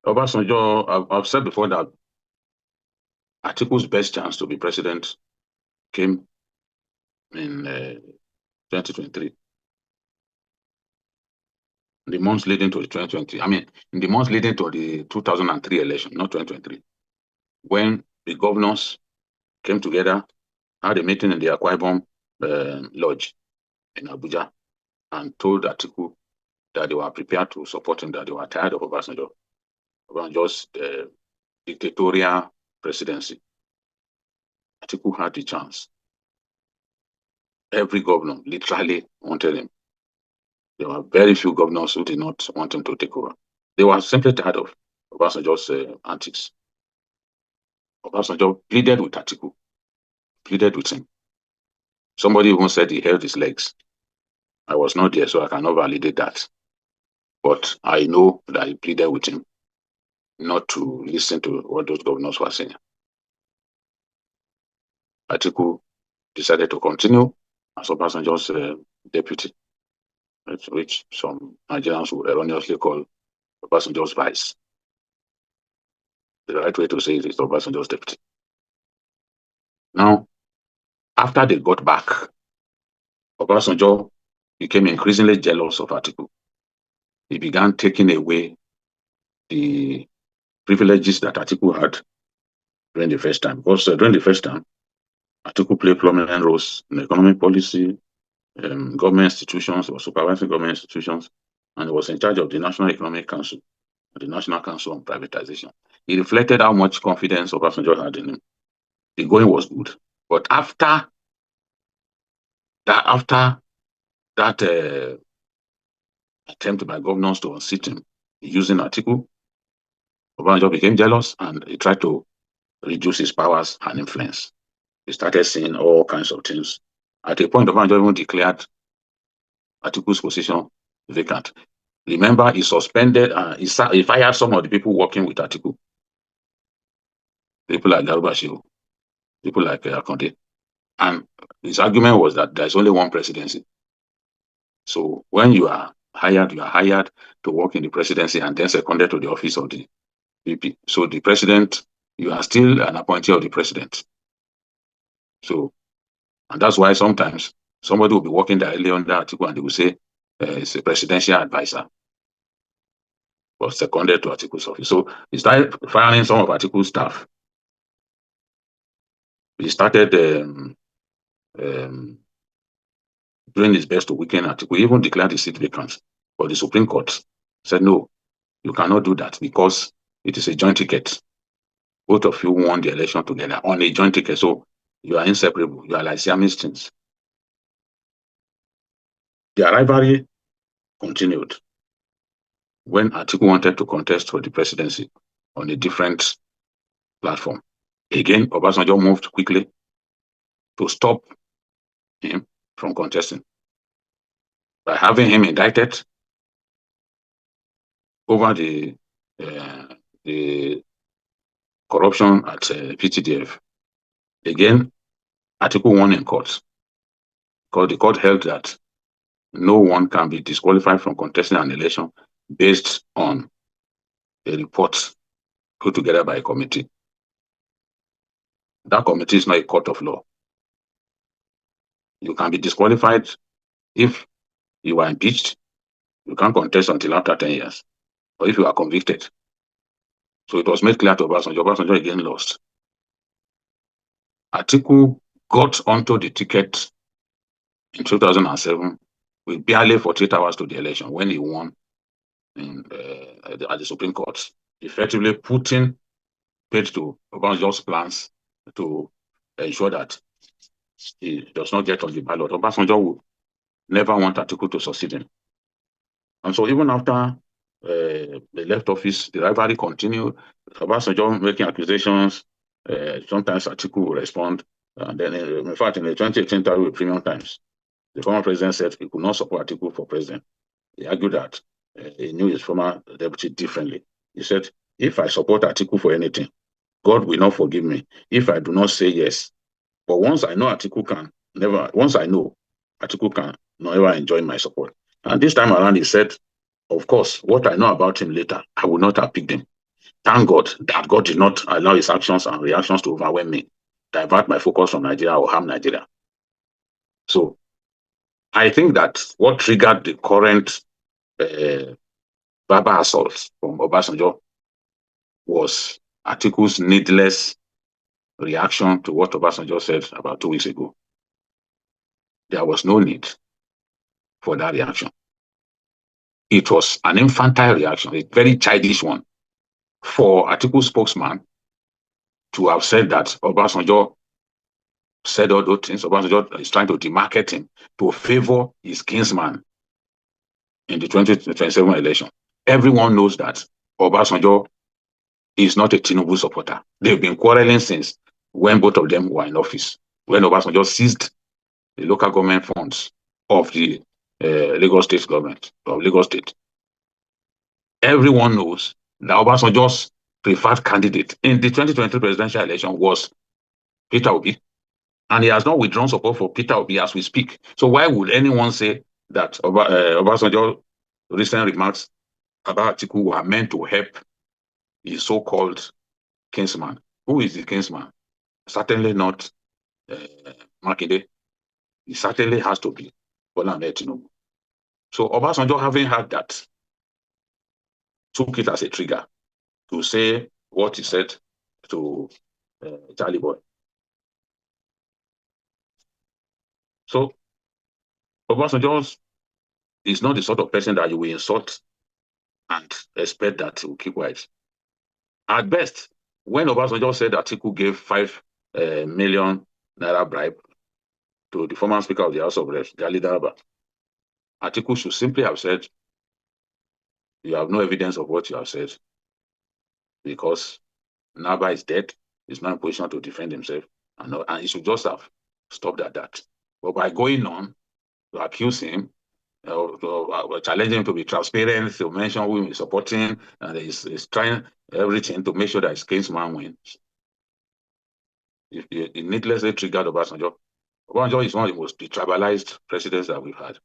[SPEAKER 15] Obasanjo, I've said before that Atiku's best chance to be president came in 2023. The months leading to the 2020, I mean, in the months leading to the 2003 election, not 2023, when the governors came together, had a meeting in the Akwa Ibom Lodge in Abuja, and told Atiku that they were prepared to support him, that they were tired of Obasanjo's dictatorial presidency. Atiku had the chance. Every governor literally wanted him. There were very few governors who did not want him to take over. They were simply tired of Obasanjo's antics. Obasanjo pleaded with Atiku, pleaded with him. Somebody even said he held his legs. I was not there, so I cannot validate that. But I know that he pleaded with him not to listen to what those governors were saying. Atiku decided to continue as Obasanjo's deputy, which some Nigerians will erroneously call Obasanjo's vice. The right way to say it is Obasanjo's deputy. Now, after they got back, Obasanjo became increasingly jealous of Atiku. He began taking away the privileges that Atiku had during the first time. Because during the first time, Atiku played prominent roles in economic policy, government institutions, or supervising government institutions, and he was in charge of the National Economic Council, the National Council on Privatization. He reflected how much confidence Obasanjo had in him. The going was good. But after that attempt by governors to unseat him using Atiku, Obasanjo became jealous and he tried to reduce his powers and influence. He started seeing all kinds of things. At a point, Obasanjo even declared Atiku's position vacant. Remember, he suspended, he fired some of the people working with Atiku. People like Garuba Shehu, people like Akonde. And his argument was that there's only one presidency. So when you are hired to work in the presidency and then seconded to the office of the VP. So the president, you are still an appointee of the president. So, and that's why sometimes somebody will be working directly under Atiku and they will say it's a presidential advisor, but seconded to Atiku's office. So he started firing some of Atiku's staff. He started
[SPEAKER 1] doing his best to weaken Atiku, even declared the seat vacant. But the Supreme Court said, no, you cannot do that because it is a joint ticket. Both of you won the election together on a joint ticket. So you are inseparable. You are like Siamese twins. The rivalry continued when Atiku wanted to contest for the presidency on a different platform. Again, Obasanjo moved quickly to stop him from contesting by having him indicted over the corruption at PTDF. Again, Atiku won in court because the court held that no one can be disqualified from contesting an election based on a report put together by a committee. That committee is not a court of law. You can be disqualified if you are impeached. You can't contest until after 10 years, or if you are convicted. So it was made clear to Obasanjo. Obasanjo again lost. Atiku got onto the ticket in 2007 with barely 48 hours to the election when he won at the Supreme Court, effectively putting paid to Obasanjo's plans to ensure that he does not get on the ballot. Obasanjo would never want Atiku to succeed him. And so even after they left office, the rivalry continued. Obasanjo making accusations. Sometimes Atiku will respond. And then, in fact, in the 2018 interview with Premium Times, the former president said he could not support Atiku for president. He argued that he knew his former deputy differently. He said, if I support Atiku for anything, God will not forgive me if I do not say yes. But once I know Atiku can never enjoy my support. And this time around, he said, of course, what I know about him later, I will not have picked him. Thank God that God did not allow his actions and reactions to overwhelm me, divert my focus from Nigeria or harm Nigeria. So I think that what triggered the current verbal assault from Obasanjo was Atiku's needless reaction to what Obasanjo said about 2 weeks ago. There was no need for that reaction. It was an infantile reaction, a very childish one, for Atiku's spokesman to have said that Obasanjo said all those things. Obasanjo is trying to demarket him to favor his kinsman in the 2027 election. Everyone knows that Obasanjo is not a Tinubu supporter. They've been quarreling since when both of them were in office, when Obasanjo seized the local government funds of the Lagos State government, of Lagos State. Everyone knows that Obasanjo's preferred candidate in the 2023 presidential election was Peter Obi, and he has not withdrawn support for Peter Obi as we speak. So why would anyone say that Obasanjo's recent remarks about Atiku were meant to help his so-called kinsman? Who is the kinsman? Certainly not Makinde. He certainly has to be Bola Ahmed Tinubu. So Obasanjo, having had that, took it as a trigger to say what he said to Charlie Boy. So Obasanjo is not the sort of person that you will insult and expect that he will keep quiet. At best, when Obasanjo said that Atiku gave 5 million naira bribe to the former Speaker of the House of Reps, Gali Daraba, Atiku should simply have said, you have no evidence of what you have said because Naba is dead, he's not in position to defend himself, and he should just have stopped at that. But by going on to accuse him, challenging him to be transparent, to mention who he's supporting, and he's trying everything to make sure that his kinsman wins. He needlessly triggered Obasanjo. Obasanjo is one of the most detribalized presidents that we've had.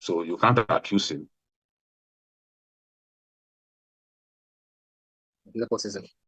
[SPEAKER 1] So you can't accuse him.
[SPEAKER 3] Nepotism.